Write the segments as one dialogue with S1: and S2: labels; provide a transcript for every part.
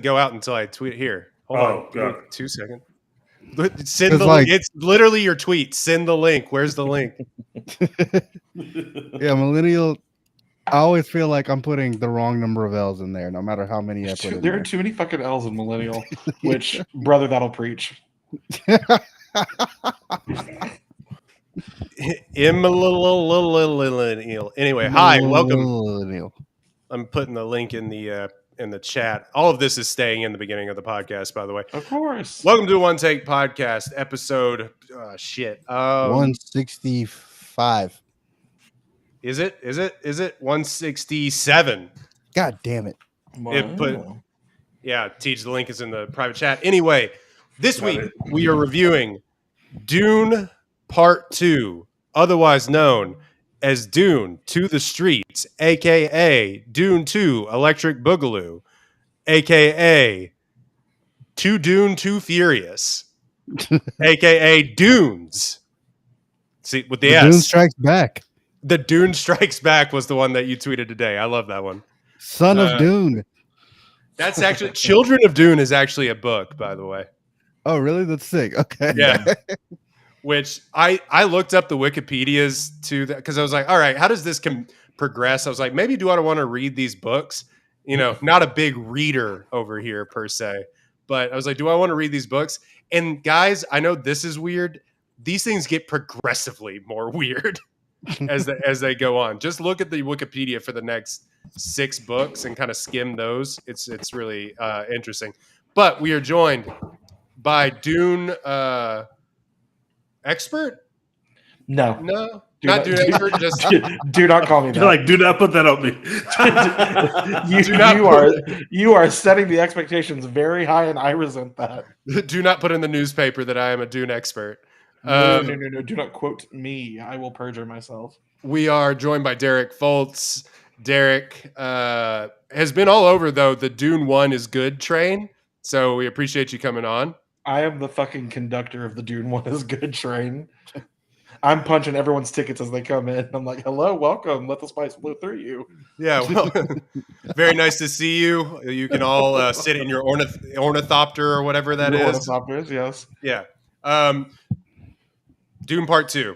S1: go out until I tweet it here. Hold on. Give me 2 seconds. Send
S2: It's
S1: the
S2: like-
S1: it's literally your tweet. Send the link. Where's the link?
S2: Yeah, millennial. I always feel like I'm putting the wrong number of L's in there, no matter how many I put in
S3: There
S2: there.
S3: are too many fucking L's in millennial, which, brother, that'll preach.
S1: Millennial. Anyway, hi, welcome.
S2: Millennial.
S1: I'm putting the link in the chat. All of this is staying in the beginning of the podcast, by the way.
S3: Of course.
S1: Welcome to One Take Podcast, episode
S2: 165.
S1: Is it 167?
S2: God damn it.
S1: Teach, the link is in the private chat. Anyway, this week we are reviewing Dune Part 2, otherwise known as Dune to the Streets, aka Dune 2 Electric Boogaloo, aka Too Dune Too Furious, aka Dunes. See, with the S.
S2: Dune Strikes Back.
S1: The Dune Strikes Back was the one that you tweeted today. I love that one.
S2: Son of Dune.
S1: That's actually Children of Dune is actually a book, by the way.
S2: Oh, really? That's sick. Okay.
S1: Yeah. Which I looked up the Wikipedias to that because I was like, all right, how does this progress? I was like, maybe do I want to read these books? You know, not a big reader over here per se, but I was like, do I want to read these books? And guys, I know this is weird. These things get progressively more weird as they go on. Just look at the Wikipedia for the next 6 books and kind of skim those. It's really interesting. But we are joined by Dune expert.
S3: No,
S1: not Dune expert. Just
S3: do not call me that.
S4: Like, do not put that on me.
S3: You are setting the expectations very high, and I resent that.
S1: Do not put in the newspaper that I am a Dune expert.
S3: No. Do not quote me. I will perjure myself.
S1: We are joined by Derek Foltz. Derek has been all over, though, the Dune 1 is good train. So we appreciate you coming on.
S3: I am the fucking conductor of the Dune 1 is good train. I'm punching everyone's tickets as they come in. I'm like, hello, welcome. Let the spice blow through you.
S1: Yeah, well, very nice to see you. You can all sit in your ornithopter or whatever that is.
S3: Ornithopters, yes.
S1: Yeah. Dune Part 2.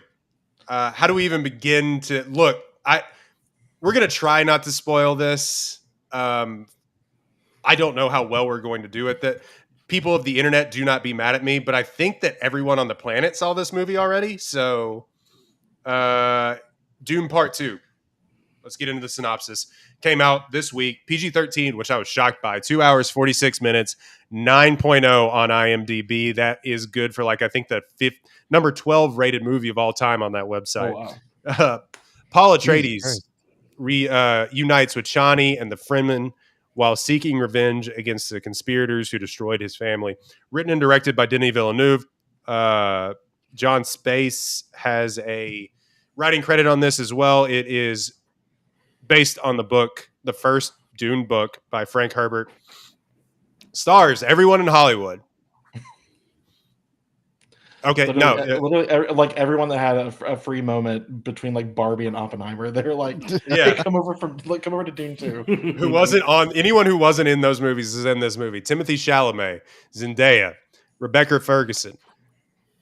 S1: How do we even begin to look? We're gonna try not to spoil this. I don't know how well we're going to do it. That people of the internet, do not be mad at me, but I think that everyone on the planet saw this movie already. So, Dune Part 2. Let's get into the synopsis. Came out this week, PG-13, which I was shocked by. 2 hours, 46 minutes, 9.0 on IMDb. That is good for, like, I think the number 12 rated movie of all time on that website.
S3: Oh, wow.
S1: Paul Atreides reunites with Chani and the Fremen while seeking revenge against the conspirators who destroyed his family. Written and directed by Denis Villeneuve. John Space has a writing credit on this as well. It is based on the book, the first Dune book by Frank Herbert. Stars everyone in Hollywood. Okay,
S3: literally, like everyone that had a free moment between like Barbie and Oppenheimer, they're like, hey, come over to Dune 2.
S1: Anyone who wasn't in those movies is in this movie. Timothy Chalamet, Zendaya, Rebecca Ferguson,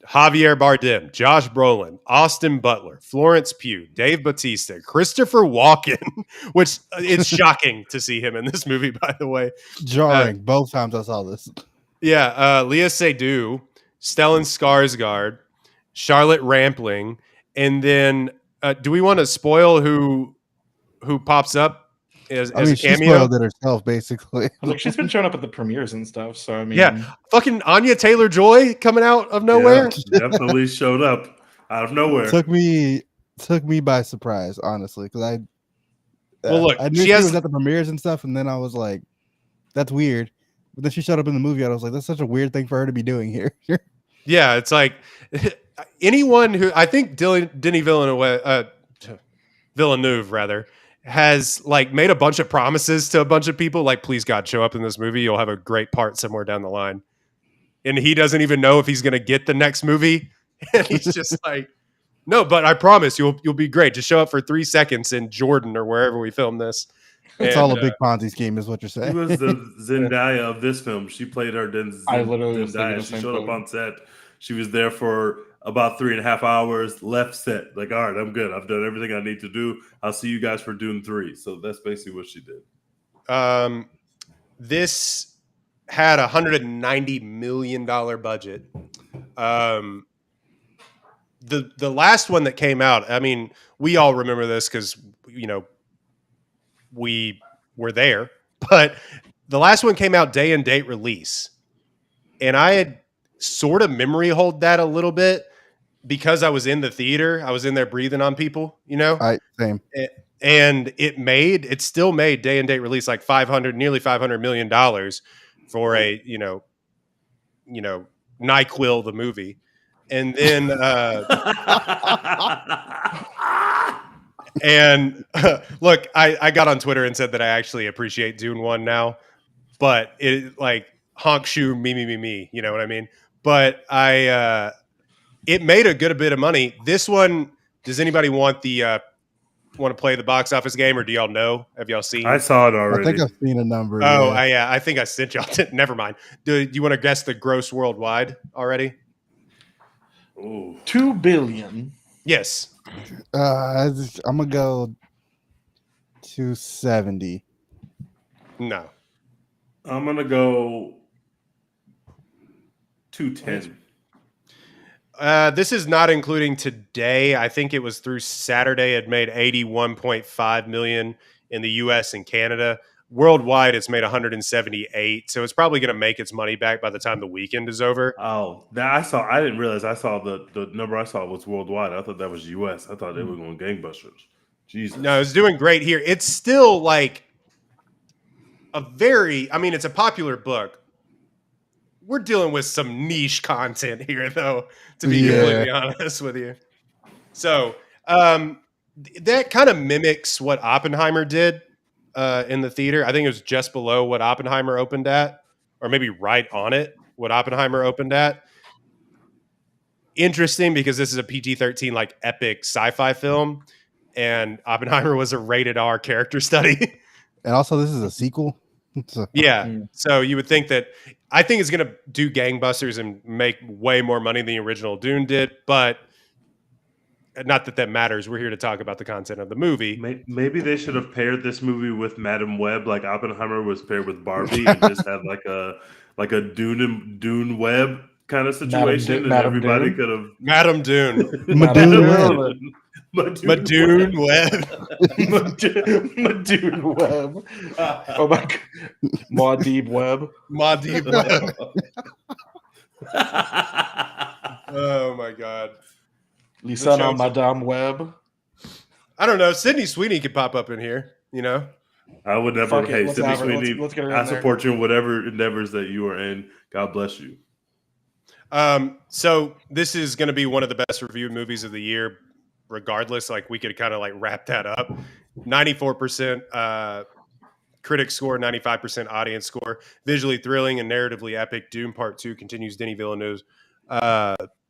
S1: Javier Bardem, Josh Brolin, Austin Butler, Florence Pugh, Dave Bautista, Christopher Walken, which it's shocking to see him in this movie, by the way.
S2: Jarring. Both times I saw this.
S1: Yeah, Leah Seydoux, Stellan Skarsgård, Charlotte Rampling, and then do we want to spoil who pops up as a cameo?
S2: She spoiled it herself, basically.
S3: Like, she's been showing up at the premieres and stuff. So I mean,
S1: yeah, fucking Anya Taylor-Joy coming out of nowhere.
S4: Yeah, definitely showed up out of nowhere.
S2: Took me by surprise, honestly, because I knew she was at the premieres and stuff, and then I was like, "That's weird." But then she showed up in the movie, and I was like, "That's such a weird thing for her to be doing here."
S1: Yeah, it's like anyone who I think Denis Villeneuve rather has like made a bunch of promises to a bunch of people, like, please God, show up in this movie. You'll have a great part somewhere down the line. And he doesn't even know if he's going to get the next movie. And he's just like, no, but I promise you'll be great. Just show up for 3 seconds in Jordan or wherever we film this.
S2: It's all a big Ponzi scheme, is what you're saying.
S4: She was the Zendaya of this film. She played her
S3: I literally was
S4: Zendaya.
S3: thinking the
S4: She
S3: same
S4: showed up
S3: thing.
S4: on set. She was there for about 3.5 hours, left set. Like, all right, I'm good. I've done everything I need to do. I'll see you guys for Dune 3. So that's basically what she did.
S1: This had $190 million budget. The last one that came out, I mean, we all remember this because, you know, we were there, but the last one came out day and date release. And I had sort of memory hold that a little bit because I was in the theater. I was in there breathing on people, you know?
S2: Same.
S1: And it still made day and date release like nearly $500 million for a, you know, NyQuil, the movie. And then, and look, I got on Twitter and said that I actually appreciate Dune 1 now, but it like honk shoe, me, you know what I mean? But it made a good bit of money. This one, does anybody want to play the box office game, or do y'all know? Have y'all seen?
S4: I saw it already.
S2: I think I've seen a number.
S1: Oh, yeah. I think I sent y'all. Never mind. Do you want to guess the gross worldwide already?
S4: Ooh.
S3: 2 billion.
S1: Yes.
S2: I'm gonna go 270.
S1: No.
S4: I'm gonna go 210.
S1: This is not including today. I think it was through Saturday. It made 81.5 million in the U.S. and Canada. Worldwide, it's made 178. So it's probably going to make its money back by the time the weekend is over.
S4: Oh, I didn't realize. I saw the number I saw was worldwide. I thought that was U.S. I thought they were going gangbusters. Jesus.
S1: No, it's doing great here. It's still like it's a popular book. We're dealing with some niche content here, though, to be completely honest with you. So that kind of mimics what Oppenheimer did in the theater. I think it was just below what Oppenheimer opened at, or maybe right on it, what Oppenheimer opened at. Interesting, because this is a PG-13 like epic sci-fi film, and Oppenheimer was a rated R character study.
S2: And also, this is a sequel.
S1: Yeah. So you would think that, I think it's going to do gangbusters and make way more money than the original Dune did, but not that matters. We're here to talk about the content of the movie.
S4: Maybe they should have paired this movie with Madam Web, like Oppenheimer was paired with Barbie, and just had like a Dune Web kind of situation, and everybody could have
S1: Madam Dune.
S2: Madoon Web.
S1: Madoon Web.
S3: Madoon Web. Oh my God. Maudib Web.
S1: Maudib Web. Oh my God.
S3: Lisana Madame Web.
S1: I don't know. Sydney Sweeney could pop up in here, you know?
S4: I would never. Hey, Sydney Sweeney,
S3: let's get her in
S4: I support you in whatever endeavors that you are in. God bless you.
S1: So this is going to be one of the best reviewed movies of the year, regardless. Like, we could kind of like wrap that up. 94% critic score, 95% audience score. Visually thrilling and narratively epic, Dune Part 2 continues Denis Villeneuve's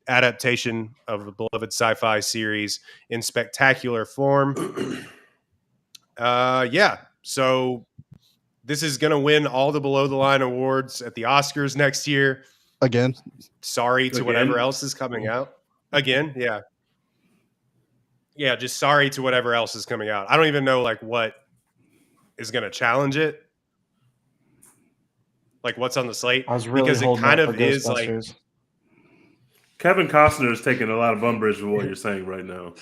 S1: adaptation of the beloved sci-fi series in spectacular form. So this is going to win all the below the line awards at the Oscars next year.
S2: Again.
S1: Sorry to whatever else is coming out. Again, yeah. Yeah, just sorry to whatever else is coming out. I don't even know like what is going to challenge it. Like what's on the slate,
S3: I was really
S1: because it kind of is like
S4: Kevin Costner is taking a lot of umbrage with what you're saying right now.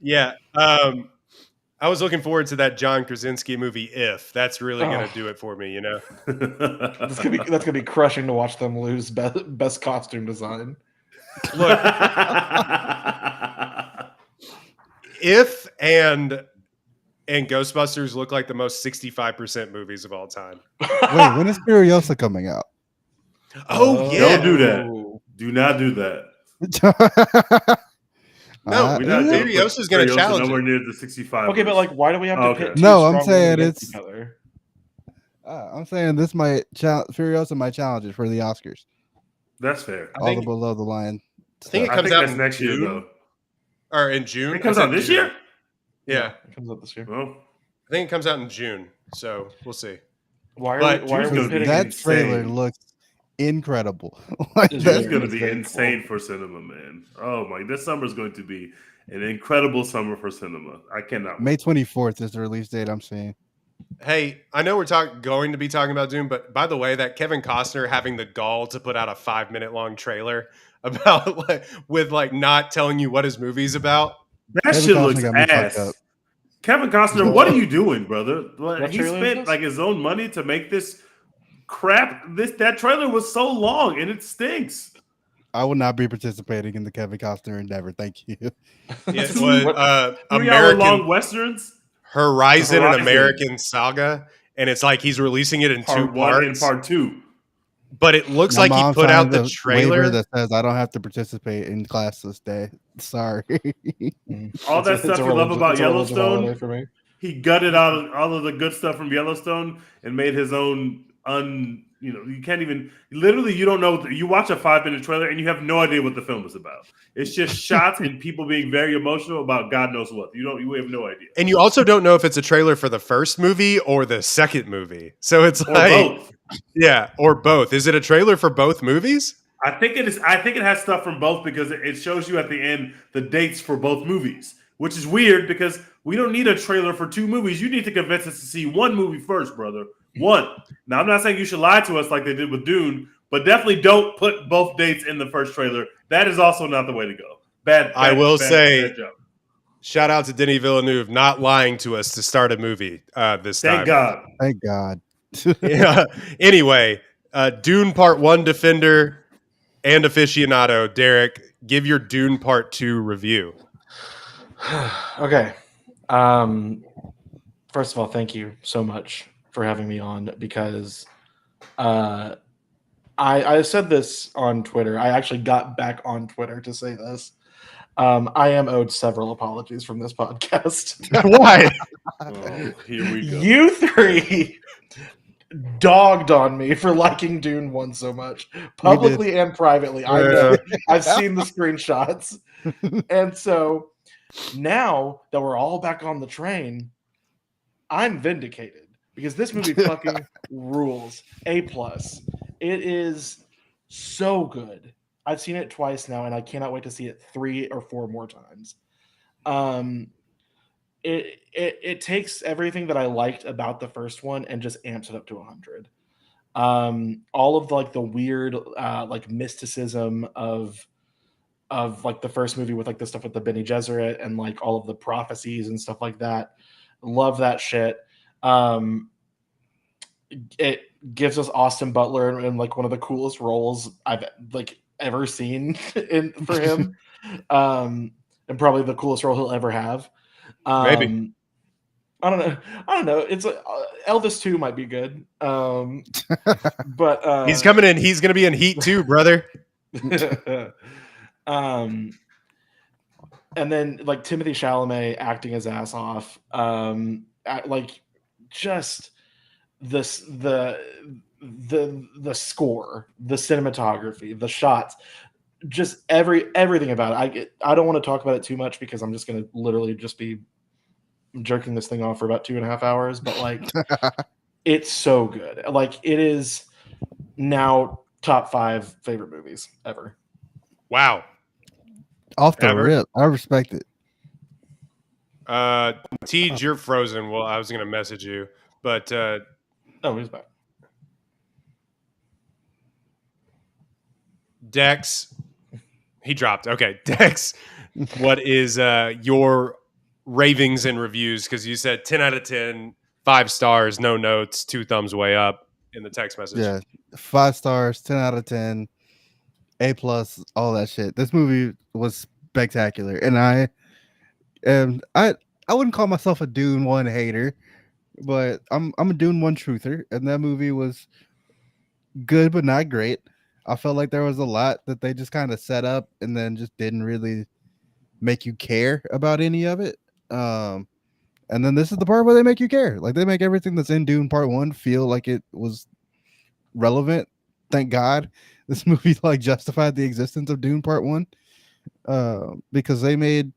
S1: Yeah. I was looking forward to that John Krasinski movie. If that's really going to do it for me, you know,
S3: that's gonna be crushing to watch them lose best costume design.
S1: Look, If and Ghostbusters look like the most 65% movies of all time.
S2: Wait, when is Furiosa coming out?
S1: Oh yeah,
S4: don't do that. Do not do that.
S1: No, Furiosa is going to challenge
S4: nowhere
S1: it.
S4: near the 65.
S3: Okay, but like, why do we have to pit two
S2: No, I'm
S3: strong
S2: saying
S3: women against
S2: it's.
S3: each other?
S2: I'm saying this might Furiosa might challenge it for the Oscars.
S4: That's fair.
S2: All the below the line.
S1: I think it comes out in
S4: next year, though.
S1: Or in June.
S4: It comes out this year?
S1: Yeah.
S3: It comes out this year.
S4: Well,
S1: think it comes out in June, so we'll see.
S3: Why are we pitting
S2: that trailer looks incredible. Like,
S4: that's going to be insane for cinema, man. Oh my, this summer is going to be an incredible summer for cinema. I cannot
S2: May 24th is the release date I'm seeing.
S1: Hey, I know we're going to be talking about Dune, but by the way, that Kevin Costner having the gall to put out a 5-minute long trailer about with not telling you what his movie's about.
S4: That shit looks ass. Kevin Costner, what are you doing, brother? He spent his own money to make this crap. That trailer was so long and it stinks.
S2: I will not be participating in the Kevin Costner endeavor. Thank you.
S1: It was
S4: 3-hour-long westerns.
S1: Horizon, an American Saga, and it's like he's releasing it in
S4: part
S1: 2 parts.
S4: And part 2.
S1: But it looks like he put out the trailer
S2: that says I don't have to participate in class this day. Sorry.
S4: All that stuff you love about Yellowstone, for me. He gutted out all of the good stuff from Yellowstone and made his own you can't even literally you don't know. You watch a 5-minute trailer and you have no idea what the film is about. It's just shots and people being very emotional about God knows what. You have no idea.
S1: And you also don't know if it's a trailer for the first movie or the second movie. So it's
S4: both.
S1: Yeah, or both. Is it a trailer for both movies?
S4: I think it is. I think it has stuff from both because it shows you at the end the dates for both movies, which is weird because we don't need a trailer for 2 movies. You need to convince us to see one movie first, brother. One. Now, I'm not saying you should lie to us like they did with Dune, but definitely don't put both dates in the first trailer. That is also not the way to go. Bad job.
S1: Shout out to Denis Villeneuve not lying to us to start a movie this time.
S2: Thank God.
S1: Yeah. Anyway, Dune Part 1 defender and aficionado, Derek, give your Dune Part 2 review.
S3: Okay. First of all, thank you so much for having me on because I said this on Twitter. I actually got back on Twitter to say this. I am owed several apologies from this podcast.
S1: Why?
S4: Oh, here we go.
S3: You 3 dogged on me for liking Dune 1 so much, publicly and privately. I know. I've seen the screenshots. And so now that we're all back on the train, I'm vindicated because this movie fucking rules. A+. It is so good. I've seen it twice now, and I cannot wait to see it 3 or 4 more times. It takes everything that I liked about the first one and just amps it up to 100. All of the weird mysticism of the first movie with the stuff with the Bene Gesserit and all of the prophecies and stuff like that. Love that shit. It gives us Austin Butler in one of the coolest roles I've ever seen for him. And probably the coolest role he'll ever have.
S1: Maybe.
S3: I don't know. It's Elvis 2 might be good. But
S1: he's coming in. He's going to be in Heat 2, brother.
S3: And then Timothée Chalamet acting his ass off. Just this the score, the cinematography, the shots, just everything about it. I don't want to talk about it too much because I'm just going to literally just be jerking this thing off for about 2.5 hours. But it's so good. It is now top 5 favorite movies ever.
S1: Wow.
S2: Off the rip. I respect it.
S1: Tej, you're frozen. Well, I was going to message you, but
S3: he's back.
S1: Dex, he dropped. Okay, Dex, what is your ravings and reviews? Because you said 10 out of 10, 5 stars, no notes, 2 thumbs way up in the text message.
S2: Yeah, 5 stars, 10 out of 10, A+, all that shit. This movie was spectacular, and I wouldn't call myself a Dune 1 hater, but I'm a Dune 1 truther, and that movie was good but not great. I felt like there was a lot that they just kind of set up and then just didn't really make you care about any of it. And then this is the part where they make you care. They make everything that's in Dune Part 1 feel like it was relevant. Thank God this movie justified the existence of Dune Part 1 because they made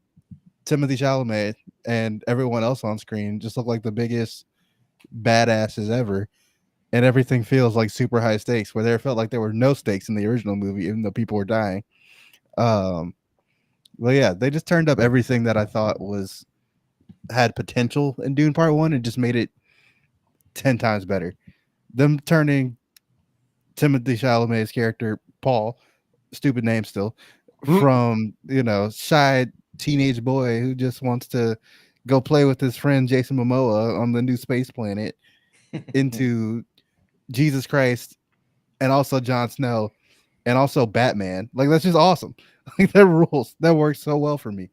S2: Timothy Chalamet and everyone else on screen just look like the biggest badasses ever, and everything feels like super high stakes, where there felt like there were no stakes in the original movie, even though people were dying. Well, yeah, they just turned up everything that I thought had potential in Dune Part 1 and just made it 10 times better. Them turning Timothy Chalamet's character, Paul, stupid name still, from, shy teenage boy who just wants to go play with his friend Jason Momoa on the new space planet into Jesus Christ and also Jon Snow and also Batman. Like, that's just awesome. Like, that rules. That works so well for me.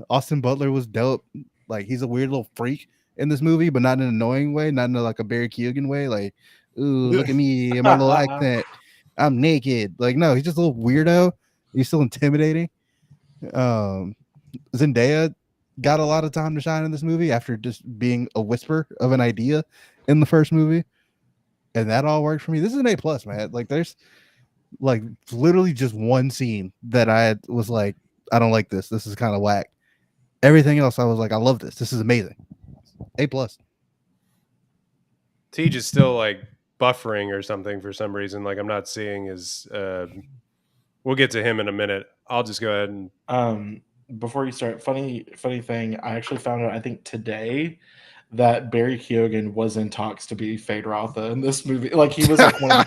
S2: Austin Butler was dope. Like, he's a weird little freak in this movie, but not in an annoying way, not in like a Barry Keoghan way. Like, ooh, look at me and my little accent. I'm naked. Like, no, he's just a little weirdo. He's still intimidating. Zendaya got a lot of time to shine in this movie after just being a whisper of an idea in the first movie. And that all worked for me. This is an A+, man. Like, there's like literally just one scene that I was like, I don't like this. This is kind of whack. Everything else, I was like, I love this. This is amazing. A+.
S1: Tej is still like buffering or something for some reason. Like, I'm not seeing his. We'll get to him in a minute. I'll just go ahead and.
S3: Before you start, funny thing. I actually found out, I think today, that Barry Keoghan was in talks to be Feyd-Rautha in this movie. Like, he was like one of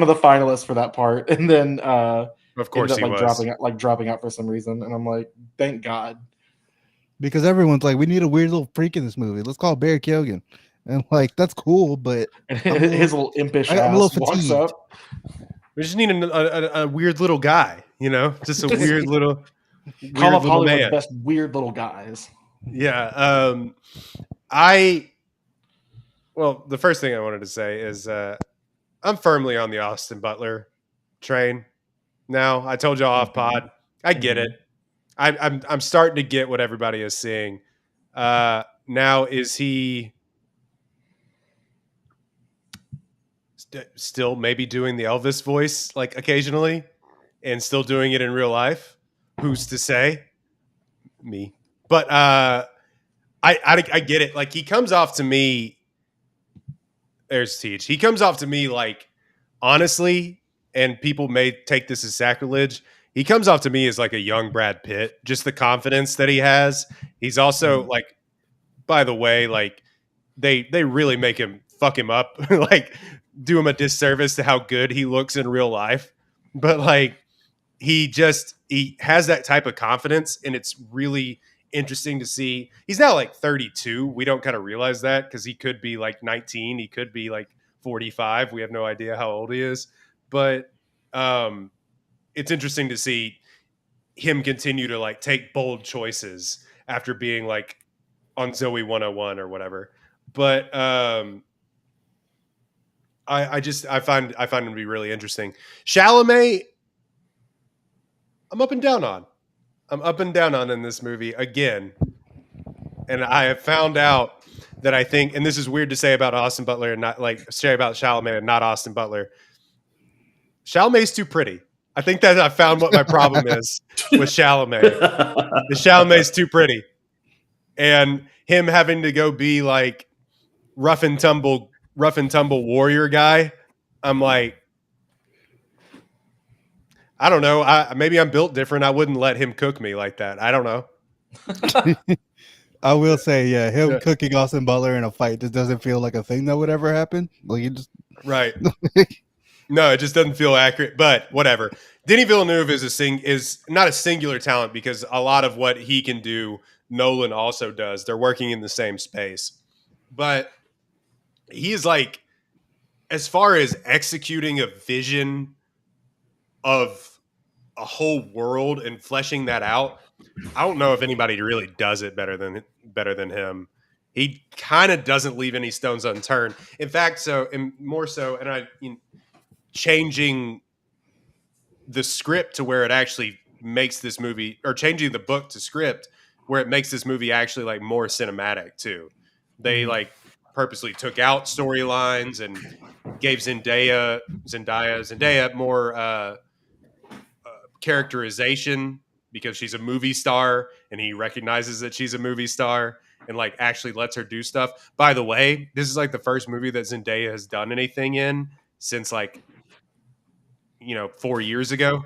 S3: the finalists for that part, and then
S1: of course he was
S3: dropping out for some reason. And I'm like, thank God,
S2: because everyone's like, we need a weird little freak in this movie. Let's call Barry Keoghan, and like, that's cool, but
S3: his little impish ass walks up.
S1: We just need a weird little guy, just a weird little.
S3: Call up Hollywood's best weird little guys.
S1: Yeah. The first thing I wanted to say is I'm firmly on the Austin Butler train now. I told y'all off pod. I get it. I'm starting to get what everybody is seeing. Now, is he still maybe doing the Elvis voice like occasionally and still doing it in real life? Who's to say? Me. But I get it. Like, he comes off to me. There's Tej. He comes off to me like, honestly, and people may take this as sacrilege, he comes off to me as like a young Brad Pitt. Just the confidence that he has. He's also like, by the way, like they really make him fuck him up, like do him a disservice to how good he looks in real life. But like, he has that type of confidence, and it's really interesting to see. He's now like 32. We don't kind of realize that because he could be like 19. He could be like 45. We have no idea how old he is. But it's interesting to see him continue to like take bold choices after being like on Zoe 101 or whatever. But I find him to be really interesting. Chalamet, I'm up and down on in this movie again. And I have found out that I think, and this is weird to say about Austin Butler and not like say about Chalamet and not Austin Butler. Chalamet's too pretty. I think that I found what my problem is with Chalamet. The Chalamet's too pretty. And him having to go be like rough and tumble warrior guy. I'm like, I don't know. Maybe I'm built different. I wouldn't let him cook me like that. I don't know.
S2: I will say, yeah, him cooking Austin Butler in a fight just doesn't feel like a thing that would ever happen. Like, you just
S1: right. No, it just doesn't feel accurate. But whatever. Denis Villeneuve is not a singular talent because a lot of what he can do, Nolan also does. They're working in the same space, but he is like, as far as executing a vision of a whole world and fleshing that out, I don't know if anybody really does it better than him. He kind of doesn't leave any stones unturned. In fact, changing the script to where it actually makes this movie, or changing the book to script where it makes this movie actually like more cinematic too. They like purposely took out storylines and gave Zendaya more characterization, because she's a movie star and he recognizes that she's a movie star and like actually lets her do stuff. By the way, this is like the first movie that Zendaya has done anything in since like 4 years ago,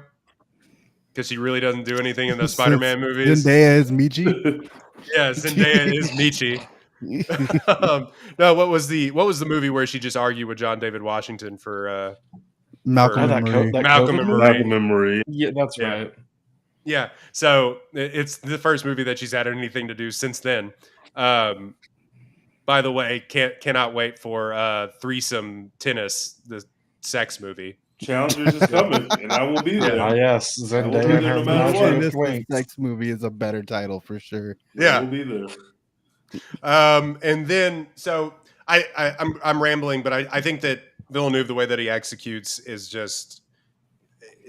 S1: because she really doesn't do anything in the Spider-Man movies.
S2: Zendaya is Michi.
S1: Yeah, Zendaya is Michi. No, what was the movie where she just argued with John David Washington for
S2: Malcolm and Marie?
S1: Malcolm and Marie.
S4: Malcolm and Marie.
S3: Yeah, that's right.
S1: Yeah, so it's the first movie that she's had anything to do since then. By the way, cannot wait for Threesome Tennis, the sex movie.
S4: Challengers is coming, and I will be there.
S3: Ah, yes, Zendaya and her
S4: no matter
S3: magic
S4: what.
S3: wings.
S2: Sex movie is a better title for sure.
S1: Yeah,
S4: I will be there.
S1: And then so I'm rambling, but I think that Villeneuve, the way that he executes is just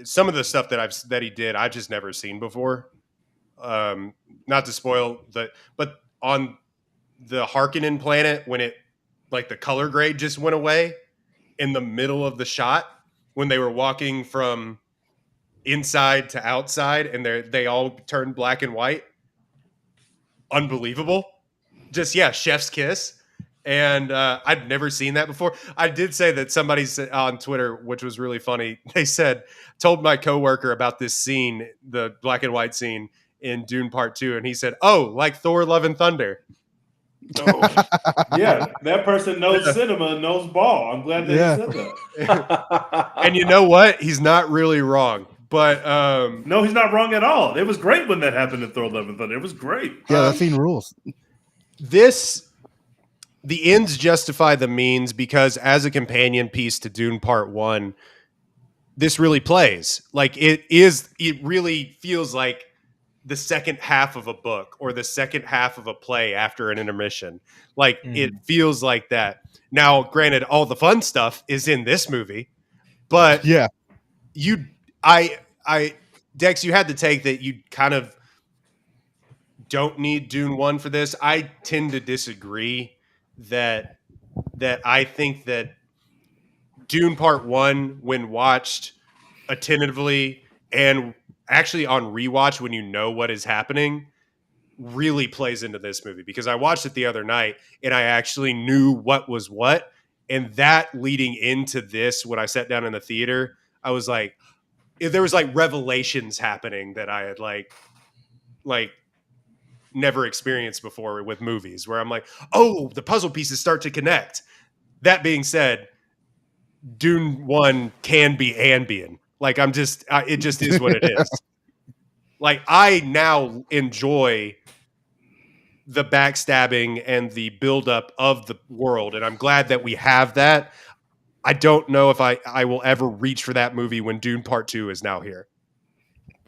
S1: some of the stuff that he did I've just never seen before. Not to spoil but on the Harkonnen planet, when it like the color grade just went away in the middle of the shot when they were walking from inside to outside and they all turned black and white. Unbelievable. Just chef's kiss. And I'd never seen that before. I did say that somebody said on Twitter, which was really funny. They told my coworker about this scene, the black and white scene in Dune Part 2, and he said, "Oh, like Thor: Love and Thunder."
S4: Oh, yeah, that person knows cinema and knows ball. I'm glad that he said that.
S1: And you know what? He's not really wrong. But
S4: no, he's not wrong at all. It was great when that happened in Thor: Love and Thunder. It was great.
S2: Yeah, that scene rules.
S1: The ends justify the means, because as a companion piece to Dune Part 1, this really plays. Like it really feels like the second half of a book or the second half of a play after an intermission. Like it feels like that. Now, granted, all the fun stuff is in this movie, but
S2: yeah,
S1: Dex, you had to take that you kind of don't need Dune 1 for this. I tend to disagree that I think that Dune Part 1, when watched attentively and actually on rewatch when you know what is happening, really plays into this movie, because I watched it the other night and I actually knew what was what. And that leading into this, when I sat down in the theater, I was like, there was like revelations happening that I had like never experienced before with movies, where I'm like, oh, the puzzle pieces start to connect. That being said, Dune 1 can be ambient. Like it just is what it is. Like I now enjoy the backstabbing and the buildup of the world, and I'm glad that we have that. I don't know if I will ever reach for that movie when Dune Part 2 is now here.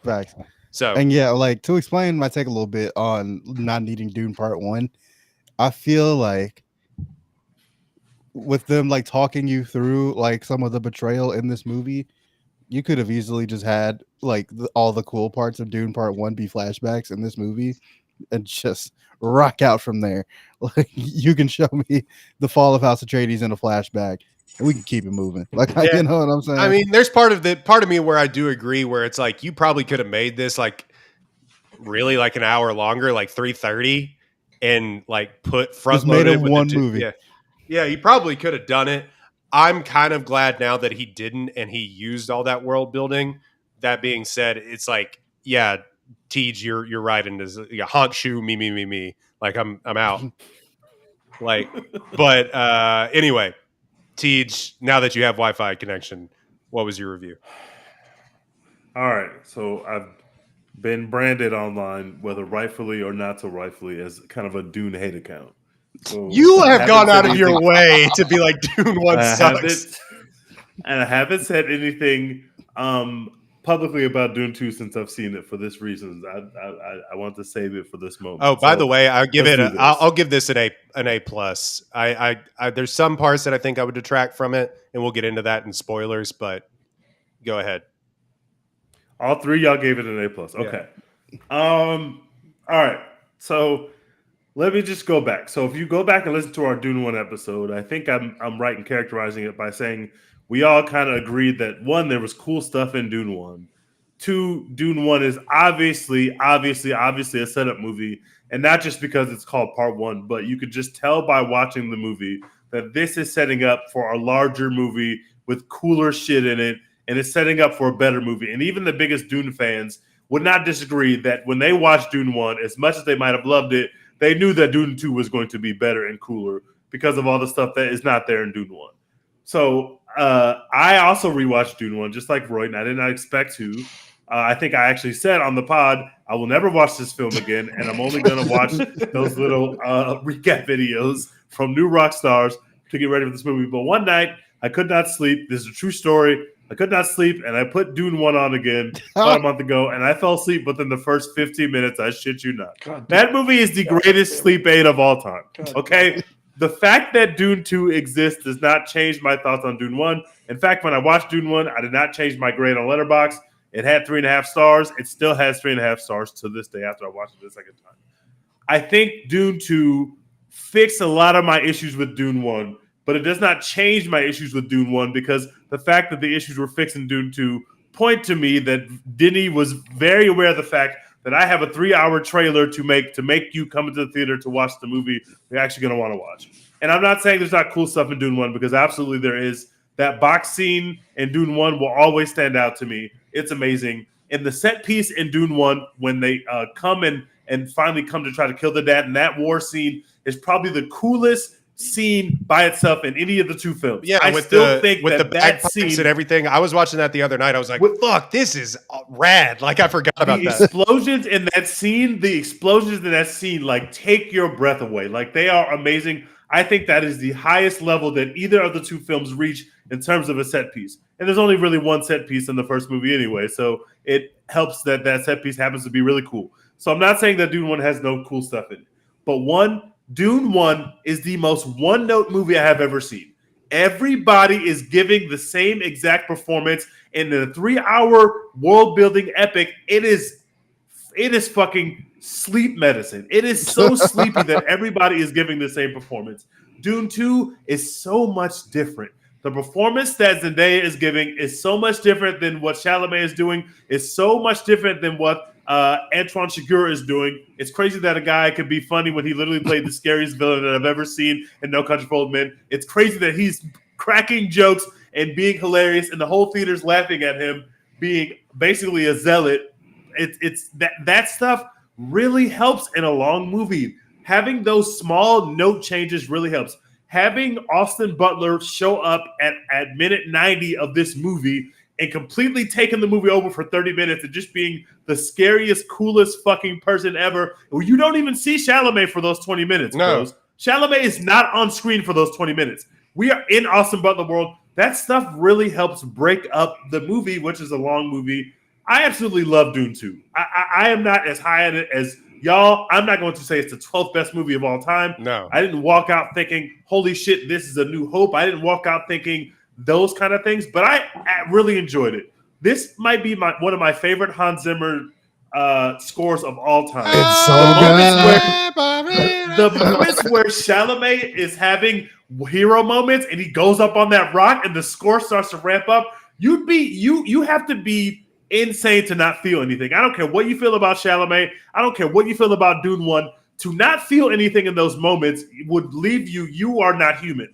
S2: Facts.
S1: So,
S2: and like to explain my take a little bit on not needing Dune Part 1, I feel like with them like talking you through like some of the betrayal in this movie, you could have easily just had like all the cool parts of Dune Part 1 be flashbacks in this movie and just rock out from there. Like you can show me the fall of House Atreides in a flashback and we can keep it moving. Like, you know what I'm saying?
S1: I mean, there's part of me where I do agree, where it's like, you probably could have made this like really like an hour longer, like 3:30, and like put front loaded with
S2: one movie.
S1: Yeah, you probably could have done it. I'm kind of glad now that he didn't, and he used all that world building. That being said, it's like, yeah, Tej, you're right in this. Honk shoe, me. Like I'm out. Like, but anyway. Tej, now that you have Wi-Fi connection, what was your review?
S4: All right, so I've been branded online, whether rightfully or not so rightfully, as kind of a Dune hate account. So
S1: you have gone out of your way to be like, Dune 1 sucks.
S4: And I haven't said anything publicly about Dune 2 since I've seen it for this reason. I want to save it for this moment.
S1: Oh, by the way, I'll give this an A plus. I there's some parts that I think I would detract from it, and we'll get into that in spoilers, but go ahead.
S4: All three y'all gave it an A plus. Okay. Yeah. All right. So let me just go back. So if you go back and listen to our Dune 1 episode, I think I'm right in characterizing it by saying we all kind of agreed that, one, there was cool stuff in Dune 1. to Dune 1 is obviously a setup movie. And not just because it's called Part 1, but you could just tell by watching the movie that this is setting up for a larger movie with cooler shit in it, and it's setting up for a better movie. And even the biggest Dune fans would not disagree that when they watched Dune 1, as much as they might have loved it, they knew that Dune 2 was going to be better and cooler because of all the stuff that is not there in Dune 1. So I also rewatched Dune 1, just like Roy, and I did not expect to. I think I actually said on the pod, I will never watch this film again, and I'm only going to watch those little recap videos from New Rock Stars to get ready for this movie. But one night, I could not sleep. This is a true story. I could not sleep, and I put Dune 1 on again about a month ago, and I fell asleep within the first 15 minutes. I shit you not. That movie is the greatest sleep aid of all time. Okay? The fact that Dune 2 exists does not change my thoughts on Dune 1. In fact, when I watched Dune 1, I did not change my grade on Letterboxd. It had 3.5 stars. It still has 3.5 stars to this day after I watched it the second time. I think Dune 2 fixed a lot of my issues with Dune 1, but it does not change my issues with Dune 1 because the fact that the issues were fixed in Dune 2 point to me that Denny was very aware of the fact that I have a 3-hour trailer to make you come into the theater to watch the movie you're actually going to want to watch. And I'm not saying there's not cool stuff in Dune 1 because absolutely there is. That box scene in Dune 1 will always stand out to me. It's amazing. And the set piece in Dune 1, when they come and finally come to try to kill the dad, and that war scene is probably the coolest scene by itself in any of the two films.
S1: Yeah,
S4: I still think
S1: with
S4: that
S1: the bagpipes
S4: scene
S1: and everything. I was watching that the other night. I was like, fuck, this is rad. Like, I forgot about that.
S4: The explosions in that scene, like, take your breath away. Like, they are amazing. I think that is the highest level that either of the two films reach in terms of a set piece. And there's only really one set piece in the first movie anyway, so it helps that that set piece happens to be really cool. So I'm not saying that Dune 1 has no cool stuff in it. But Dune 1 is the most one-note movie I have ever seen. Everybody is giving the same exact performance in the 3-hour world-building epic. It is fucking sleep medicine. It is so sleepy that everybody is giving the same performance. Dune 2 is so much different. The performance that Zendaya is giving is so much different than what Chalamet is doing. It's so much different than what Antoine Chigurh is doing. It's crazy that a guy could be funny when he literally played the scariest villain that I've ever seen in No Country for Old Men. It's crazy that he's cracking jokes and being hilarious, and the whole theater's laughing at him being basically a zealot. It's that stuff really helps in a long movie. Having those small note changes really helps. Having Austin Butler show up at minute 90 of this movie and completely taking the movie over for 30 minutes and just being the scariest, coolest fucking person ever. You don't even see Chalamet for those 20 minutes, bros. Chalamet is not on screen for those 20 minutes. We are in Austin Butler world. That stuff really helps break up the movie, which is a long movie. I absolutely love Dune 2. I am not as high on it as y'all. I'm not going to say it's the 12th best movie of all time.
S1: No.
S4: I didn't walk out thinking, holy shit, this is a new hope. I didn't walk out thinking those kind of things, but I really enjoyed it. This might be one of my favorite Hans Zimmer scores of all time.
S2: It's so good.
S4: The moments where Chalamet is having hero moments and he goes up on that rock and the score starts to ramp up, you have to be insane to not feel anything. I don't care what you feel about Chalamet. I don't care what you feel about Dune 1. To not feel anything in those moments would leave you are not human.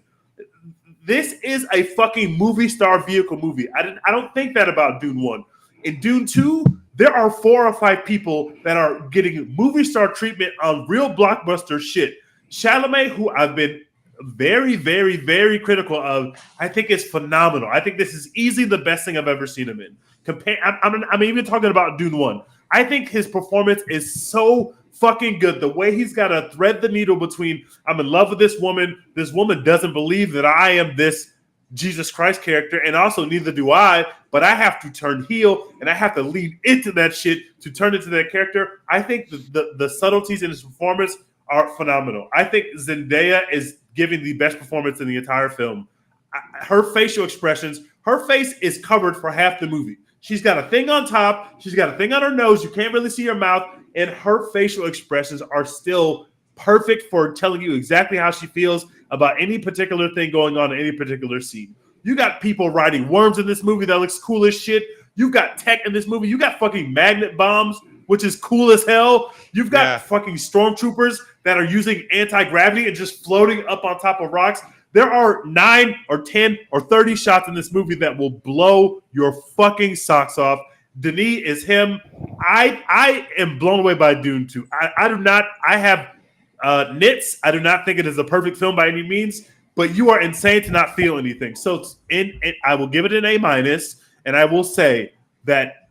S4: This is a fucking movie star vehicle movie. I don't think that about Dune 1. In Dune 2, there are 4 or 5 people that are getting movie star treatment on real blockbuster shit. Chalamet, who I've been very, very, very critical of, I think is phenomenal. I think this is easily the best thing I've ever seen him in. I'm even talking about Dune 1. I think his performance is so fucking good. The way he's got to thread the needle between I'm in love with this woman doesn't believe that I am this Jesus Christ character, and also neither do I, but I have to turn heel and I have to lean into that shit to turn into that character. I think the subtleties in his performance are phenomenal. I think Zendaya is giving the best performance in the entire film. Her facial expressions, her face is covered for half the movie. She's got a thing on top. She's got a thing on her nose. You can't really see her mouth. And her facial expressions are still perfect for telling you exactly how she feels about any particular thing going on in any particular scene. You got people riding worms in this movie that looks cool as shit. You've got tech in this movie. You got fucking magnet bombs, which is cool as hell. You've got fucking stormtroopers that are using anti-gravity and just floating up on top of rocks. There are 9 or 10 or 30 shots in this movie that will blow your fucking socks off. Denis is him. I am blown away by Dune 2. I have nits. I do not think it is a perfect film by any means, but you are insane to not feel anything. So I will give it an A-, and I will say that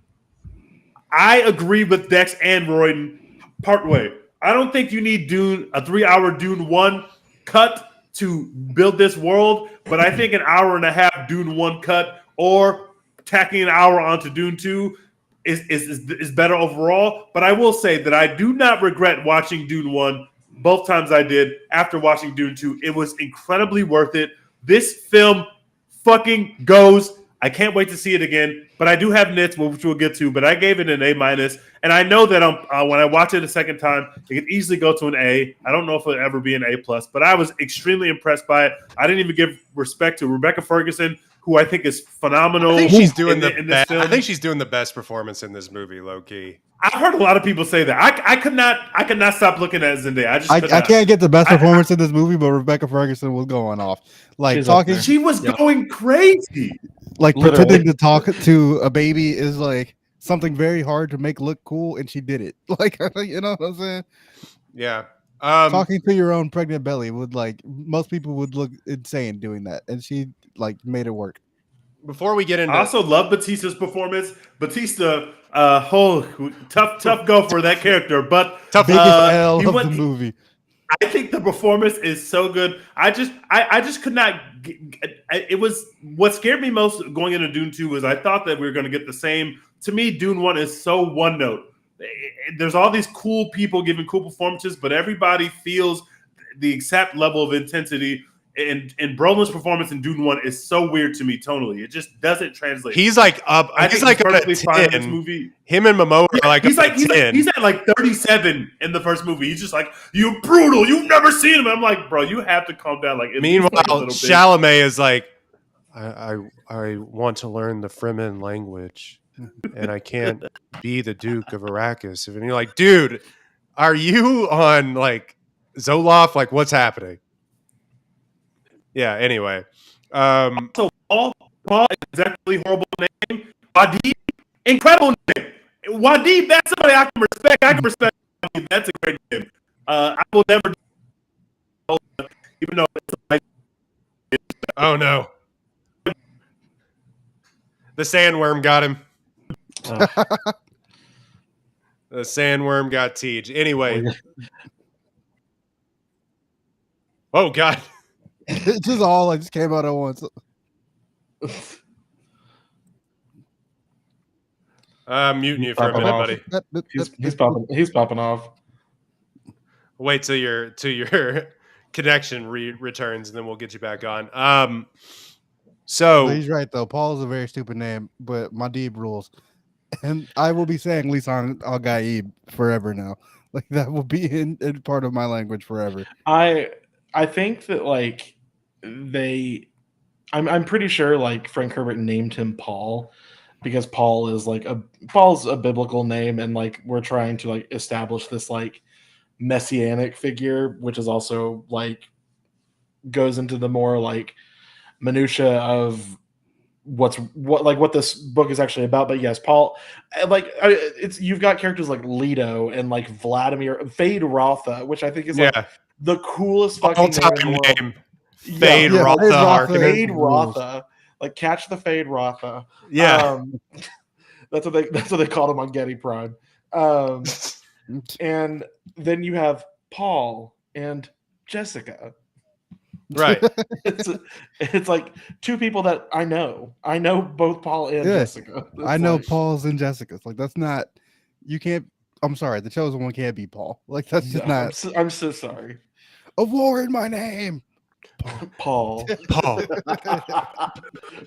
S4: I agree with Dex and Royden partway. I don't think you need Dune, a 3-hour Dune 1 cut to build this world, but I think an hour and a half Dune 1 cut or tacking an hour onto Dune 2 is better overall. But I will say that I do not regret watching Dune 1 both times I did after watching Dune 2. It was incredibly worth it. This film fucking goes. I can't wait to see it again, but I do have nits, which we'll get to, but I gave it an A-, and I know that when I watch it a second time, it could easily go to an A. I don't know if it'll ever be an A+, but I was extremely impressed by it. I didn't even give respect to Rebecca Ferguson, who I think is phenomenal.
S1: I think she's doing I think she's doing the best performance in this movie, low-key.
S4: I heard a lot of people say that. I could not stop looking at Zendaya.
S2: I can't get the best performance in this movie, but Rebecca Ferguson was going off. Like talking,
S4: she was going crazy.
S2: Like pretending to talk to a baby is like something very hard to make look cool, and she did it. Like, you know what I'm saying?
S1: Yeah.
S2: Talking to your own pregnant belly would most people would look insane doing that, and she made it work.
S1: Before we get into,
S4: I also love Batista's performance. Batista, tough go for that character, but
S2: biggest L of the movie.
S4: I think the performance is so good. I just could not. It was what scared me most going into Dune 2 was I thought that we were going to get the same. To me, Dune 1 is so one note. There's all these cool people giving cool performances, but everybody feels the exact level of intensity. And Brolin's performance in Dune 1 is so weird to me tonally. It just doesn't translate.
S1: He's like up. He's like perfectly fine in this movie. Him and Momoa are like
S4: he's at like 37 in the first movie. He's just like, "You brutal. You've never seen him." I'm like, bro, you have to calm down. Like,
S1: meanwhile, Chalamet is like, I want to learn the Fremen language, and I can't be the Duke of Arrakis. And you're like, dude, are you on like Zoloft? Like, what's happening? Yeah, anyway.
S4: So Paul exactly horrible name. Wadib, incredible name. Wadib, that's somebody I can respect. Wadib. That's a great name. I will never even though it's like
S1: oh no. The sandworm got him. The sandworm got Tej. Anyway. Oh god.
S2: It just came out at once.
S1: Muting you for a minute, buddy.
S3: He's popping off.
S1: Wait till your connection returns, and then we'll get you back on. So
S2: he's right though. Paul is a very stupid name, but Madib rules, and I will be saying Lisan Al Gaib forever now. Like that will be in part of my language forever.
S3: I think that like I'm pretty sure like Frank Herbert named him Paul because Paul's a biblical name, and like we're trying to like establish this like messianic figure, which is also like goes into the more like minutia of what this book is actually about. But yes, Paul, like you've got characters like Leto and like Vladimir Fade Rotha, which I think is like the coolest fucking
S1: name. Fade Rotha.
S3: Fade Rotha. Like catch the Fade Rotha.
S1: Yeah.
S3: That's what they called him on Getty Prime. And then you have Paul and Jessica.
S1: Right.
S3: It's like two people that I know. I know both Paul and Jessica.
S2: I know Paul's and Jessica's. Like that's not. You can't. I'm sorry. The chosen one can't be Paul. Like that's just not.
S3: I'm so sorry.
S2: A war in my name.
S3: Paul.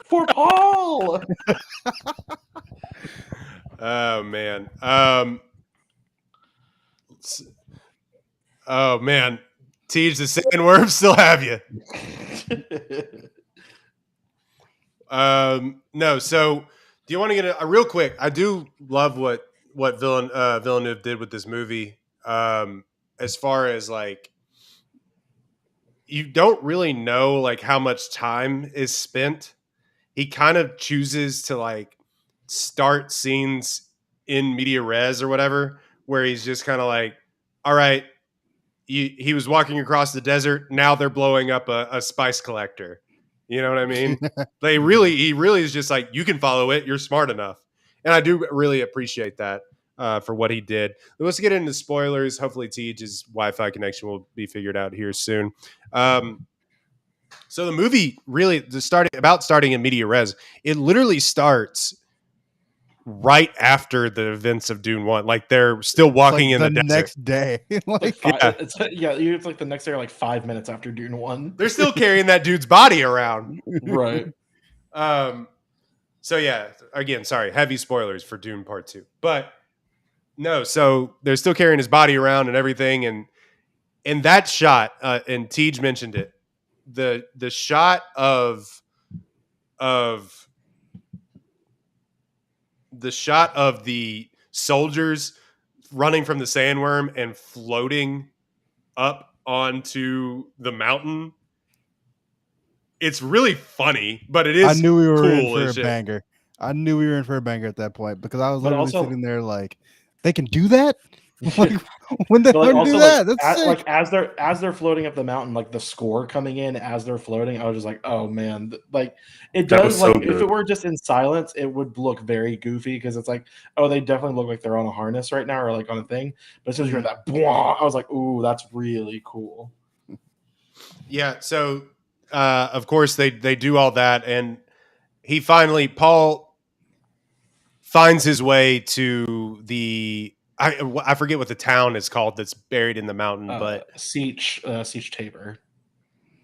S2: For Paul.
S1: Oh man. Oh man. Tej, the sandworm still have you. No, so Do you want to get a real quick? I do love what Villeneuve did with this movie. As far as like, you don't really know like how much time is spent. He kind of chooses to like start scenes in media res or whatever, where he's just kind of like, all right, he was walking across the desert. Now they're blowing up a spice collector. You know what I mean? He really is just like, you can follow it. You're smart enough. And I do really appreciate that for what he did. Let's get into spoilers. Hopefully Teej's Wi-Fi connection will be figured out here soon. So the movie really starting in media res. It literally starts right after the events of Dune 1. Like they're still walking in the desert.
S2: Next day.
S3: It's like the next day or like 5 minutes after Dune 1.
S1: They're still carrying that dude's body around.
S3: Right.
S1: So yeah, again, sorry, heavy spoilers for Dune Part 2. But no, so they're still carrying his body around and everything. And in that shot, and Tej mentioned it, the shot of the soldiers running from the sandworm and floating up onto the mountain. It's really funny, but it is.
S2: I knew we were
S1: cool
S2: in for a banger. I knew we were in for a banger at that point because I was literally sitting there like, they can do that. Like, when they do that, that's
S3: like as they're floating up the mountain, like the score coming in as they're floating, I was just like, oh man, like it does. Like if it were just in silence, it would look very goofy because it's like, oh, they definitely look like they're on a harness right now or like on a thing. But as soon as you hear that, I was like, ooh, that's really cool.
S1: Yeah. So of course they do all that, and Paul finds his way to the. I forget what the town is called that's buried in the mountain, but
S3: Siege Tabor.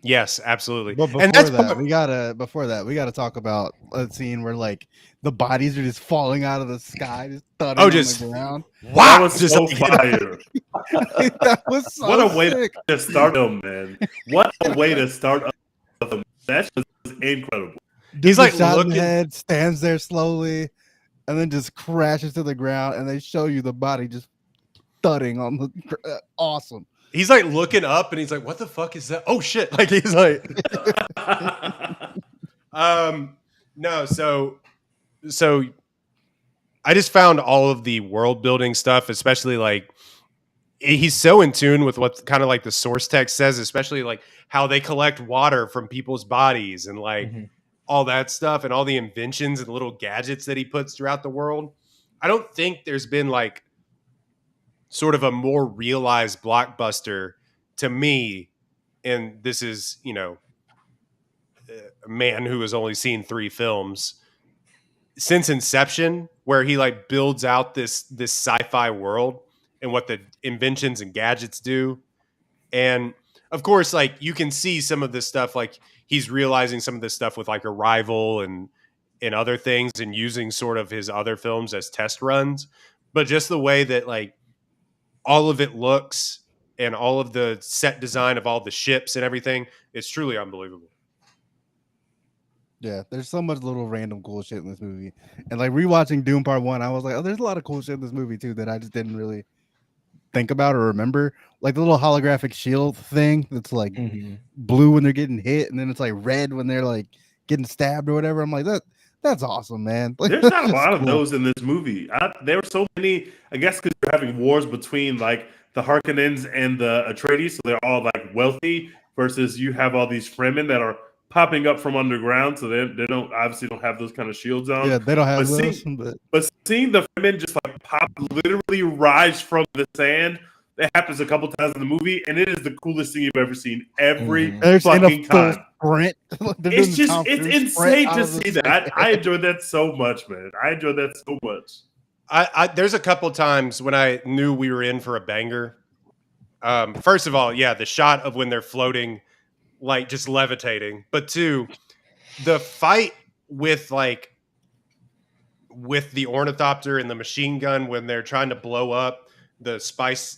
S1: Yes, absolutely.
S2: But before that, we gotta talk about a scene where like the bodies are just falling out of the sky, just thudding on the ground.
S4: Wow, that was just so fire.
S2: That was so
S4: what a way
S2: sick.
S4: to start them, man. What a way to start them. That was incredible.
S2: He's like looking head, stands there slowly, and then just crashes to the ground, and they show you the body just thudding on the awesome.
S1: He's like looking up, and he's like, "What the fuck is that?" Oh shit! Like he's like, no. So I just found all of the world building stuff, especially like he's so in tune with what kind of like the source text says, especially like how they collect water from people's bodies and like all that stuff and all the inventions and little gadgets that he puts throughout the world. I don't think there's been like sort of a more realized blockbuster to me. And this is, a man who has only seen 3 films since Inception, where he like builds out this sci-fi world and what the inventions and gadgets do. And of course, like you can see some of this stuff, like he's realizing some of this stuff with like Arrival and other things and using sort of his other films as test runs. But just the way that like all of it looks and all of the set design of all the ships and everything, it's truly unbelievable.
S2: Yeah, there's so much little random cool shit in this movie. And like rewatching Dune Part 1, I was like, oh, there's a lot of cool shit in this movie too that I just didn't really think about or remember. Like the little holographic shield thing that's like blue when they're getting hit, and then it's like red when they're like getting stabbed or whatever. I'm like, that's awesome, man. Like,
S4: there's not a lot of those in this movie. There were so many, I guess, because they're having wars between like the Harkonnens and the Atreides, so they're all like wealthy versus you have all these Fremen that are popping up from underground, so they don't have those kind of shields on.
S2: Yeah, they don't have those.
S4: But seeing the Fremen just like pop, literally rise from the sand, that happens a couple times in the movie, and it is the coolest thing you've ever seen every fucking time. It's insane to see that. I enjoyed that so much, man. I enjoyed that so much.
S1: There's a couple times when I knew we were in for a banger. First of all, yeah, the shot of when they're floating, like just levitating. But 2, the fight with the ornithopter and the machine gun when they're trying to blow up the spice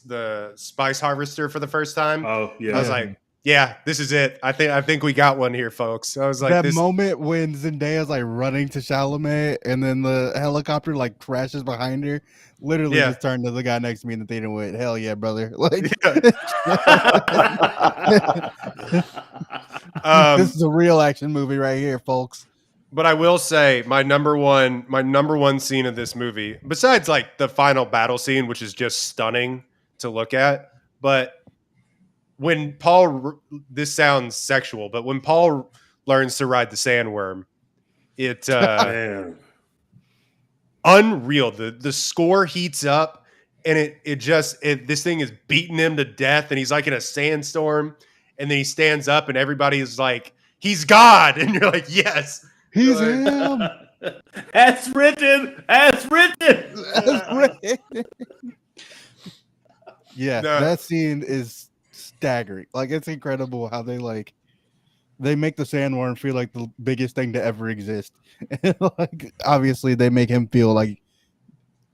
S1: harvester for the first time.
S4: Oh yeah,
S1: I was like, Yeah, this is it. I think we got one here, folks. I was like,
S2: that
S1: this
S2: moment when Zendaya's like running to Chalamet and then the helicopter like crashes behind her. Literally just turned to the guy next to me in the theater and went, "Hell yeah, brother!" Like, this is a real action movie right here, folks.
S1: But I will say my number one scene of this movie, besides like the final battle scene, which is just stunning to look at, but when Paul, this sounds sexual, but when Paul learns to ride the sandworm, it
S4: Man.
S1: unreal. The score heats up, and this thing is beating him to death, and he's like in a sandstorm, and then he stands up, and everybody is like, "He's God," and you're like, "Yes,
S2: he's him."
S4: As written.
S2: Yeah, that scene is staggering. Like, it's incredible how they make the sandworm feel like the biggest thing to ever exist. And like, obviously, they make him feel like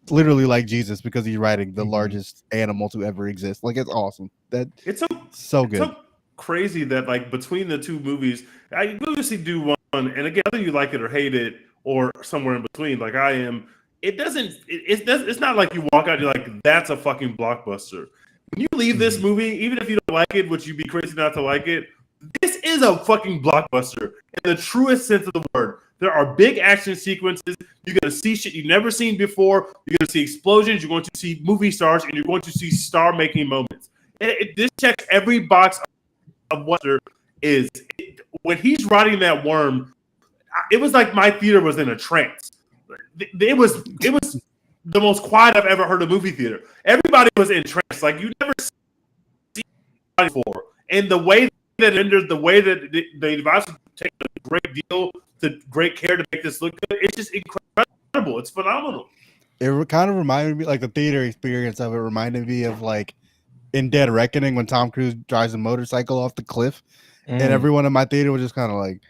S2: literally like Jesus because he's riding the largest animal to ever exist. Like, it's awesome. It's so good.
S4: So crazy that like between the two movies, I usually do one, and again, whether you like it or hate it or somewhere in between, like I am. It's not like you walk out, you're like, that's a fucking blockbuster. When you leave this movie, even if you don't like it, which you'd be crazy not to like it, this is a fucking blockbuster in the truest sense of the word. There are big action sequences. You're going to see shit you've never seen before. You're going to see explosions. You're going to see movie stars, and you're going to see star-making moments. And this checks every box of what there is. When he's riding that worm, it was like my theater was in a trance. It was the most quiet I've ever heard a movie theater. Everybody was in trance. Like you never see before. And the way that it ended, the way that they devised to take a great deal, to great care to make this look good, it's just incredible. It's phenomenal.
S2: It kind of reminded me, like the theater experience of it reminded me of like in Dead Reckoning when Tom Cruise drives a motorcycle off the cliff. And everyone in my theater was just kind of like,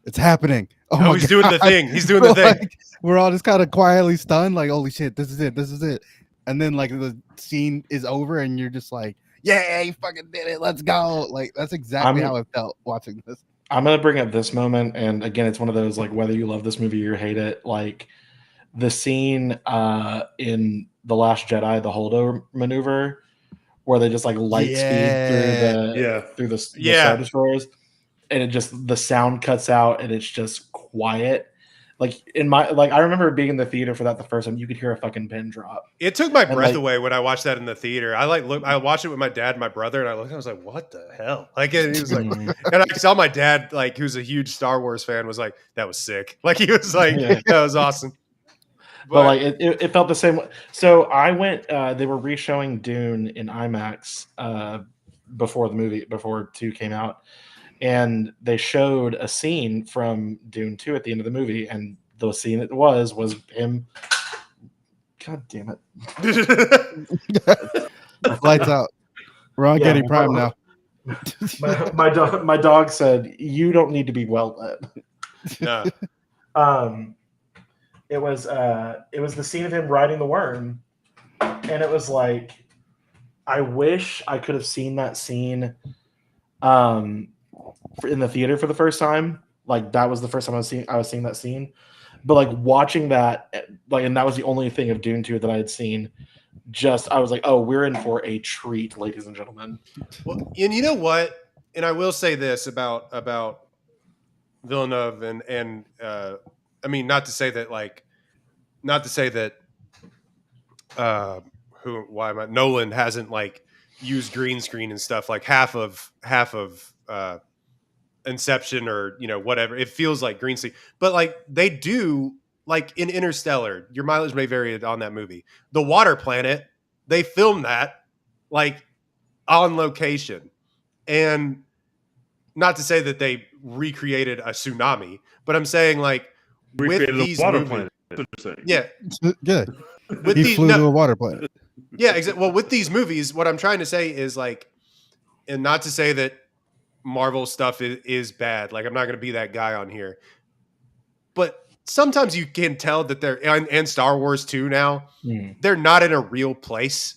S2: it's happening.
S1: Oh, he's doing the thing. He's doing the thing.
S2: Like, we're all just kind of quietly stunned, like, holy shit, this is it. This is it. And then like the scene is over and you're just like, yeah, he fucking did it. Let's go. Like, that's exactly how I felt watching this.
S3: I'm going to bring up this moment. And again, it's one of those, like, whether you love this movie or hate it, like the scene in The Last Jedi, the Holdo maneuver, where they just like light speed through the Star Destroyers, and it just, the sound cuts out and it's just quiet. Like I remember being in the theater for that the first time. You could hear a fucking pin drop.
S1: It took my breath away when I watched that in the theater. I watched it with my dad and my brother, and I was like, what the hell? Like, it was like, and I saw my dad, like, who's a huge Star Wars fan, was like, that was sick. Like, he was like, that was awesome.
S3: But like it felt the same way. So I went. They were re-showing Dune in IMAX before 2 came out, and they showed a scene from Dune 2 at the end of the movie, and the scene it was him. God damn
S2: it! Lights out. We're on Getty Prime now.
S3: My dog said, "You don't need to be well led." No. It was the scene of him riding the worm, and it was like, I wish I could have seen that scene in the theater for the first time. Like, that was the first time I was seeing that scene. But like watching that, like, and that was the only thing of Dune 2 that I had seen. I was like, oh, we're in for a treat, ladies and gentlemen.
S1: Well, and you know what? And I will say this about Villeneuve and I mean, not to say that Nolan hasn't like used green screen and stuff. Like half of Inception, or whatever, it feels like green screen, but like they do, like in Interstellar, your mileage may vary on that movie. The Water Planet, they filmed that like on location, and not to say that they recreated a tsunami, but I'm saying like
S4: recreated
S1: with these
S4: water planet.
S2: Yeah. He flew to a water planet.
S1: Yeah, exactly. Well, with these movies, what I'm trying to say is like, and not to say that Marvel stuff is bad. Like, I'm not going to be that guy on here, but sometimes you can tell that they're, and Star Wars too now, they're not in a real place.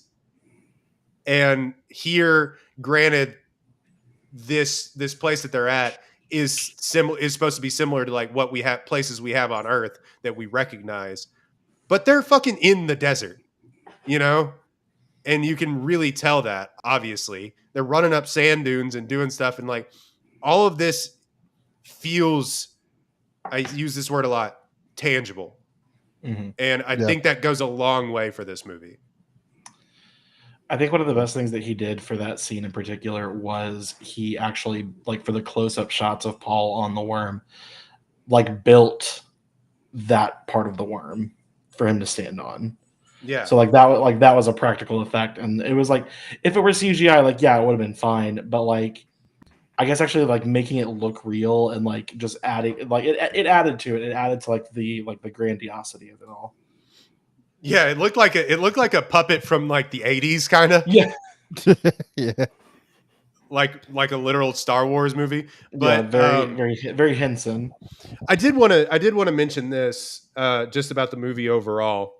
S1: And here, granted, this place that they're at is supposed to be similar to like what we have places we have on Earth that we recognize, but they're fucking in the desert, you know? And you can really tell that, obviously. They're running up sand dunes and doing stuff. And like all of this feels, I use this word a lot, tangible.
S3: Mm-hmm.
S1: And I think that goes a long way for this movie.
S3: I think one of the best things that he did for that scene in particular was he actually, like for the close-up shots of Paul on the worm, like built that part of the worm for him to stand on.
S1: Yeah.
S3: So that was a practical effect, and it was like if it were CGI, like yeah, it would have been fine. But like, I guess actually like making it look real and like just adding like it added to it. It added to like the grandiosity of it all.
S1: Yeah, it looked like a puppet from like the 80s, kind of.
S3: Yeah,
S2: yeah.
S1: Like a literal Star Wars movie. But
S3: yeah, very Henson.
S1: I did want to mention this just about the movie overall.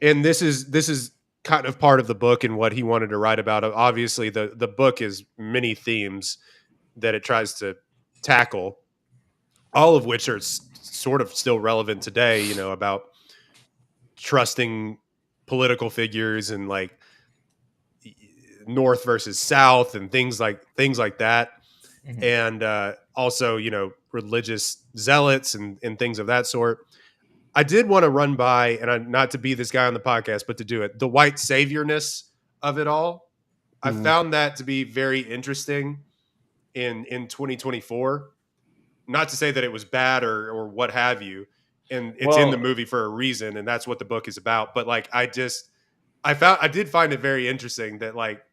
S1: And this is kind of part of the book and what he wanted to write about. Obviously, the book is many themes that it tries to tackle, all of which are sort of still relevant today, you know, about trusting political figures and like North versus South and things like that. Mm-hmm. And also, you know, religious zealots and things of that sort. I did want to run by, and not to be this guy on the podcast, but to do it, the white saviorness of it all. Mm-hmm. I found that to be very interesting in 2024. Not to say that it was bad or what have you, and it's in the movie for a reason, and that's what the book is about. But like, I did find it very interesting that like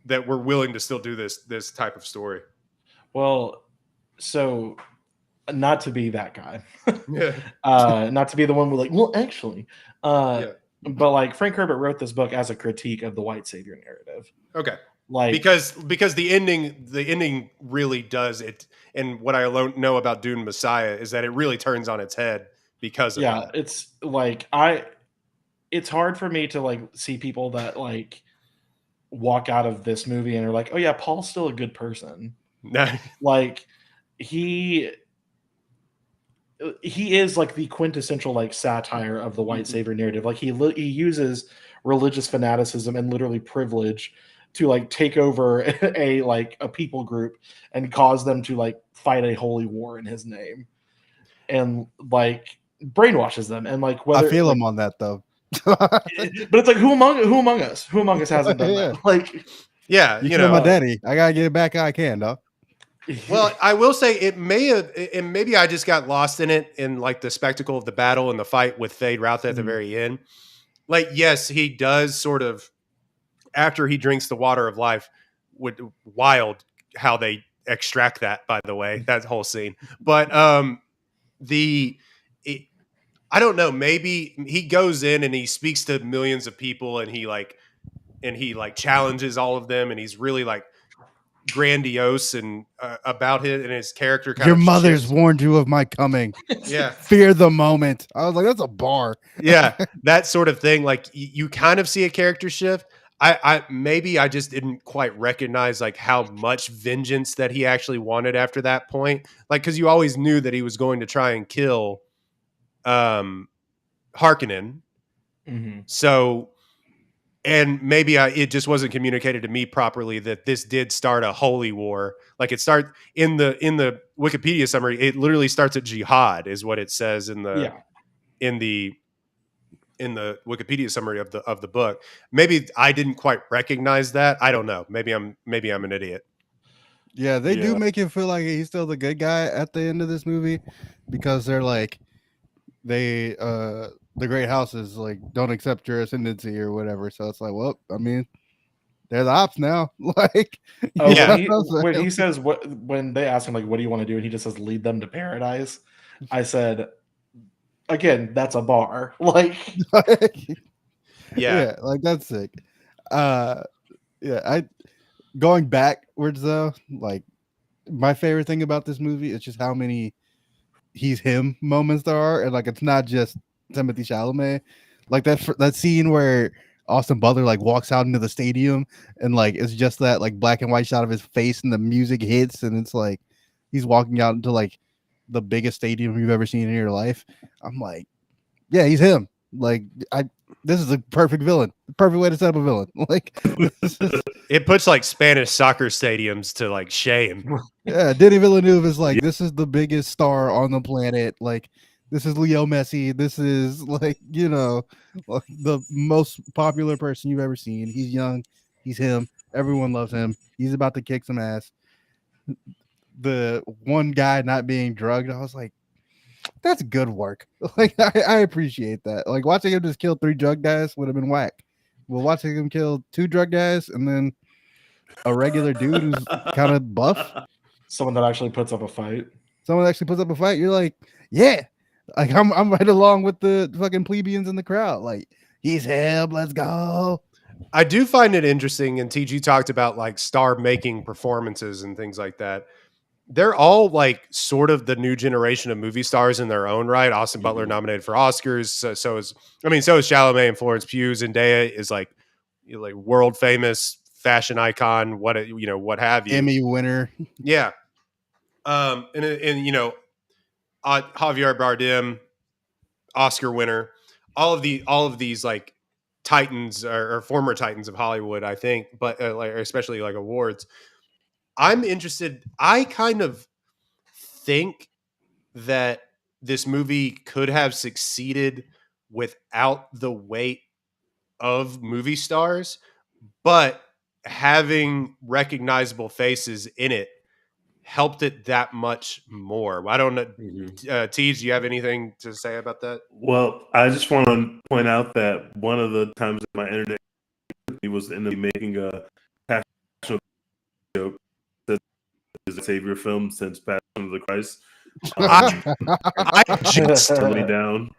S1: that we're willing to still do this type of story.
S3: Well, so. Not to be that guy,
S1: yeah.
S3: Not to be the one with like, well, actually, but like Frank Herbert wrote this book as a critique of the white savior narrative.
S1: Okay,
S3: like
S1: because the ending really does it, and what I know about Dune Messiah is that it really turns on its head because of that.
S3: It's like it's hard for me to like see people that like walk out of this movie and are like, oh yeah, Paul's still a good person. Like he is like the quintessential like satire of the white savior narrative. Like he uses religious fanaticism and literally privilege to like take over a people group and cause them to like fight a holy war in his name, and like brainwashes them. And like whether
S2: I feel him on that though.
S3: But it's like who among us hasn't done that? Like
S2: you know my daddy. I gotta get it back. I can, dog.
S1: Well, I will say it may have, and maybe I just got lost in it in like the spectacle of the battle and the fight with Fade Routh at the very end. Like, yes, he does sort of, after he drinks the water of life, wild how they extract that, by the way, that whole scene. But I don't know, maybe he goes in and he speaks to millions of people and he challenges all of them, and he's really like grandiose and about it, and his character kind
S2: your
S1: of
S2: mother's
S1: shifts.
S2: Warned you of my coming.
S1: Yeah.
S2: Fear the moment. I was like, that's a bar.
S1: Yeah, that sort of thing. Like you kind of see a character shift. I maybe I just didn't quite recognize like how much vengeance that he actually wanted after that point. Like, because you always knew that he was going to try and kill Harkonnen.
S3: Mm-hmm.
S1: So, and maybe it just wasn't communicated to me properly that this did start a holy war. Like it starts in the Wikipedia summary. It literally starts at jihad, is what it says in the Wikipedia summary of the book. Maybe I didn't quite recognize that. I don't know. Maybe I'm an idiot.
S2: Yeah, they do make him feel like he's still the good guy at the end of this movie, because they're like the great houses like don't accept your ascendancy or whatever. So it's like, well, I mean, they're the ops now. Like,
S3: when he says when they ask him like, what do you want to do? And he just says, lead them to paradise. I said, again, that's a bar. Like,
S2: yeah, like that's sick. Going backwards though, like my favorite thing about this movie is just how many he's him moments there are, and like it's not just Timothée Chalamet. Like that scene where Austin Butler like walks out into the stadium and like it's just that like black and white shot of his face and the music hits and it's like he's walking out into like the biggest stadium you've ever seen in your life. I'm like, yeah, he's him. Like this is a perfect villain. Perfect way to set up a villain. Like
S1: it puts like Spanish soccer stadiums to like shame.
S2: Yeah, Denis Villeneuve is like, this is the biggest star on the planet. Like, this is Leo Messi. This is like, like the most popular person you've ever seen. He's young. He's him. Everyone loves him. He's about to kick some ass. The one guy not being drugged, I was like, that's good work. Like, I appreciate that. Like, watching him just kill 3 drug guys would have been whack. Well, watching him kill 2 drug guys and then a regular dude who's kind of buff.
S3: Someone that actually puts up a fight.
S2: You're like, yeah. Like, I'm right along with the fucking plebeians in the crowd. Like, he's him. Let's go.
S1: I do find it interesting, and TG talked about like star-making performances and things like that. They're all like sort of the new generation of movie stars in their own right. Austin Butler nominated for Oscars. So is Chalamet and Florence Pugh. Zendaya is like world famous fashion icon. What have you?
S2: Emmy winner.
S1: Yeah. And Javier Bardem, Oscar winner. All of these like titans or former titans of Hollywood, I think, but especially like awards. I'm interested. I kind of think that this movie could have succeeded without the weight of movie stars, but having recognizable faces in it helped it that much more. I don't know. Teej, do you have anything to say about that?
S4: Well, I just want to point out that one of the times that my internet was in making a passionate joke that is a savior film since Passion of the Christ.
S1: I just
S4: let me down.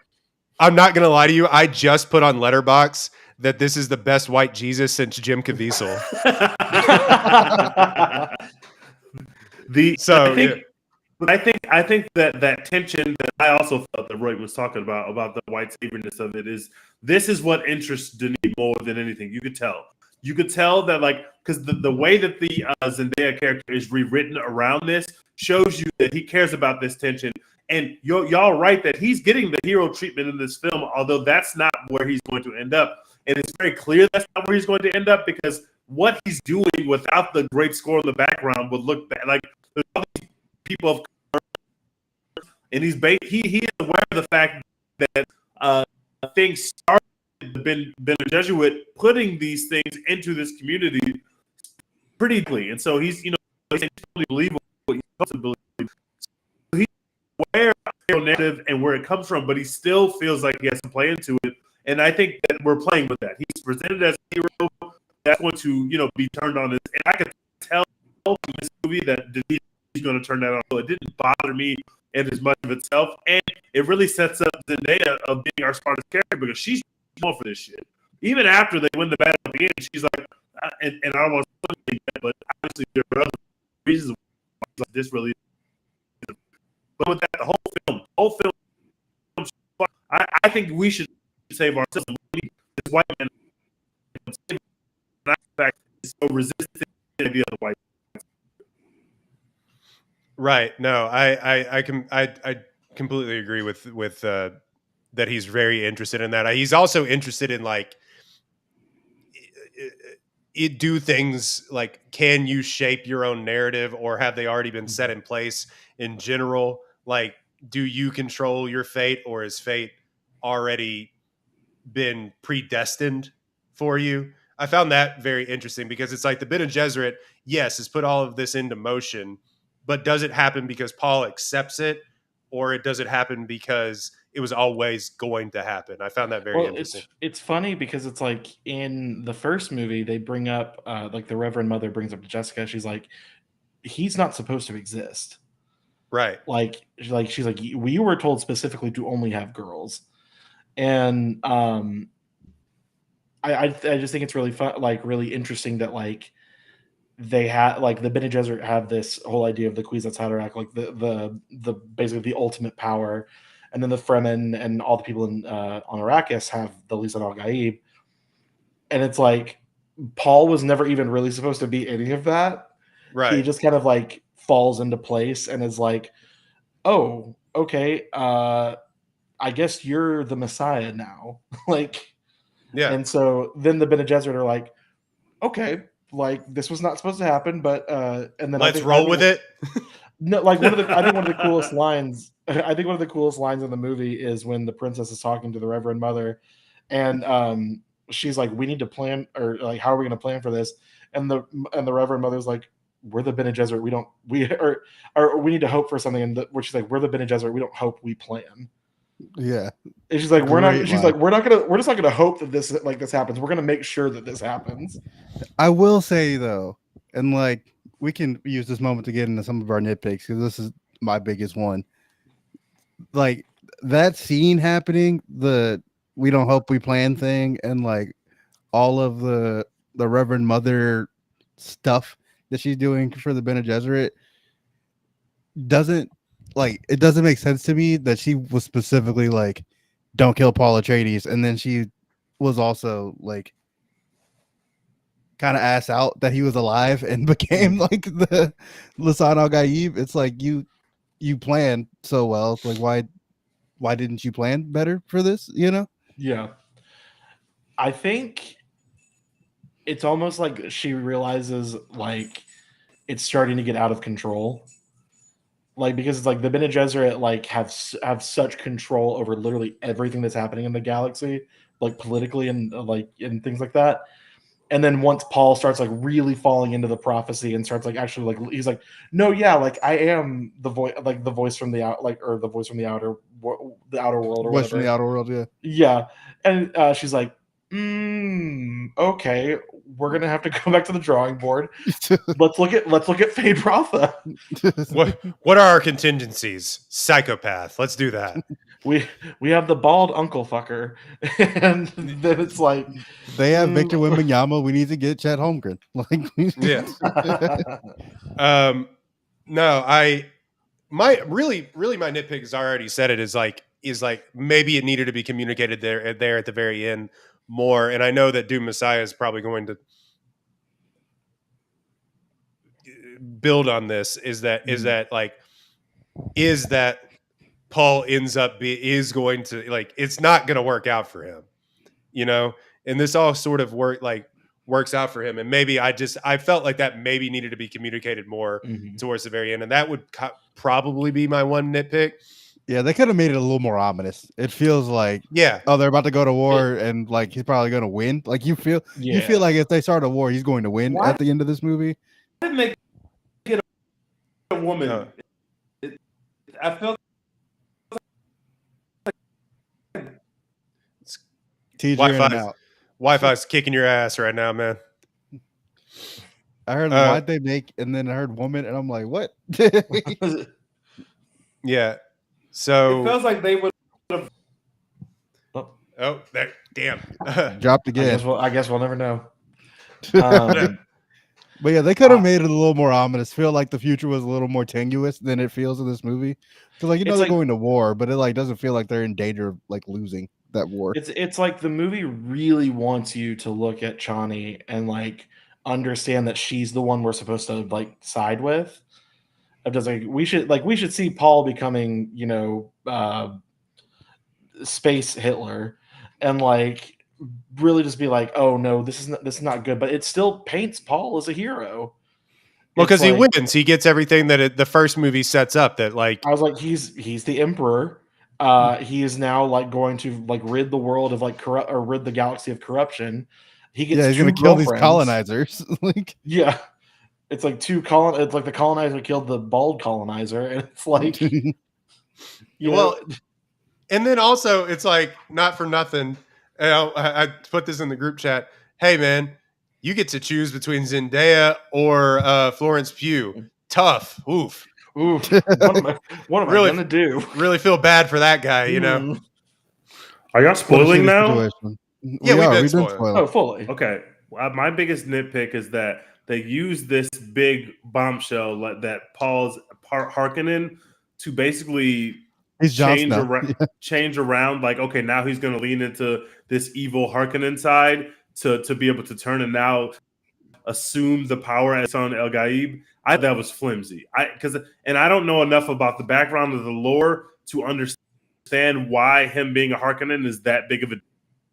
S1: I'm not gonna lie to you. I just put on Letterboxd that this is the best white Jesus since Jim Caviezel.
S4: I think that tension that I also felt that Roy was talking about the white saviorness of it this is what interests Denis more than anything. You could tell that like because the way that the Zendaya character is rewritten around this shows you that he cares about this tension. And y'all right that he's getting the hero treatment in this film, although that's not where he's going to end up. And it's very clear that's not where he's going to end up because what he's doing without the great score in the background would look bad. Like there's all these people of and he is aware of the fact that things started been a Jesuit putting these things into this community pretty clearly. And so he's totally believe what he's supposed to believe. So he's aware of the narrative and where it comes from, but he still feels like he has to play into it. And I think that we're playing with that. He's presented as a hero that's going to be turned on. And I could tell from this movie that he's going to turn that on. So it didn't bother me in as much of itself. And it really sets up Zendaya of being our smartest character because she's going for this shit. Even after they win the battle at the end, she's like, and I don't want to say that, but obviously there are other reasons why this really is. But with that, the whole film, I think we should save ourselves. This white man is so resistant to the other white.
S1: Right. No, I completely agree with that he's very interested in that. He's also interested in like do things like, can you shape your own narrative or have they already been set in place in general? Like, do you control your fate or is fate already been predestined for you? I found that very interesting because it's like the Bene Gesserit, yes, has put all of this into motion, but does it happen because Paul accepts it or does it happen because it was always going to happen? I found that very interesting.
S3: It's funny because it's like in the first movie, they bring up like the Reverend Mother brings up to Jessica. She's like, he's not supposed to exist.
S1: Right.
S3: Like she's like, we were told specifically to only have girls. And I just think it's really fun, like really interesting that like they had like the Bene Gesserit have this whole idea of the Kwisatz Haderach, like the basically the ultimate power, and then the Fremen and all the people in on Arrakis have the Lisan al Gaib. and it's like Paul was never even really supposed to be any of that.
S1: Right.
S3: He just kind of like falls into place and is like, oh, okay, I guess you're the Messiah now. Like,
S1: yeah.
S3: And so then the Bene Gesserit are like, okay, like this was not supposed to happen, but and then
S1: let's roll with it.
S3: No, like I think one of the coolest lines. I think one of the coolest lines in the movie is when the princess is talking to the Reverend Mother, and she's like, "We need to plan, or like, how are we going to plan for this?" And the Reverend Mother's like, "We're the Bene Gesserit. Or we need to hope for something." And where she's like, "We're the Bene Gesserit. We don't hope. We plan."
S2: Yeah.
S3: And she's like, "We're not." She's
S2: line.
S3: like, "We're just not gonna hope that this happens. We're gonna make sure that this happens."
S2: I will say though, and like we can use this moment to get into some of our nitpicks because this is my biggest one. Like that scene happening, the "we don't hope we plan" thing, and like all of the Reverend Mother stuff that she's doing for the Bene Gesserit doesn't make sense to me that she was specifically like, don't kill Paul Atreides, and then she was also like kind of ass out that he was alive and became like the Lisan al Gaib. It's like you planned so well. It's like why didn't you plan better for this? You know?
S3: Yeah, I think it's almost like she realizes like it's starting to get out of control. Like because it's like the Bene Gesserit like have such control over literally everything that's happening in the galaxy, like politically and and things like that. And then once Paul starts like really falling into the prophecy and starts like actually like he's like, no, yeah, like I am the voice, like the voice from the out, like or the voice from the outer world or
S2: Voice from
S3: whatever.
S2: the outer world, yeah.
S3: Yeah, and she's like, okay, we're gonna have to go back to the drawing board. let's look at Fade Rotha.
S1: What are our contingencies? Psychopath. Let's do that.
S3: We have the bald uncle fucker, and then it's like
S2: they have Victor Wembanyama. We need to get Chet Holmgren. Like,
S1: yeah. No, my nitpick is I already said it is like maybe it needed to be communicated there at the very end more. And I know that Doom Messiah is probably going to build on this. Is that Paul ends up is going to like it's not going to work out for him, you know. And this all sort of works out for him. And maybe I felt like that maybe needed to be communicated more towards the very end. And that would probably be my one nitpick.
S2: Yeah, they could have made it a little more ominous. It feels like, oh, they're about to go to war and like he's probably going to win. Like you feel like if they start a war, he's going to win at the end of this movie.
S4: Didn't make it a woman. I felt
S1: Wi-Fi's kicking your ass right now, man.
S2: I heard why'd they make, and then I heard woman, and I'm like, what?
S1: Yeah. So
S4: it feels like they would have.
S1: Oh, that damn
S2: dropped again.
S3: I guess we'll never know.
S2: But yeah, they could have made it a little more ominous. Feel like the future was a little more tenuous than it feels in this movie. Because like they're going to war, but it like doesn't feel like they're in danger of like losing that war.
S3: It's like the movie really wants you to look at Chani and like understand that she's the one we're supposed to like side with. Of just like we should see Paul becoming, you know, space Hitler, and like really just be like, oh no, this is not good. But it still paints Paul as a hero.
S1: Well, because he wins, he gets everything that the first movie sets up. That like
S3: I was like, he's the emperor. He is now like going to like rid the world of like rid the galaxy of corruption. He gets
S2: he's going to kill these colonizers. Like
S3: it's like it's like the colonizer killed the bald colonizer, and it's like
S1: and then also it's like not for nothing. I put this in the group chat. Hey man, you get to choose between Zendaya or Florence Pugh. Tough. Oof.
S3: What am I gonna do?
S1: Really feel bad for that guy, you know.
S4: Are y'all spoiling now?
S1: Yeah, we've been spoiling.
S3: Oh, fully.
S4: Okay. My biggest nitpick is that they use this big bombshell that Paul's Harkonnen to basically change around. Like, okay, now he's going to lean into this evil Harkonnen side to be able to turn and now assume the power as on El Gaib. I thought that was flimsy. I don't know enough about the background of the lore to understand why him being a Harkonnen is that big of a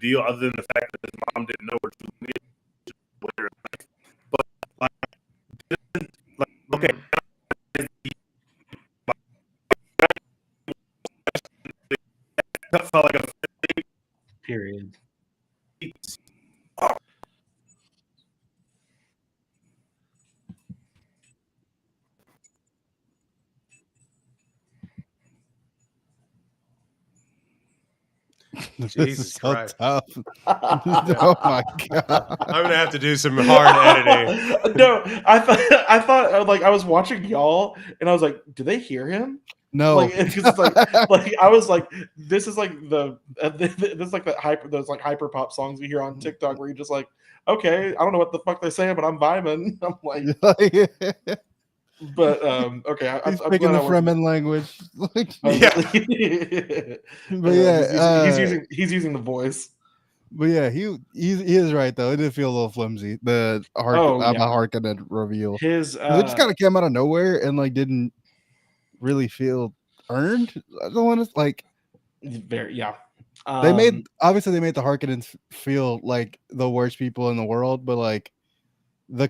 S4: deal, other than the fact that his mom didn't know where Dune is. But okay. That felt like a
S3: period.
S1: Jesus
S2: so
S1: Christ.
S2: tough. Oh my god.
S1: I'm gonna have to do some hard editing.
S3: No, I thought like I was watching y'all and I was like, do they hear him?
S2: No,
S3: like it's like I was like, this is like this is like those like hyper pop songs we hear on TikTok where you're just like, okay, I don't know what the fuck they're saying, but I'm vibing. I'm like, but okay,
S2: he's speaking the Fremen language.
S3: Yeah,
S2: but yeah,
S3: he's using the voice.
S2: But yeah, he is right though. It did feel a little flimsy. The Harkonnen reveal. It just kind of came out of nowhere and like didn't really feel earned. I don't want to like.
S3: Very
S2: they made the Harkonnens feel like the worst people in the world, but like the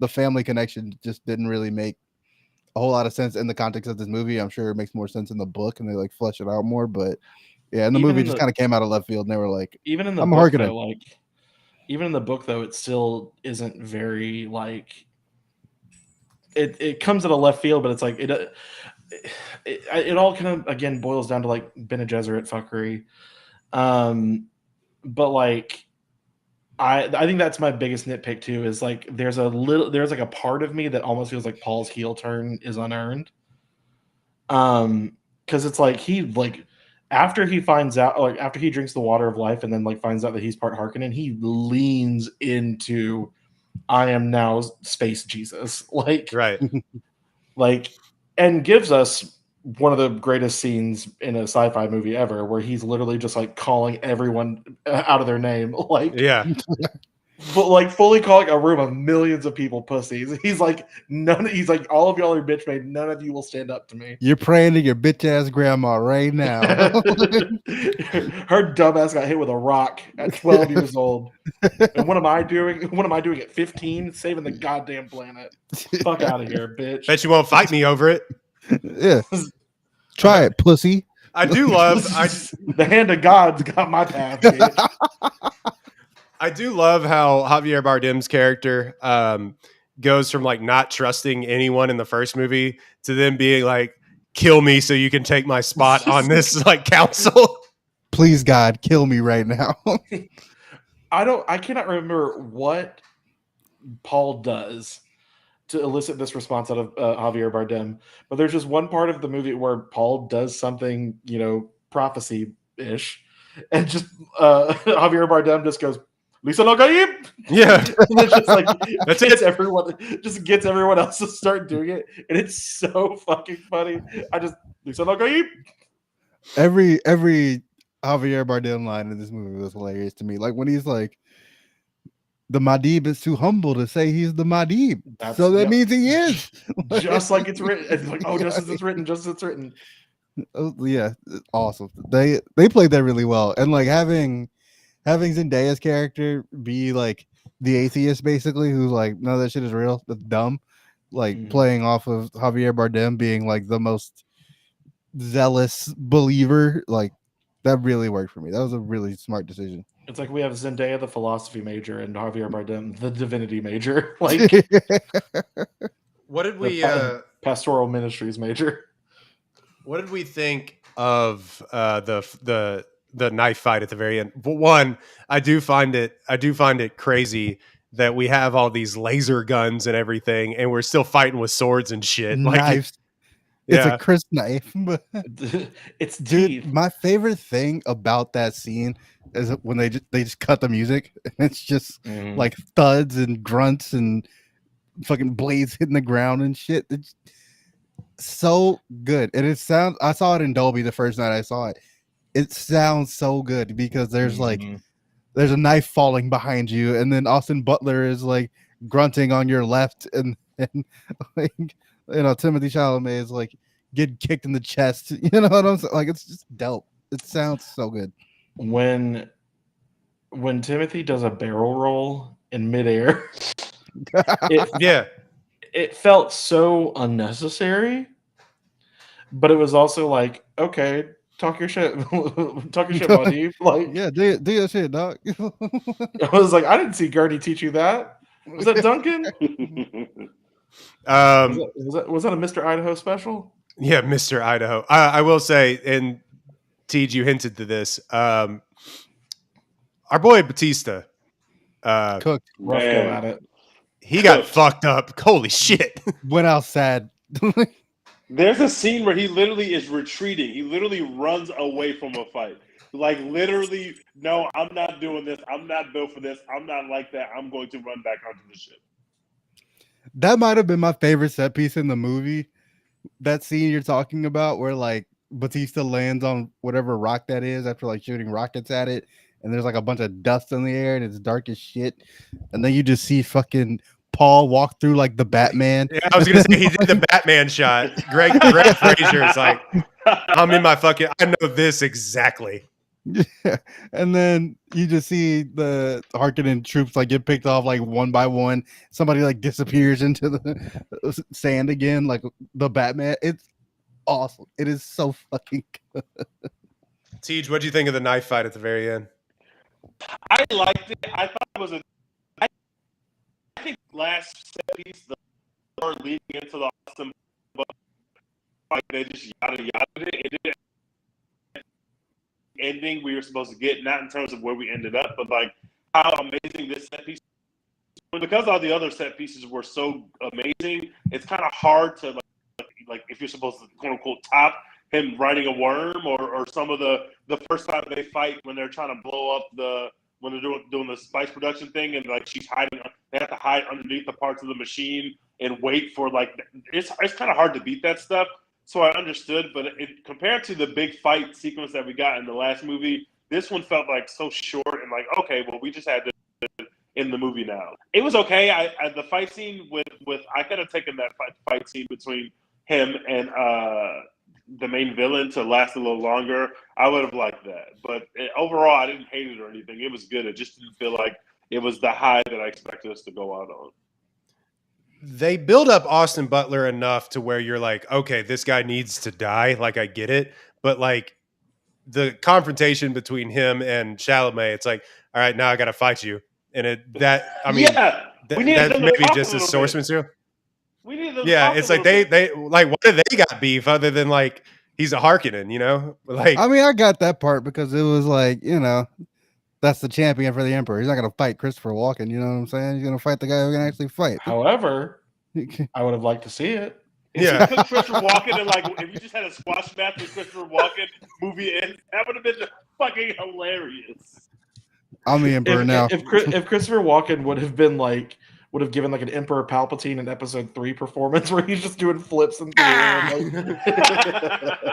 S2: family connection just didn't really make a whole lot of sense in the context of this movie. I'm sure it makes more sense in the book and they like flesh it out more, but yeah, in the movie just kind of came out of left field and they were like,
S3: even in the book though, like even in the book though, it still isn't very like it comes out of left field, but it's like it all kind of again boils down to like Bene Gesserit fuckery. But like I think that's my biggest nitpick too, is like there's like a part of me that almost feels like Paul's heel turn is unearned. Because it's like he like after he finds out, like after he drinks the water of life and then like finds out that he's part Harkonnen, he leans into I am now space Jesus. Like
S1: right.
S3: Like and gives us one of the greatest scenes in a sci-fi movie ever, where he's literally just like calling everyone out of their name, like but like fully calling a room of millions of people pussies. He's like he's like all of y'all are bitch made. None of you will stand up to me.
S2: You're praying to your bitch ass grandma right now.
S3: Her dumbass got hit with a rock at 12 years old. And what am I doing? What am I doing at 15? Saving the goddamn planet. Fuck out of here, bitch.
S1: Bet you won't fight me over it.
S2: Yeah. Try it, pussy.
S1: I do love
S3: the hand of God's got my path, bitch.
S1: I do love how Javier Bardem's character goes from like not trusting anyone in the first movie to then being like, kill me so you can take my spot on this like council.
S2: Please God, kill me right now.
S3: I cannot remember what Paul does to elicit this response out of Javier Bardem, but there's just one part of the movie where Paul does something, prophecy-ish, and just Javier Bardem just goes, Lisa Logaib!
S1: Yeah.
S3: And it's just like
S1: That's
S3: gets everyone else to start doing it, and it's so fucking funny. Lisa Logaib!
S2: Every Javier Bardem line in this movie was hilarious to me. Like when he's like, the Madib is too humble to say he's the Madib. So that means he is.
S3: Just like it's written. It's like, just as it's written, just as it's written.
S2: Oh, yeah, awesome. They played that really well. And like having Zendaya's character be like the atheist basically, who's like, no, that shit is real. That's dumb. Like playing off of Javier Bardem being like the most zealous believer, like that really worked for me. That was a really smart decision.
S3: It's like we have Zendaya, the philosophy major, and Javier Bardem, the divinity major. Like,
S1: what did we
S3: pastoral ministries major?
S1: What did we think of the knife fight at the very end? One, I do find it crazy that we have all these laser guns and everything, and we're still fighting with swords and shit.
S2: Knives. It's a crisp knife.
S3: It's
S2: dude. My favorite thing about that scene is when they just cut the music and it's just like thuds and grunts and fucking blades hitting the ground and shit. It's so good. And I saw it in Dolby the first night I saw it. It sounds so good because there's like there's a knife falling behind you, and then Austin Butler is like grunting on your left, and like, Timothy Chalamet is like getting kicked in the chest. You know what I'm saying? Like, it's just dope. It sounds so good.
S3: When Timothy does a barrel roll in midair, it felt so unnecessary, but it was also like, okay, talk your shit, buddy. Like,
S2: yeah, do your shit, dog.
S3: I was like, I didn't see Gurney teach you that. Was that Duncan? Was that a Mr. Idaho special?
S1: Yeah, Mr. Idaho. I will say, and Tej, you hinted to this. Our boy Batista,
S2: cooked.
S3: Rough go at it.
S1: He got fucked up. Holy shit!
S2: Went out sad.
S5: There's a scene where he literally is retreating. He literally runs away from a fight. Like, literally, no, I'm not doing this. I'm not built for this. I'm not like that. I'm going to run back onto the ship.
S2: That might have been my favorite set piece in the movie. That scene you're talking about where, like, Batista lands on whatever rock that is after, like, shooting rockets at it, and there's, like, a bunch of dust in the air, and it's dark as shit. And then you just see fucking Paul walk through, like, the Batman.
S1: Yeah, I was gonna say he did the Batman shot. Greg Fraser is like, I'm in my fucking. I know this exactly.
S2: Yeah. And then you just see the Harkonnen troops like get picked off like one by one. Somebody like disappears into the sand again, like the Batman. It's awesome. It is so fucking good.
S1: Tej, what do you think of the knife fight at the very end?
S5: I liked it. I thought it was I think last set piece, the start leading into the Austin, but they just yada it. It didn't ending we were supposed to get, not in terms of where we ended up, but like how amazing this set piece. Because all the other set pieces were so amazing, it's kind of hard to like if you're supposed to quote unquote top him riding a worm or some of the first time they fight when they're trying to blow up when they're doing the spice production thing, and like she's hiding, they have to hide underneath the parts of the machine and wait for like it's kind of hard to beat that stuff. So I understood, but compared to the big fight sequence that we got in the last movie, this one felt like so short and like, okay, well, we just had to in the movie now. It was okay. I the fight scene with I could have taken that fight scene between him and the main villain to last a little longer. I would have liked that, but overall, I didn't hate it or anything. It was good. It just didn't feel like it was the high that I expected us to go out on.
S1: They build up Austin Butler enough to where you're like, okay, this guy needs to die. Like, I get it. But like the confrontation between him and Chalamet, it's like, all right, now I got to fight you. And that's maybe just a source material.
S5: We need them.
S1: Yeah, it's like they like, what do they got beef other than like he's a Harkonnen, you know? Like,
S2: I mean, I got that part because it was like, that's the champion for the Emperor. He's not going to fight Christopher Walken. You know what I'm saying? He's going to fight the guy who can actually fight.
S3: However, I would have liked to see it.
S1: Yeah.
S5: Christopher Walken, and like, if you just had a squash match with Christopher Walken, movie ends, that would have been fucking hilarious.
S2: I'm the Emperor now.
S3: If Christopher Walken would have given like an Emperor Palpatine in episode 3 performance where he's just doing flips in the air.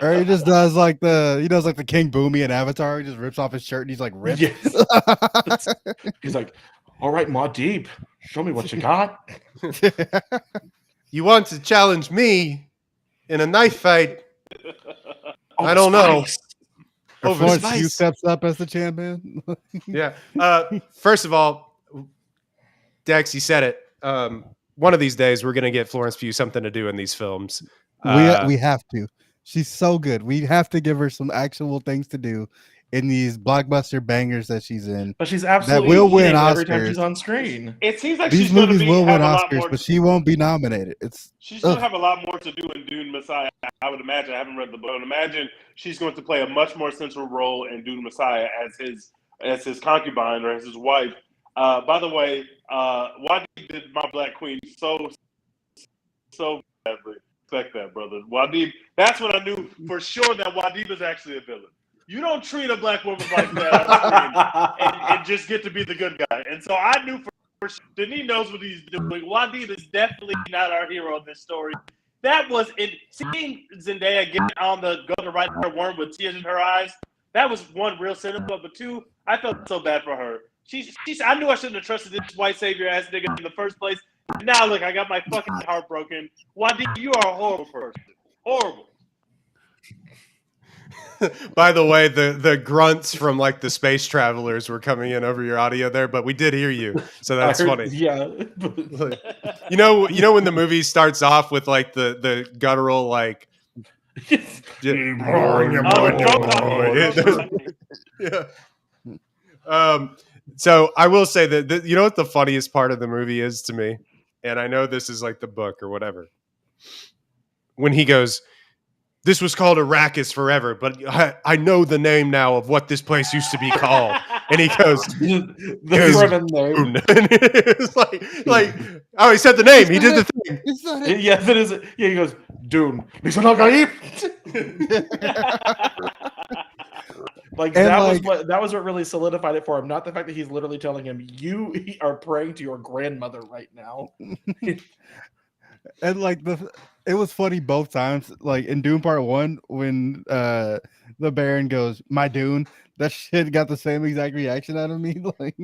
S2: Or he just does like the King Boomy in Avatar. He just rips off his shirt and he's like ripped.
S3: Yes. He's like, all right, Muad'Dib, show me what you got.
S1: You want to challenge me in a knife fight? I don't know.
S2: Over Pugh steps up as the champion.
S1: Yeah. First of all, Dex, you said it. One of these days, we're going to get Florence Pugh something to do in these films.
S2: We have to. She's so good. We have to give her some actual things to do in these blockbuster bangers that she's in.
S3: But she's absolutely
S2: that will win Oscars
S3: every time she's on screen.
S5: It seems like
S2: these movies will win Oscars, but she won't be nominated.
S5: She's going to have a lot more to do in Dune Messiah. I would imagine. I haven't read the book. I would imagine she's going to play a much more central role in Dune Messiah as his concubine or as his wife. By the way, Wadib did My Black Queen so badly. Respect that, brother. Wadib, that's when I knew for sure that Wadib is actually a villain. You don't treat a black woman like that on screen and just get to be the good guy. And so I knew for sure, Denis knows what he's doing. Wadib is definitely not our hero in this story. That was seeing Zendaya get on the go to ride her worm with tears in her eyes. That was one real cinema, but two, I felt so bad for her. I knew I shouldn't have trusted this white savior ass nigga in the first place. Now look, I got my fucking heart broken. Wadi, you are a horrible person. Horrible.
S1: By the way, the grunts from like the space travelers were coming in over your audio there, but we did hear you, so that's funny.
S3: Yeah.
S1: You know when the movie starts off with like the guttural like. Yeah. So I will say that you know what the funniest part of the movie is to me, and I know this is like the book or whatever. When he goes, "This was called Arrakis forever, but I know the name now of what this place used to be called." And he goes,
S3: the Fremen name.
S1: It's like, oh, he said the name. He did the thing.
S3: Yeah, that is. Yeah, he goes, Dune. Like that was what really solidified it for him. Not the fact that he's literally telling him, "You are praying to your grandmother right now."
S2: And like it was funny both times. Like in Dune Part 1, when the Baron goes, "My Dune," that shit got the same exact reaction out of me. Like,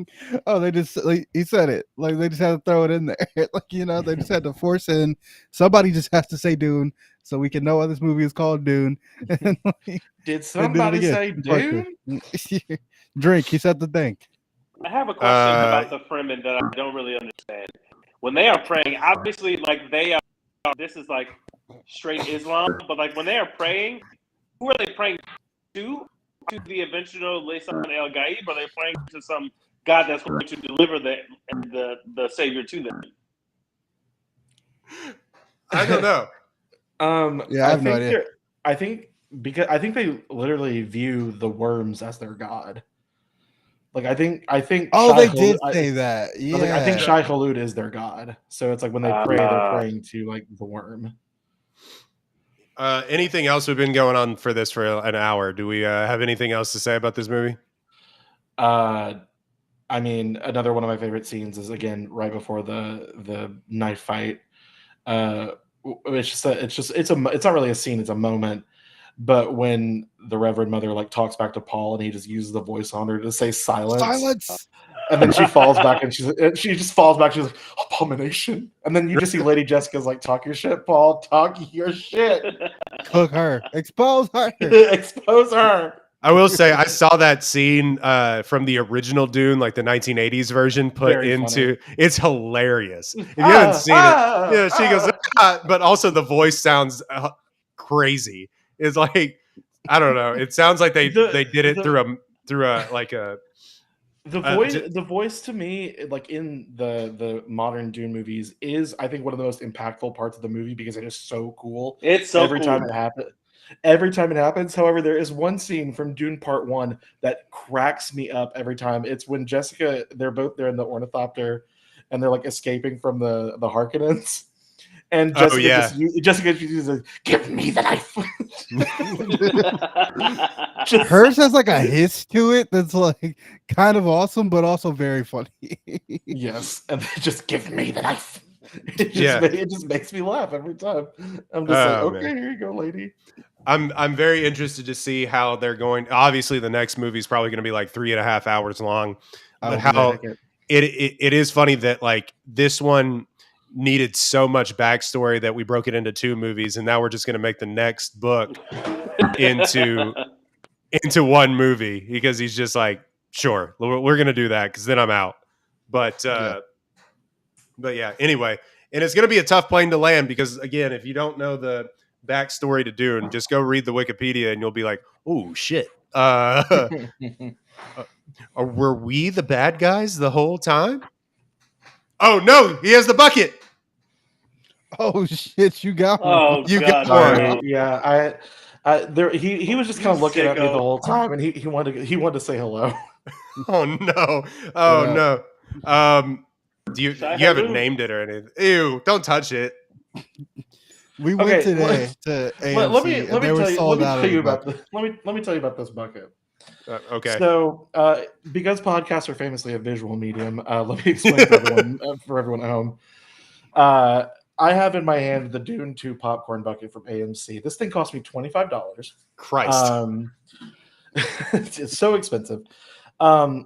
S2: oh, they just he said it. Like they just had to throw it in there. Like, you know, they just had to force in. Somebody just has to say Dune so we can know why this movie is called Dune. And, like,
S3: did somebody say Dune?
S2: Drink. He said the thing.
S5: I have a question about the Fremen that I don't really understand. When they are praying, obviously, like they are. This is like straight Islam, but like when they are praying, who are they praying to? To the eventual Lisan El Gaib, or are they praying to some God that's going to deliver the savior to them?
S1: I don't know.
S2: Yeah, I have no idea.
S3: I think they literally view the worms as their god. Like I think.
S2: Oh, they did say that. Yeah,
S3: I think Shai Hulud is their god. So it's like when they pray, they're praying to like the worm.
S1: Anything else we've been going on for this for an hour? Do we have anything else to say about this movie?
S3: I mean, another one of my favorite scenes is again right before the knife fight. It's not really a scene; it's a moment. But when the Reverend Mother like talks back to Paul and he just uses the voice on her to say silence. And then she falls back and she just falls back. She's like, abomination. And then you just see Lady Jessica's like, talk your shit, Paul. Talk your shit.
S2: Cook her. Expose her.
S3: Expose her.
S1: I will say I saw that scene from the original Dune, like the 1980s version, put
S3: Very
S1: into. Funny. It's hilarious. If you haven't seen it, yeah, she goes, but also the voice sounds crazy. It's like, I don't know. It sounds like they did it through a like a.
S3: The voice to me, like in the modern Dune movies, is I think one of the most impactful parts of the movie because it is so cool.
S5: It's so
S3: every time it happens. However, there is one scene from Dune Part 1 that cracks me up every time. It's when Jessica, they're in the ornithopter and they're like escaping from the Harkonnens. And Jessica uses, give me the knife.
S2: Hers has like a hiss to it that's like kind of awesome, but also very funny.
S3: Yes, and just give me the knife. It just makes me laugh every time. I'm just like, okay, man. Here you go, lady.
S1: I'm very interested to see how they're going. Obviously, the next movie is probably going to be like 3.5 hours long. But how it is funny that like this one needed so much backstory that we broke it into 2 movies, and now we're just going to make the next book into one movie because he's just like, sure, we're going to do that because then I'm out. But yeah, anyway, and it's going to be a tough plane to land because again, if you don't know the backstory to Dune, just go read the Wikipedia and you'll be like, oh shit. Were we the bad guys the whole time? Oh no, he has the bucket.
S2: Oh shit, you got one.
S5: Oh,
S1: you
S5: God,
S1: got one.
S3: Yeah, he was just kind of looking at me the whole time, and he wanted to say hello.
S1: Oh no. Oh no. You haven't named it or anything. Ew, don't touch it.
S2: We went today to AMC. Let me
S3: tell you about this bucket.
S1: Okay.
S3: So, because podcasts are famously a visual medium, let me explain for everyone at home. I have in my hand the Dune 2 popcorn bucket from AMC. This thing cost me $25.
S1: Christ.
S3: It's so expensive.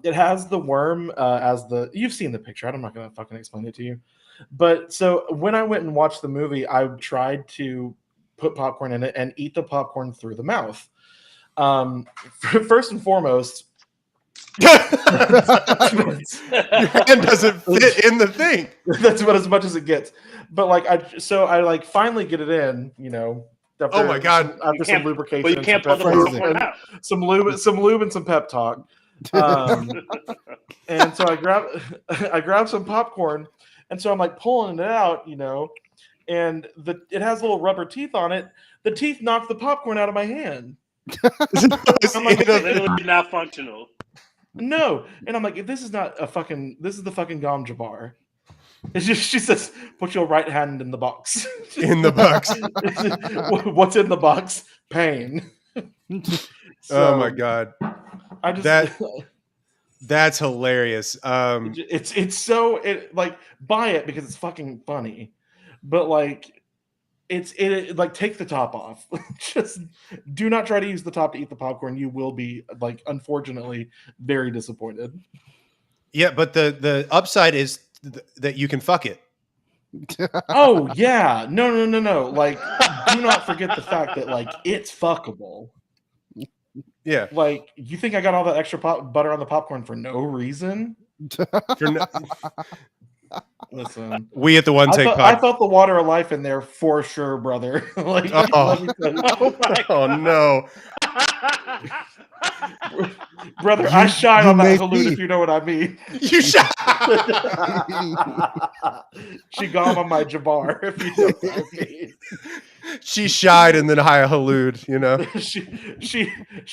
S3: It has the worm as the. You've seen the picture. I'm not gonna fucking explain it to you. But so when I went and watched the movie, I tried to put popcorn in it and eat the popcorn through the mouth. First and foremost,
S1: Your hand doesn't fit in the thing.
S3: That's about as much as it gets. But like I like finally get it in, after,
S1: oh my god!
S3: After some lubrication,
S5: but you can't pull the popcorn out.
S3: Some lube and some pep talk. And so I grab some popcorn, and so I'm like pulling it out, and it has little rubber teeth on it. The teeth knocked the popcorn out of my hand.
S5: I'm like, literally not functional.
S3: No, and I'm like, this is the fucking Gom Jabbar. It's just, she says, put your right hand in the box.
S1: In the box.
S3: What's in the box? Pain.
S1: Oh my god.
S3: I just
S1: that's hilarious.
S3: It's so like buy it because it's fucking funny, but like it like take the top off. Just do not try to use the top to eat the popcorn. You will be like unfortunately very disappointed.
S1: Yeah, but the upside is that you can fuck it.
S3: Oh yeah, no. Like, do not forget the fact that like it's fuckable.
S1: Yeah.
S3: Like, you think I got all that extra butter on the popcorn for no reason? Listen,
S1: we at the One Take
S3: I felt the water of life in there for sure, brother. Like,
S1: oh no.
S3: Brother, I shine on that halloud, if you know what I mean.
S1: You shine.
S3: She gone on my Jabbar, if you know what I mean.
S1: She shied and then high halloud,
S3: she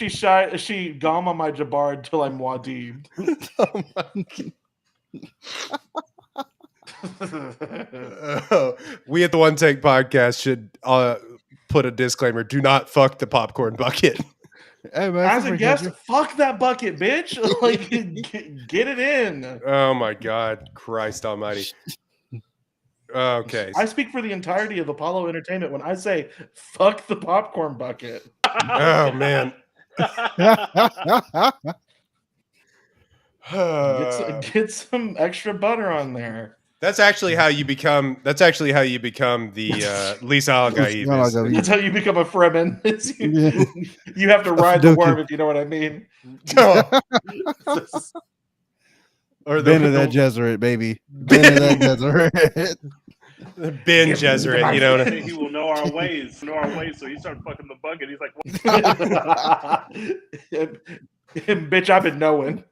S3: shied, she gone on my Jabbar until I'm Muad'Dib.
S1: Oh my we at the One Take Podcast should put a disclaimer: do not fuck the popcorn bucket.
S3: Hey, man, as a guest, fuck that bucket, bitch. Like, get it in.
S1: Oh my god, Christ almighty. Okay.
S3: I speak for the entirety of Apollo Entertainment when I say fuck the popcorn bucket.
S1: Oh man.
S3: Get some extra butter on there.
S1: That's actually how you become the Lisa Al-Gaib.
S3: That's how you become a Fremen. You have to ride the worm, if you know what I mean.
S2: Or Bennett Gesserit, baby. Bennett Gesserit.
S1: Ben Gesserit, you know.
S5: He will know our ways. So he started fucking the bucket. He's like,
S3: bitch, I've been knowing.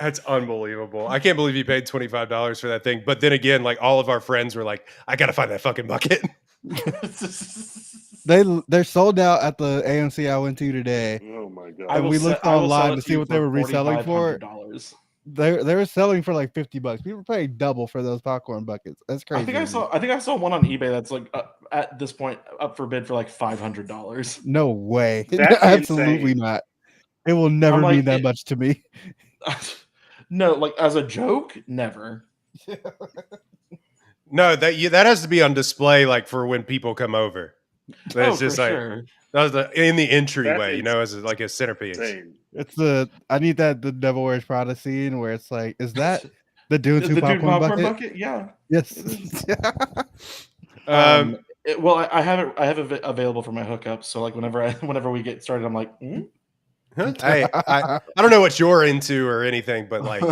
S1: That's unbelievable. I can't believe you paid $25 for that thing. But then again, like all of our friends were like, I gotta find that fucking bucket.
S2: They're sold out at the AMC I went to today.
S5: Oh my god!
S2: And we looked online to see what they were reselling for. They were selling for like $50. People pay double for those popcorn buckets. That's crazy.
S3: I think I saw one on eBay that's like at this point up for bid for like $500.
S2: No way. Absolutely not. It will never mean that much to me.
S3: No, like as a joke, never.
S1: No, that has to be on display, like for when people come over. But it's just like
S3: sure.
S1: That was in the entryway, as like a centerpiece.
S5: Insane.
S2: It's I need the Devil Wears Prada scene where it's like, is that the Dune 2 popcorn bucket?
S3: Yeah.
S2: Yes.
S3: Well, I have it available for my hookup, so like whenever we get started, I'm like,
S1: I don't know what you're into or anything, but like,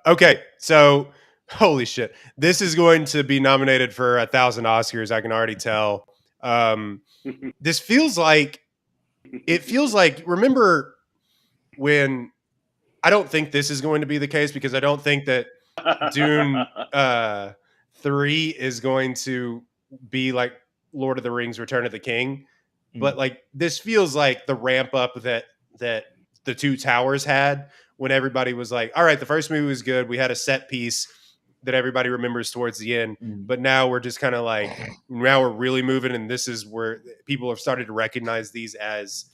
S1: okay, so holy shit, this is going to be nominated for 1,000 Oscars. I can already tell. This feels like remember when, I don't think this is going to be the case because I don't think that Dune 3 is going to be like Lord of the Rings Return of the King. But like this feels like the ramp up that the Two Towers had when everybody was like, all right, the first movie was good. We had a set piece that everybody remembers towards the end. But now we're just kind of like, now we're really moving. And this is where people have started to recognize these as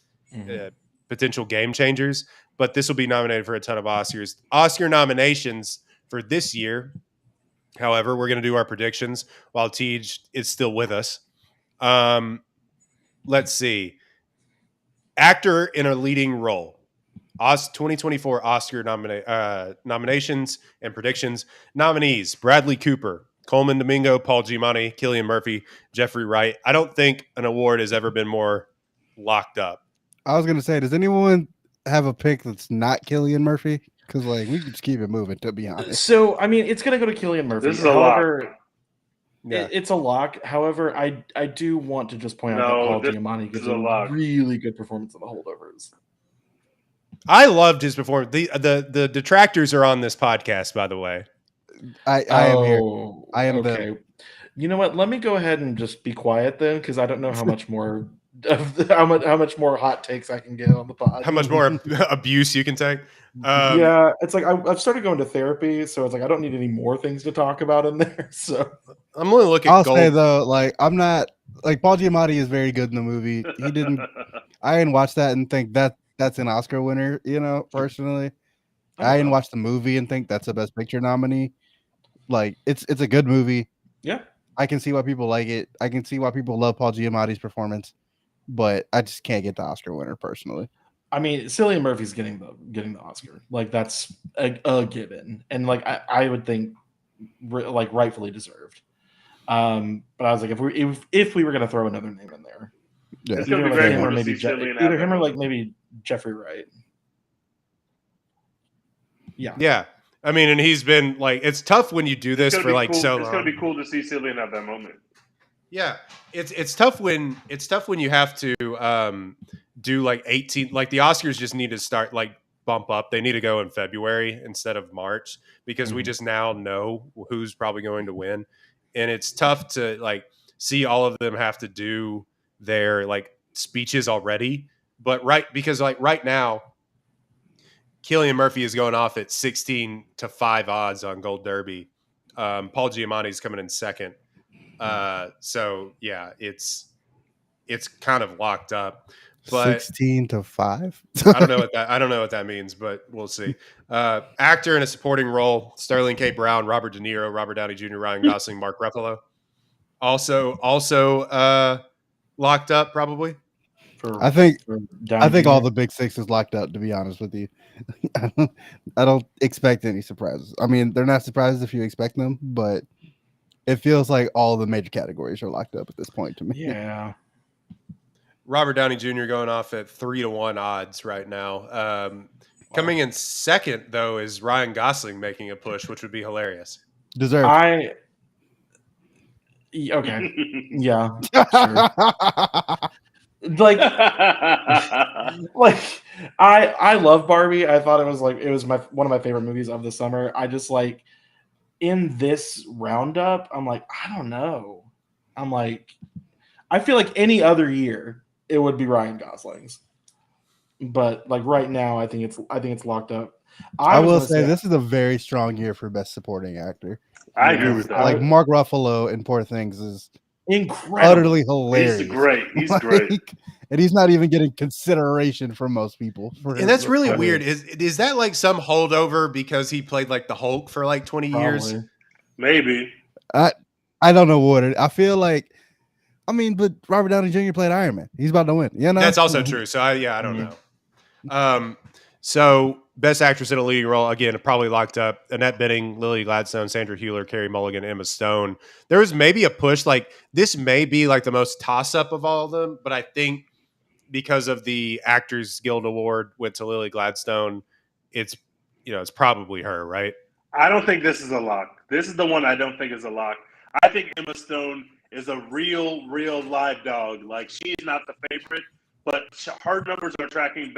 S1: potential game changers. But this will be nominated for a ton of Oscars. Oscar nominations for this year. However, we're going to do our predictions while Tej is still with us. Let's see. Actor in a leading role. 2024 Oscar nominations and predictions. Nominees: Bradley Cooper, Coleman Domingo, Paul Giamatti, Cillian Murphy, Jeffrey Wright. I don't think an award has ever been more locked up.
S2: I was gonna say, does anyone have a pick that's not Cillian Murphy? Because like we could just keep it moving, to be honest.
S3: So I mean, it's gonna go to Cillian Murphy.
S5: This is a lock.
S3: It's a lock. However, I do want to just point out that Paul Giamatti gives a really good performance of The Holdovers.
S1: I loved his performance. The detractors are on this podcast, by the way.
S2: I am here. I am
S3: okay.
S2: them.
S3: You know what? Let me go ahead and just be quiet then, because I don't know how much more how much more hot takes I can get on the pod.
S1: How much more abuse you can take?
S3: Yeah, it's like I've started going to therapy, so it's like I don't need any more things to talk about in there. So
S1: I'm going to look at.
S2: I'll say though, like I'm not like Paul Giamatti is very good in the movie. He didn't. I didn't watch that and think that's an Oscar winner. You know, personally, I didn't watch the movie and think that's a Best Picture nominee. Like it's a good movie.
S3: Yeah,
S2: I can see why people like it. I can see why people love Paul Giamatti's performance, but I just can't get the Oscar winner personally.
S3: I mean, Cillian Murphy's getting the Oscar. Like that's a given, and like I would think like rightfully deserved. But I was like, if we were gonna throw another name in there,
S5: yeah, it's gonna be very cool to see
S3: either him or like maybe Jeffrey Wright. Yeah,
S1: yeah. I mean, and he's been like, it's tough when you do this for like
S5: cool.
S1: so long.
S5: It's gonna be cool to see Cillian have that moment.
S1: Yeah, it's tough when you have to do like 18. Like the Oscars just need to start like bump up. They need to go in February instead of March because we just now know who's probably going to win, and it's tough to like see all of them have to do their like speeches already. But because like right now, Cillian Murphy is going off at 16-5 odds on Gold Derby. Paul Giamatti is coming in second. So yeah, it's kind of locked up. But
S2: 16-5.
S1: I don't know what that means, but we'll see. Actor in a supporting role: Sterling K. Brown, Robert De Niro, Robert Downey Jr., Ryan Gosling, Mark Ruffalo. Also locked up probably.
S2: I think all the big six is locked up. To be honest with you, I don't expect any surprises. I mean, they're not surprises if you expect them, but it feels like all the major categories are locked up at this point to me.
S3: Yeah.
S1: Robert Downey Jr. going off at 3-1 odds right now. Coming in second though is Ryan Gosling making a push, which would be hilarious.
S2: Deserved.
S3: Okay. Yeah. Sure. Like I love Barbie. I thought it was one of my favorite movies of the summer. I just like in this roundup, I'm like, I don't know. I'm like, I feel like any other year it would be Ryan Gosling's. But like right now, I think it's locked up.
S2: I will say this is a very strong year for Best Supporting Actor.
S5: I agree with that.
S2: Like Mark Ruffalo in Poor Things is
S3: incredible,
S2: utterly hilarious.
S5: He's great. He's great,
S2: and he's not even getting consideration from most people.
S1: And that's really weird. Is that like some holdover because he played like the Hulk for like 20 years?
S5: Maybe.
S2: I don't know what it. I feel like. I mean, but Robert Downey Jr. played Iron Man. He's about to win. You know?
S1: That's also true. So I don't know. So Best Actress in a Leading Role, again, probably locked up. Annette Bening, Lily Gladstone, Sandra Hüller, Carey Mulligan, Emma Stone. There was maybe a push. Like this may be like the most toss-up of all of them, but I think because of the Actors Guild Award went to Lily Gladstone, it's probably her, right?
S5: I don't think this is a lock. This is the one I don't think is a lock. I think Emma Stone is a real live dog. Like she's not the favorite, but her numbers are tracking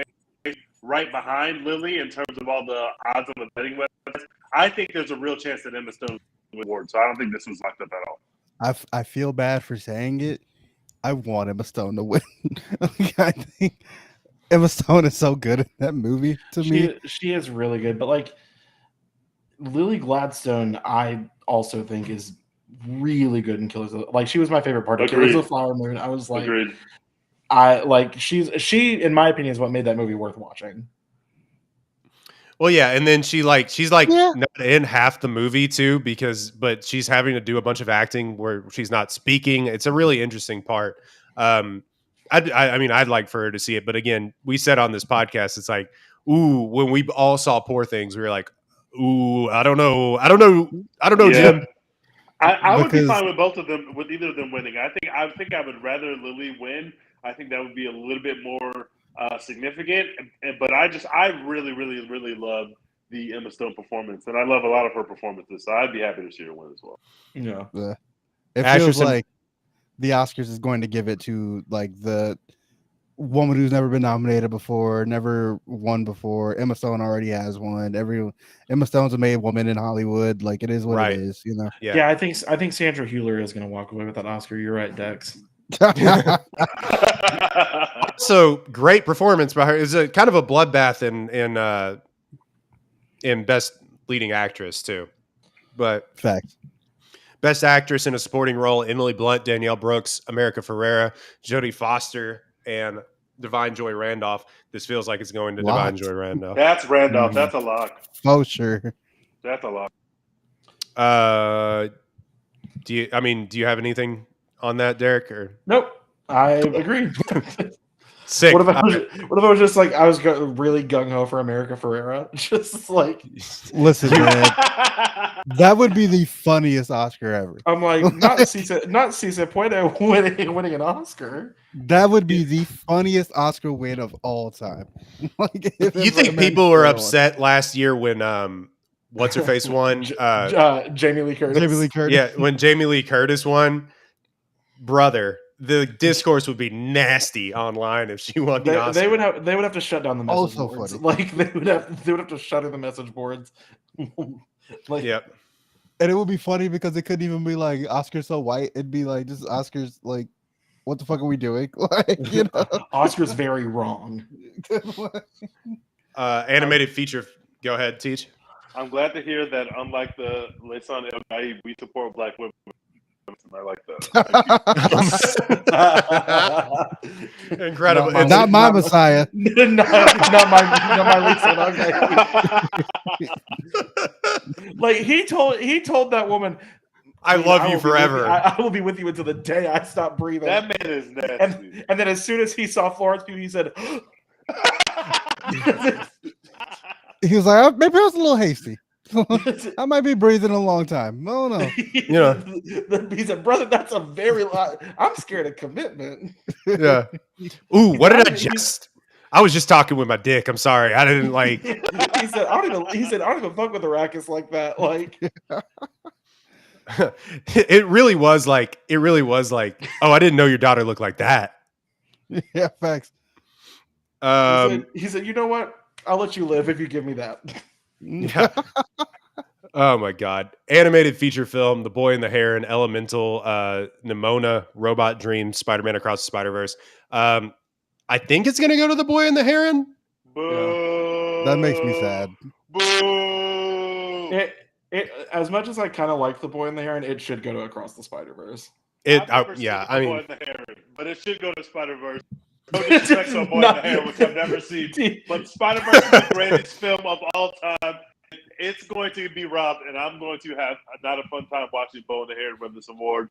S5: right behind Lily in terms of all the odds on the betting websites. I think there's a real chance that Emma Stone will award. So I don't think this was locked up at all.
S2: I feel bad for saying it. I want Emma Stone to win. I think Emma Stone is so good in that movie to me.
S3: She is really good, but like Lily Gladstone, I also think is really good in Killers. Like she was my favorite part of Killers of the Flower Moon. I was like,
S5: agreed.
S3: She in my opinion is what made that movie worth watching.
S1: Well, yeah, and then she's not in half the movie too but she's having to do a bunch of acting where she's not speaking. It's a really interesting part. I mean, I'd like for her to see it, but again, we said on this podcast, it's like, ooh, when we all saw Poor Things, we were like, ooh, I don't know, Jim.
S5: I would be fine with both of them, with either of them winning. I think I would rather Lily win. I think that would be a little bit more significant. But I really, really, really love the Emma Stone performance, and I love a lot of her performances. So I'd be happy to see her win as well.
S3: Yeah,
S2: it feels like the Oscars is going to give it to like the woman who's never been nominated before, never won before. Emma Stone already has one. Emma Stone's a made woman in Hollywood. Like it is what it is, you know.
S3: Yeah. I think Sandra Hüller is going to walk away with that Oscar. You're right, Dex.
S1: So great performance by her. It was a kind of a bloodbath in Best Leading Actress too, but
S2: facts.
S1: Best Actress in a Supporting Role: Emily Blunt, Danielle Brooks, America Ferrera, Jodie Foster, and Divine Joy Randolph. This feels like it's going to Divine Joy Randolph.
S5: That's Randolph. That's a lock.
S2: Oh sure.
S5: That's a lock.
S1: Do you have anything on that, Derek? Or
S3: nope? I agree.
S1: Sick.
S3: What if I was just like I was really gung ho for America Ferrera? Just like,
S2: listen, man, that would be the funniest Oscar ever.
S3: I'm like, not Cisa Puente winning an Oscar.
S2: That would be the funniest Oscar win of all time.
S1: Like, you think people were upset last year when what's her face won?
S3: Jamie Lee Curtis.
S1: Yeah, when Jamie Lee Curtis won, brother. The discourse would be nasty online if she won the Oscar.
S3: They would have to shut down the message boards.
S2: Funny.
S3: Like they would have to shut down the message boards.
S1: Like, yep.
S2: And it would be funny because it couldn't even be like Oscars so white. It'd be like just Oscars like, what the fuck are we doing? Like, you know,
S3: Oscars very wrong.
S1: Animated feature. Go ahead, Teach.
S5: I'm glad to hear that unlike the Lesan El Gaib, we support Black women. I like
S1: that. Incredible.
S2: Not my Messiah.
S3: not my Lisa. Okay. Like he told that woman,
S1: I love you forever.
S3: I will be with you until the day I stop breathing.
S5: That man is nasty.
S3: And then as soon as he saw Florence Pugh, he said,
S2: he was like, maybe I was a little hasty. I might be breathing a long time. No.
S1: You know,
S3: he said, "Brother, that's a very lot. I'm scared of commitment."
S1: Yeah. Ooh, what did I just? I was just talking with my dick. I'm sorry. I didn't like.
S3: He said, "I don't even fuck with Arrakis like that." Like,
S1: it really was like. Oh, I didn't know your daughter looked like that.
S2: Yeah, facts.
S3: He said, "You know what? I'll let you live if you give me that."
S1: Yeah. Oh my god. Animated feature film: The Boy and the Heron, Elemental, Nimona, Robot Dream, Spider-Man Across the Spider-Verse. I think it's gonna go to The Boy and the Heron.
S5: Boo.
S2: Yeah. That makes me sad.
S5: Boo.
S3: It as much as I kind of like The Boy and the Heron, it should go to Across the Spider-Verse.
S1: I mean,
S5: Boy and the Heron, but it should go to Spider-Verse. No disrespect to Boy and the Heron, which I've never seen, but Spider-Verse is the greatest film of all time. It's going to be robbed, and I'm going to have not a fun time watching Boy and the Heron win this award.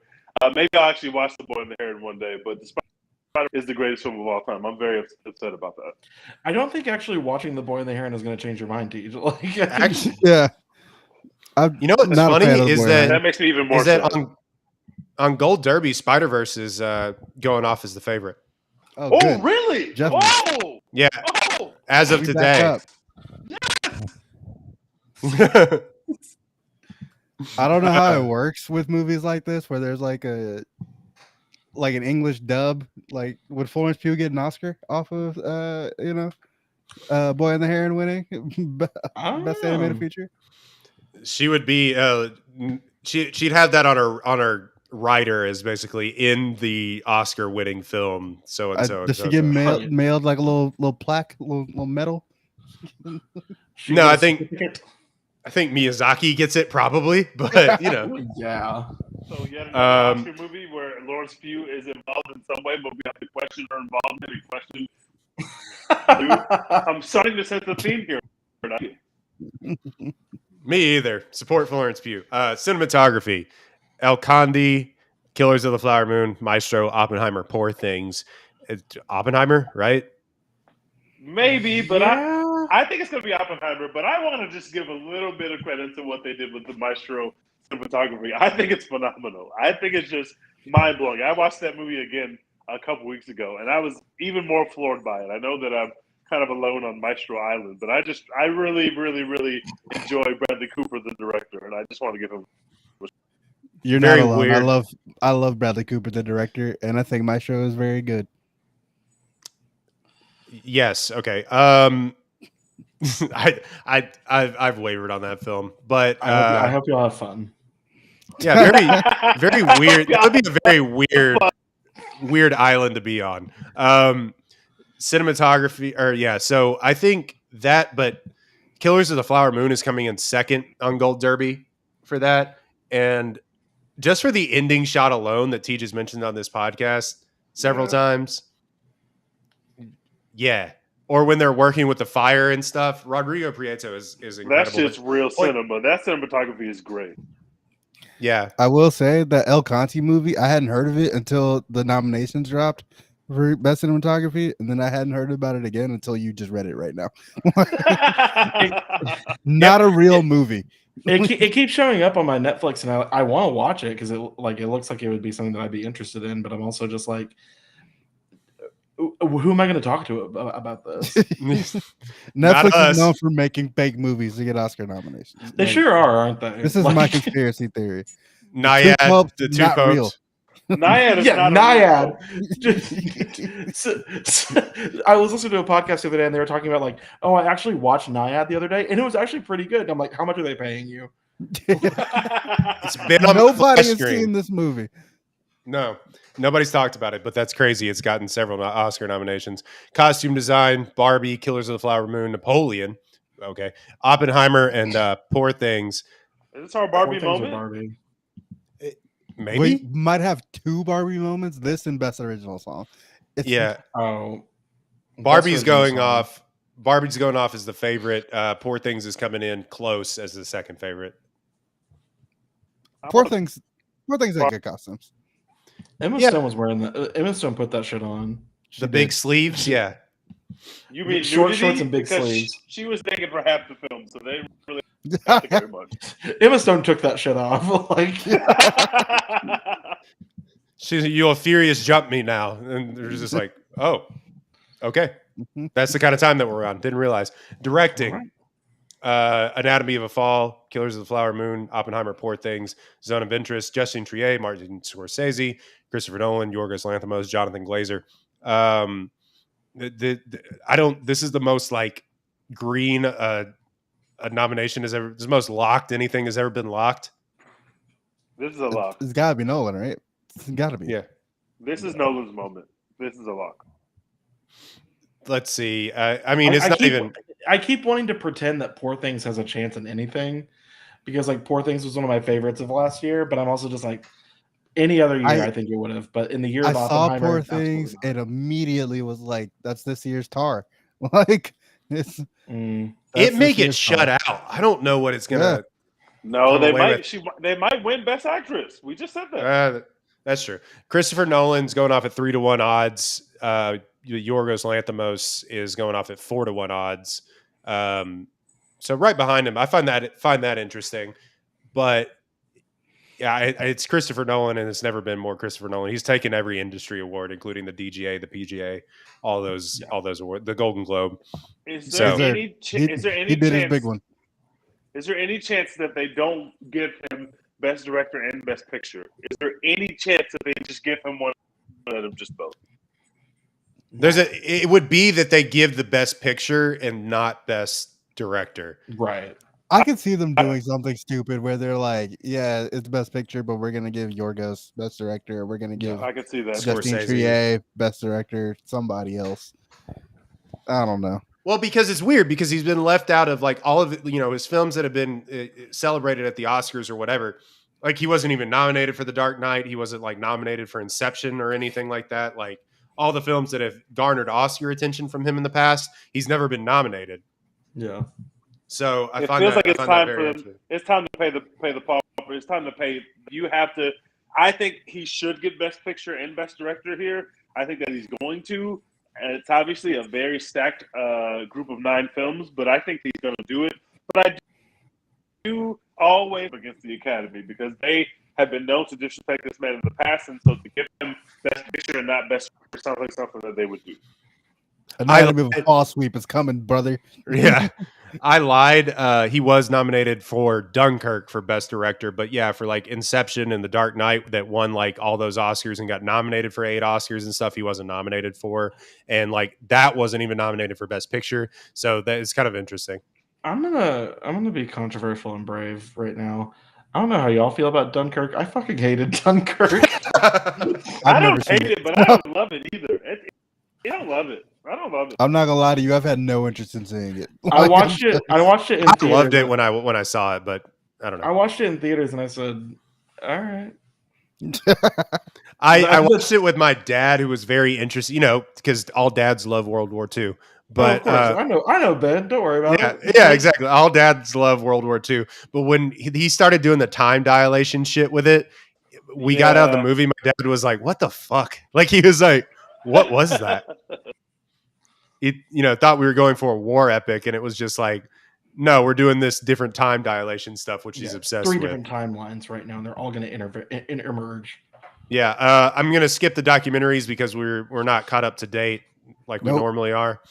S5: Maybe I'll actually watch The Boy and the Heron one day, but the Spider is the greatest film of all time. I'm very upset about that.
S3: I don't think actually watching The Boy and the Heron is going to change your mind, Tej. Like,
S1: actually,
S2: yeah.
S1: You know what's funny is
S5: that makes me even more
S1: sad. On Gold Derby, Spider-Verse is going off as the favorite.
S3: Oh,
S5: really?
S3: Oh,
S1: yeah.
S5: Oh.
S1: As of today.
S2: I don't know how it works with movies like this, where there's like an English dub. Like, would Florence Pugh get an Oscar off of Boy and the Heron winning best animated feature?
S1: She would be. She'd have that on her writer as basically in the Oscar-winning film. So and so.
S2: Does she get mailed like a little plaque, little medal?
S1: No, I think Miyazaki gets it probably, but you know.
S3: Yeah.
S5: So yet another Oscar movie where Lawrence Pugh is involved in some way, but we have to question her involvement and question. I'm starting to sense the theme here.
S1: Me either. Support Florence Pugh. Cinematography: El Condi, Killers of the Flower Moon, Maestro, Oppenheimer, Poor Things. It's Oppenheimer, right?
S5: Maybe, but I think it's going to be Oppenheimer. But I want to just give a little bit of credit to what they did with the Maestro cinematography. I think it's phenomenal. I think it's just mind blowing. I watched that movie again a couple weeks ago, and I was even more floored by it. I know that I'm kind of alone on Maestro Island, but I really, really, really enjoy Bradley Cooper, the director, and I just want to give him.
S2: You're
S1: Very
S2: not alone.
S1: weird.
S2: I love Bradley Cooper, the director, and I think my show is very good.
S1: Yes. Okay. I've wavered on that film, but
S3: I hope y'all have fun.
S1: Yeah, very weird. It would be a very weird island to be on. Cinematography, or yeah. So I think that, but Killers of the Flower Moon is coming in second on Gold Derby for that, and just for the ending shot alone that T just mentioned on this podcast several times. Yeah. Or when they're working with the fire and stuff. Rodrigo Prieto is incredible.
S5: That's just real cinema. That cinematography is great.
S1: Yeah.
S2: I will say that El Conte movie, I hadn't heard of it until the nominations dropped for Best Cinematography, and then I hadn't heard about it again until you just read it right now. Not a real movie.
S3: It keeps showing up on my Netflix, and I want to watch it because it looks like it would be something that I'd be interested in. But I'm also just like, who am I going to talk to about this?
S2: Netflix is known for making fake movies to get Oscar nominations.
S3: They sure are, aren't they?
S2: This is my conspiracy theory.
S1: Naiad, the two
S2: not
S1: popes.
S2: Real.
S5: Naiad is not
S3: Naiad. I was listening to a podcast the other day, and they were talking about like, oh, I actually watched Naiad the other day, and it was actually pretty good. And I'm like, how much are they paying you?
S1: It's been on
S2: Nobody has seen this movie.
S1: No, nobody's talked about it, but that's crazy. It's gotten several Oscar nominations. Costume design, Barbie, Killers of the Flower Moon, Napoleon. Okay. Oppenheimer and Poor Things.
S5: Is this our Barbie moment?
S3: Barbie.
S1: Maybe.
S2: We might have two Barbie moments. This and Best Original Song.
S1: Yeah.
S3: Oh.
S1: Barbie's going off. Barbie's going off as the favorite. Poor Things is coming in close as the second favorite.
S2: Poor Things had good costumes.
S3: Emma Stone was wearing that. Emma Stone put that shit on.
S1: The big sleeves, yeah.
S5: You mean
S3: short shorts and big sleeves?
S5: She was naked for half the film, so they really don't think very much.
S3: Emma Stone took that shit off. Like,
S1: she's, "You'll furious jump me now," and they're just like, "Oh, okay." That's the kind of time that we're on. Didn't realize. Directing. Anatomy of a Fall, Killers of the Flower Moon, Oppenheimer, Poor Things, Zone of Interest, Justine Triet, Martin Scorsese, Christopher Nolan, Yorgos Lanthimos, Jonathan Glazer. This is the most like green a nomination has ever. This is the most locked anything has ever been locked.
S5: This is a lock.
S2: It's got to be Nolan, right? It's got to be.
S1: Yeah.
S5: This is Nolan's moment. This is a lock.
S1: Let's see. I mean, it's not even.
S3: I keep wanting to pretend that Poor Things has a chance in anything because, like, Poor Things was one of my favorites of last year. But I'm also just like, any other year, I think it would have. But in the year of Oppenheimer,
S2: I saw Poor Things and immediately was like, "That's this year's Tar." Like, it
S1: may get shut out. I don't know what it's gonna.
S5: No, they might. They might win Best Actress. We just said that.
S1: That's true. Christopher Nolan's going off at 3-1 odds. Yorgos Lanthimos is going off at 4-1 odds. So right behind him, I find that interesting. But yeah, it's Christopher Nolan, and it's never been more Christopher Nolan. He's taken every industry award, including the DGA, the PGA, all those awards, the Golden Globe.
S5: Is there any chance that they don't give him Best Director and Best Picture? Is there any chance that they just give him one of them, just both?
S1: It would be that they give the Best Picture and not Best Director.
S3: Right.
S2: I could see them doing something stupid where they're like, "Yeah, it's Best Picture, but we're gonna give Yorgos Best Director. We're gonna give
S5: I could see that
S2: Justine Triet Best Director, somebody else." I don't know.
S1: Well, because it's weird because he's been left out of like all of his films that have been celebrated at the Oscars or whatever. Like he wasn't even nominated for The Dark Knight. He wasn't like nominated for Inception or anything like that. Like all the films that have garnered Oscar attention from him in the past, he's never been nominated.
S3: Yeah.
S1: So
S5: it feels like it's time for them. It's time to pay the pauper. It's time to pay. You have to. I think he should get Best Picture and Best Director here. I think that he's going to. And it's obviously a very stacked group of 9 films, but I think he's going to do it. But I do always against the Academy because they have been known to disrespect this man in the past, and so to give him Best Picture and not Best Picture sounds like something that they would do.
S2: Anatomy of a Fall sweep is coming, brother.
S1: Yeah. I lied. He was nominated for Dunkirk for Best Director, but yeah, for like Inception and The Dark Knight that won like all those Oscars and got nominated for 8 Oscars and stuff, he wasn't nominated for. And like that wasn't even nominated for Best Picture. So that is kind of interesting.
S3: I'm gonna be controversial and brave right now. I don't know how y'all feel about Dunkirk. I fucking hated Dunkirk.
S5: I don't hate it, but I don't love it either. I don't love it. I don't love it.
S2: I'm not gonna lie to you. I've had no interest in seeing it.
S3: I watched it. I watched it.
S1: I loved it when I saw it, but I don't know.
S3: I watched it in theaters and I said, "All right."
S1: I watched it with my dad, who was very interested. You know, because all dads love World War II. But
S3: of course, I know, Ben. Don't worry about it.
S1: Yeah, exactly. All dads love World War II. But when he started doing the time dilation shit with it, we got out of the movie. My dad was like, "What the fuck?" Like he was like, "What was that?" He, thought we were going for a war epic, and it was just like, no, we're doing this different time dilation stuff, which he's obsessed with.
S3: 3 different timelines right now, and they're all going to emerge.
S1: Yeah, I'm going to skip the documentaries because we're not caught up to date like we normally are.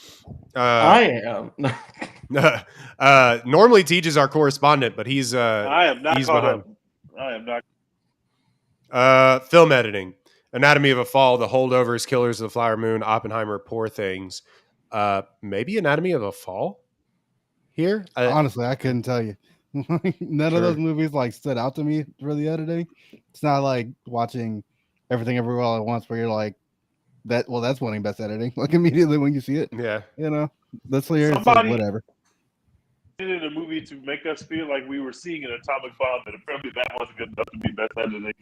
S3: I am.
S1: Normally Tej is our correspondent, but he's
S5: I am not
S1: he's
S5: caught
S1: behind.
S5: up. I am not.
S1: Film editing, Anatomy of a Fall, The Holdovers, Killers of the Flower Moon, Oppenheimer, Poor Things. Maybe Anatomy of a Fall here.
S2: Honestly, I couldn't tell you. None of those movies like stood out to me for the editing. It's not like watching Everything Everywhere All at Once, where you're like, that. Well, that's winning best editing. Like immediately when you see it.
S1: Yeah,
S2: that's clear. It's like, whatever.
S5: In a movie to make us feel like we were seeing an atomic bomb, and apparently that wasn't good enough to be best editing.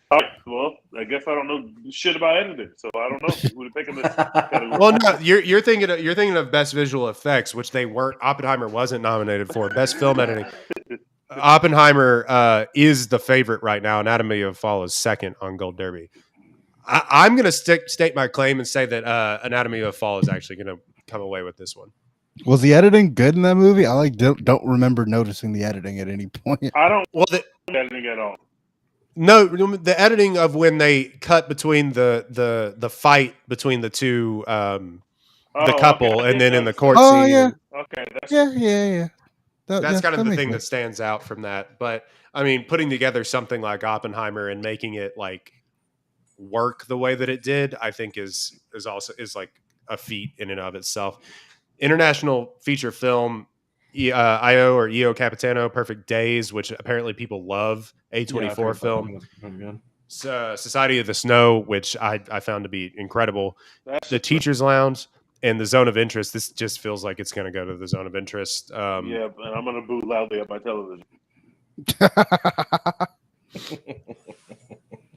S5: All right, well, I guess I don't know shit about editing, so I don't know who would have taken this category.
S1: Well, no, you're thinking of best visual effects, which they weren't. Oppenheimer wasn't nominated for best film editing. Oppenheimer is the favorite right now. Anatomy of a Fall is second on Gold Derby. I'm going to state my claim and say that Anatomy of a Fall is actually going to come away with this one.
S2: Was the editing good in that movie? I don't remember noticing the editing at any point.
S5: I don't the editing at all.
S1: No, the editing of when they cut between the fight between the two the couple and then in the court scene.
S2: Oh yeah.
S5: Okay.
S2: Yeah.
S1: That's kind of the thing that stands out from that. But I mean, putting together something like Oppenheimer and making it like work the way that it did, I think is like a feat in and of itself. International feature film, IO or EO Capitano, Perfect Days, which apparently people love. A24 film. Society of the Snow, which I found to be incredible. The Teacher's Lounge and The Zone of Interest. This just feels like it's going to go to The Zone of Interest.
S5: Yeah, and I'm going to boo loudly at my television.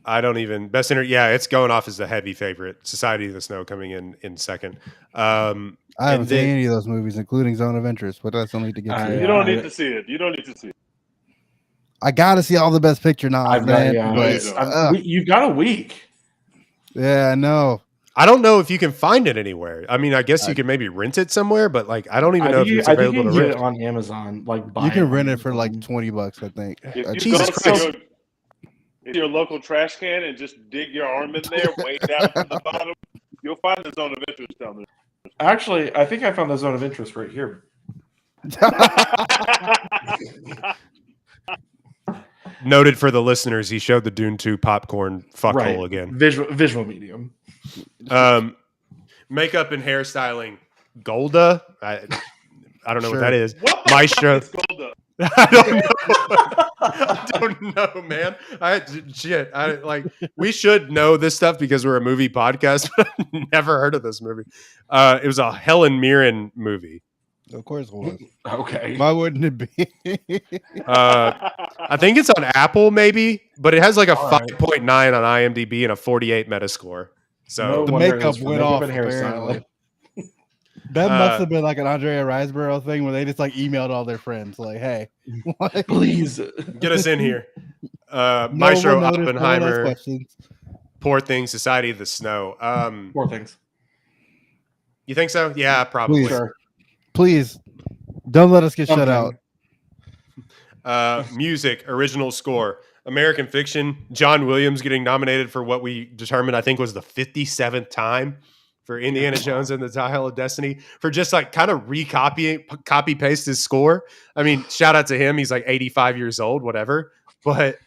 S1: I don't even best yeah, it's going off as the heavy favorite. Society of the Snow coming in second.
S2: I haven't seen any of those movies, including Zone of Interest, but I still need to get to it.
S5: You don't need to see it. You don't need to see it.
S2: I gotta see all the Best Picture nods, man.
S3: You've got a week.
S2: Yeah, I know.
S1: I don't know if you can find it anywhere. I mean, I guess you can maybe rent it somewhere, but like, I don't even know if it's available to rent.
S3: It on Amazon. Like,
S2: you can rent it for like $20, I think.
S5: If you go to your local trash can and just dig your arm in there, way down from the bottom, you'll find the Zone of Interest down there.
S3: Actually, I think I found the Zone of Interest right here.
S1: Noted for the listeners, he showed the Dune 2 popcorn fuckhole again.
S3: Visual medium.
S1: Makeup and hairstyling, Golda. I don't know what that is.
S5: What
S1: Maestro.
S5: Golda?
S1: I don't know, man. We should know this stuff because we're a movie podcast, but I've never heard of this movie. It was a Helen Mirren movie.
S2: Of course it was.
S3: Okay.
S2: Why wouldn't it be?
S1: I think it's on Apple, maybe, but it has like a 5.9 on IMDb and a 48 Metascore. So
S2: the makeup went off. That must have been like an Andrea Riseborough thing where they just like emailed all their friends, like, "Hey,
S3: please
S1: get us in here." Maestro
S2: one noticed, no one asked
S1: Oppenheimer.
S2: questions.
S1: Poor Things, Society of the Snow.
S3: Poor Things.
S1: You think so? Yeah, probably.
S2: Please, please, don't let us get shut out.
S1: Music, original score, American Fiction. John Williams getting nominated for what we determined, I think, was the 57th time for Indiana Jones and the Dial of Destiny for just like kind of copy paste his score. I mean, shout out to him. He's like 85 years old, whatever. But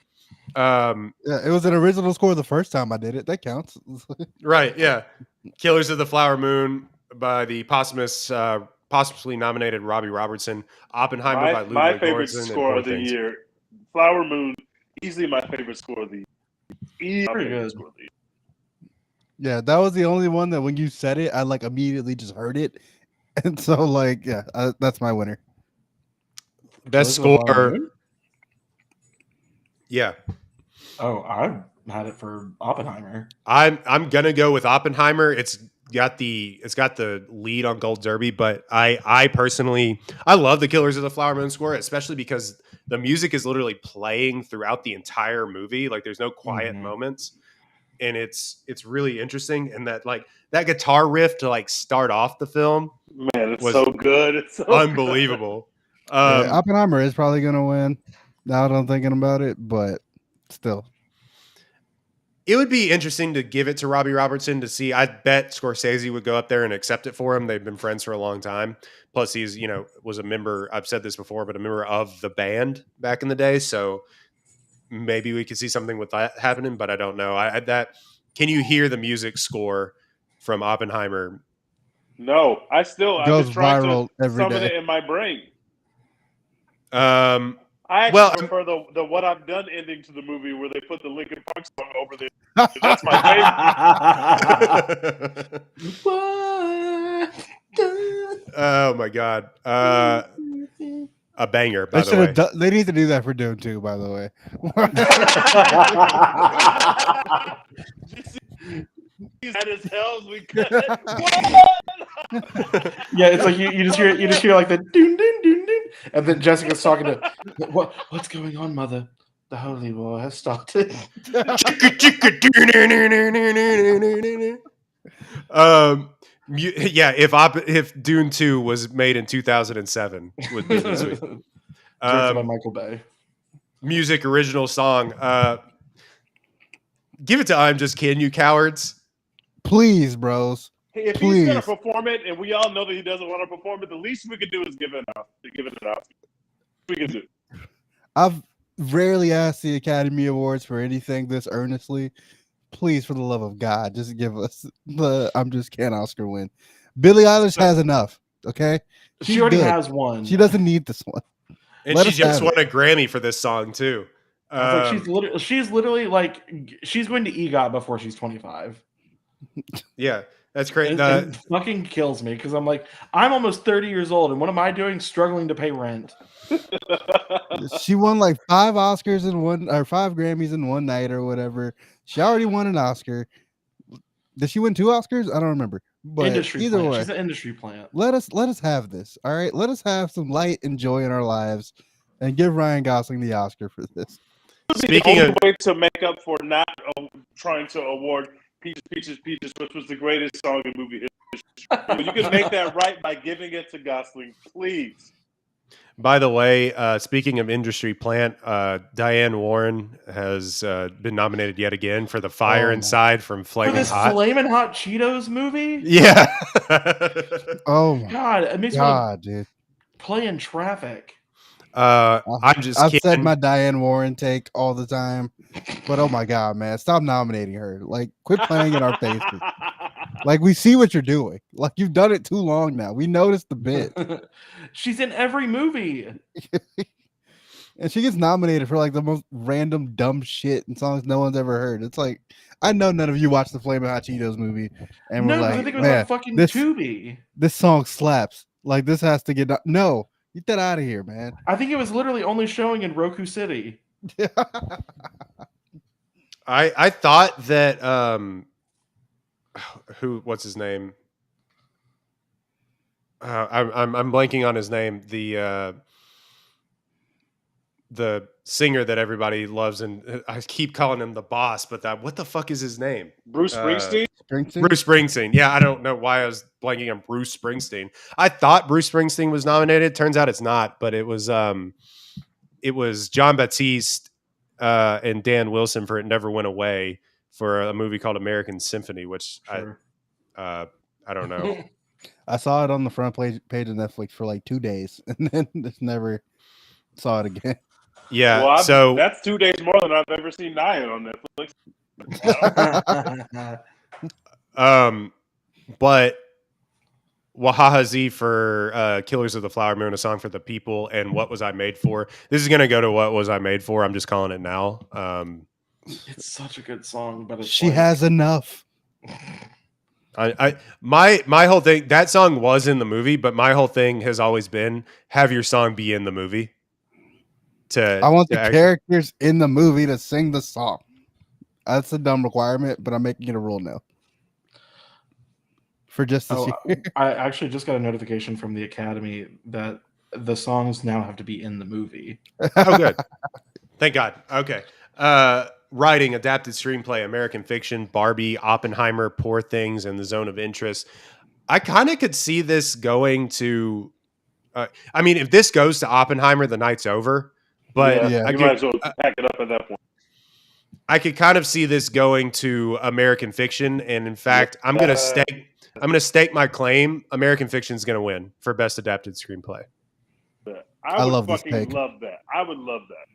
S2: yeah, it was an original score the first time I did it. That counts.
S1: Right. Yeah. Killers of the Flower Moon by the posthumously nominated Robbie Robertson. Oppenheimer by Ludwig
S5: my favorite
S1: Göransson
S5: score of the year. Flower Moon, easily my favorite score of the year.
S3: Pretty good.
S2: Yeah, that was the only one that when you said it, I like immediately just heard it, and so like, yeah, that's my winner.
S1: Best score. Yeah.
S3: Oh, I had it for Oppenheimer.
S1: I'm gonna go with Oppenheimer. It's got the lead on Gold Derby, but I personally I love the Killers of the Flower Moon score, especially because the music is literally playing throughout the entire movie. Like there's no quiet moments. And it's really interesting, and that like that guitar riff to like start off the film,
S5: man, it's so good. It's so
S1: unbelievable.
S2: Yeah, Oppenheimer is probably gonna win. Now that I'm thinking about it, but still,
S1: it would be interesting to give it to Robbie Robertson to see. I bet Scorsese would go up there and accept it for him. They've been friends for a long time. Plus, he's was a member. I've said this before, but a member of the band back in the day. So maybe we could see something with that happening, but I don't know. Can you hear the music score from Oppenheimer?
S5: No, I've been trying to summon it in my brain. I actually prefer the What I've Done ending to the movie where they put the Linkin Park song over there. That's my
S3: favorite.
S1: Oh my god. A banger, by the way.
S2: They need to do that for Dune 2, by the way.
S5: That is hell. We cut.
S3: Yeah, it's like you just hear like the doon doon doon doon, and then Jessica's talking to what's going on, mother? The holy war has started.
S1: Yeah, if Dune 2 was made in 2007, would be this week.
S3: Directed by Michael Bay.
S1: Music, original song. Give it to I'm Just Kidding, you cowards.
S2: Please, bros.
S5: Hey, if he's gonna perform it, and we all know that he doesn't want to perform it, the least we could do is give it an Oscar. We can do.
S2: I've rarely asked the Academy Awards for anything this earnestly. Please, for the love of God, just give us the I'm Just Kidding Oscar win. Billie Eilish has enough, okay?
S3: She already has one.
S2: She doesn't need this one.
S1: And she just won a Grammy for this song, too.
S3: She's literally like, she's going to EGOT before she's 25.
S1: Yeah, that's great.
S3: It fucking kills me because I'm like, I'm almost 30 years old, and what am I doing? Struggling to pay rent.
S2: She won like 5 Oscars in one, or 5 Grammys in one night, or whatever. She already won an Oscar. Did she win 2 Oscars? I don't remember. But either way,
S3: she's an industry plant.
S2: Let us have this. All right, let us have some light and joy in our lives, and give Ryan Gosling the Oscar for this.
S5: Speaking of way to make up for not trying to award Peaches, Peaches, which was the greatest song in movie history. You can make that right by giving it to Gosling, please.
S1: By the way, speaking of industry plant, Diane Warren has been nominated yet again for The Fire Inside from Flamin' Hot.
S3: Flamin' Hot Cheetos movie?
S1: Yeah.
S2: Oh my
S3: God, it makes me
S2: dude.
S3: Play in traffic.
S2: I've said my Diane Warren take all the time, but oh my God, man, stop nominating her. Like, quit playing in our faces. Like, we see what you're doing. Like, you've done it too long now. We noticed the bit.
S3: She's in every movie.
S2: And she gets nominated for like the most random dumb shit and songs no one's ever heard. It's like, I know none of you watched the Flamin' Hot Cheetos movie, and we're like,
S3: I think it was like fucking Tubi.
S2: This song slaps. Like, this has to get no. Get that out of here, man.
S3: I think it was literally only showing in Roku City.
S1: I thought that what's his name? I'm blanking on his name. the singer that everybody loves, and I keep calling him the boss, but what the fuck is his name?
S5: Bruce Springsteen.
S1: Bruce Springsteen. Yeah, I don't know why I was blanking on Bruce Springsteen. I thought Bruce Springsteen was nominated. Turns out it's not, but it was John Baptiste and Dan Wilson for "It Never Went Away" for a movie called American Symphony, which
S3: Sure.
S1: I don't know.
S2: I saw it on the front page of Netflix for like 2 days, and then just never saw it again.
S1: Yeah,
S5: Well,
S1: so
S5: that's 2 days more than I've ever seen Nyan on Netflix.
S1: But Wahaha Z for Killers of the Flower Moon, a song for the people, and What Was I Made For? This is going to go to What Was I Made For? I'm just calling it now.
S3: It's such a good song, but
S2: she has enough.
S1: My whole thing, that song was in the movie, but my whole thing has always been have your song be in the movie.
S2: I want the characters in the movie to sing the song. That's a dumb requirement, but I'm making it a rule now. For just this year.
S3: I actually just got a notification from the Academy that the songs now have to be in the movie.
S1: Oh, good. Thank God. Okay. Writing, adapted screenplay, American Fiction, Barbie, Oppenheimer, Poor Things, and The Zone of Interest. I kind of could see this going to. I mean, if this goes to Oppenheimer, the night's over. But
S5: you might as well pack it up at that point.
S1: I could kind of see this going to American Fiction, and in fact, I'm going to stake my claim. American Fiction is going to win for best adapted screenplay.
S5: I would
S2: love
S5: fucking
S2: this pick.
S5: love that. I would love that.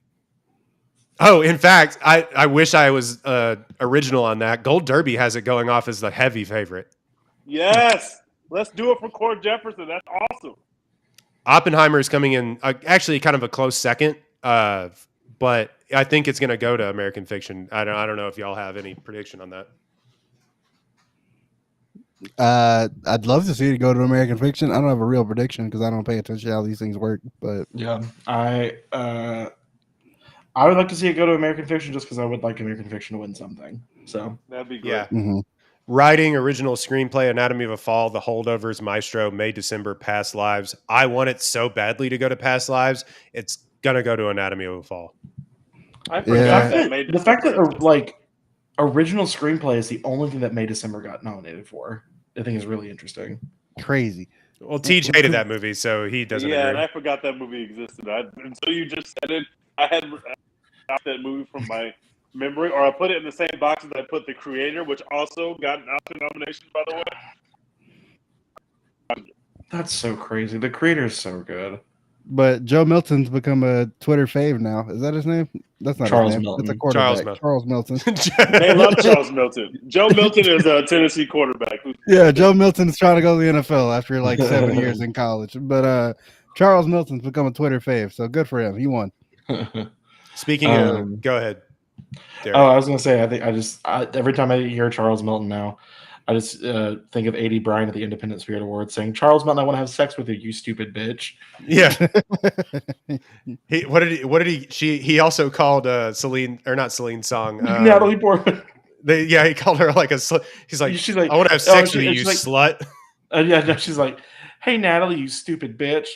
S1: Oh, in fact, I wish I was original on that. Gold Derby has it going off as the heavy favorite.
S5: Yes, let's do it for Cord Jefferson. That's awesome.
S1: Oppenheimer is coming in actually kind of a close second, but I think it's going to go to American Fiction. I don't know if y'all have any prediction on that.
S2: I'd love to see it go to American Fiction. I don't have a real prediction because I don't pay attention to how these things work. But
S3: yeah, I would like to see it go to American Fiction just because I would like American Fiction to win something. So
S5: that'd be great.
S1: Yeah.
S2: Mm-hmm.
S1: Writing, original screenplay, Anatomy of a Fall, The Holdovers, Maestro, May, December, Past Lives. I want it so badly to go to Past Lives. It's going to go to Anatomy of a Fall.
S5: I forgot that May
S3: the fact that like original screenplay is the only thing that May December got nominated for, I think is really interesting.
S2: Crazy.
S1: Well, Tej hated that movie, so he doesn't agree.
S5: And I forgot that movie existed. Until you just said it, I had got that movie from my memory, or I put it in the same box that I put The Creator, which also got an Oscar nomination, by the way.
S3: That's so crazy. The Creator is so good.
S2: But Joe Milton's become a Twitter fave now. Is that his name? That's not
S3: Charles
S2: his name.
S3: Milton.
S2: It's a quarterback. Charles Milton.
S5: They love Charles Milton. Joe Milton is a Tennessee quarterback.
S2: Yeah, Joe Milton's trying to go to the NFL after like 7 years in college. But Charles Milton's become a Twitter fave, so good for him. He won.
S1: Speaking of, go ahead, Derek.
S3: I was gonna say, I think every time I hear Charles Milton now, I just think of A.D. Bryan at the Independent Spirit Awards saying, "Charles Milton, I want to have sex with you, you stupid bitch."
S1: Yeah. He also called Celine, or not Celine song.
S3: Natalie Portman.
S1: He called her like she's like,
S3: she's like,
S1: I want to have sex with you, you slut.
S3: No, she's like, "Hey Natalie, you stupid bitch."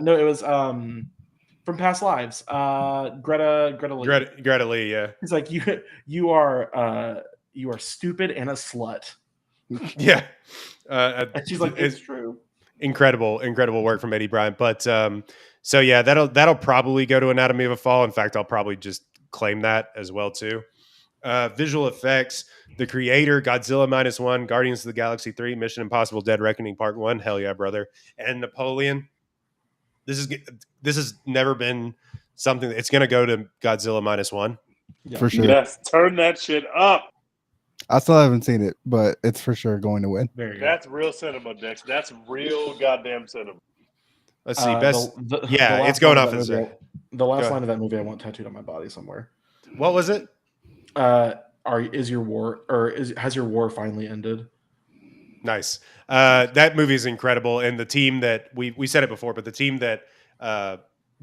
S3: No, it was from Past Lives. Greta Lee.
S1: Greta Lee, yeah.
S3: He's like, you are stupid and a slut.
S1: Yeah.
S3: And she's like, it's true.
S1: Incredible work from Eddie Bryant. But so yeah, that'll probably go to Anatomy of a Fall. In fact, I'll probably just claim that as well too. Visual effects, The Creator, Godzilla -1, Guardians of the Galaxy 3, Mission Impossible: Dead Reckoning Part 1, hell yeah, brother, and Napoleon. This has never been something. It's going to go to Godzilla -1.
S3: Yeah.
S2: For sure.
S5: Yes, turn that shit up.
S2: I still haven't seen it, but it's for sure going to win.
S3: There you go.
S5: That's real cinema, Dex. That's real goddamn cinema.
S1: Let's see.
S3: It's
S1: going off as a.
S3: The last line of that movie I want tattooed on my body somewhere.
S1: What was it?
S3: Has your war finally ended?
S1: Nice. That movie is incredible, and the team that we said it before, but the team that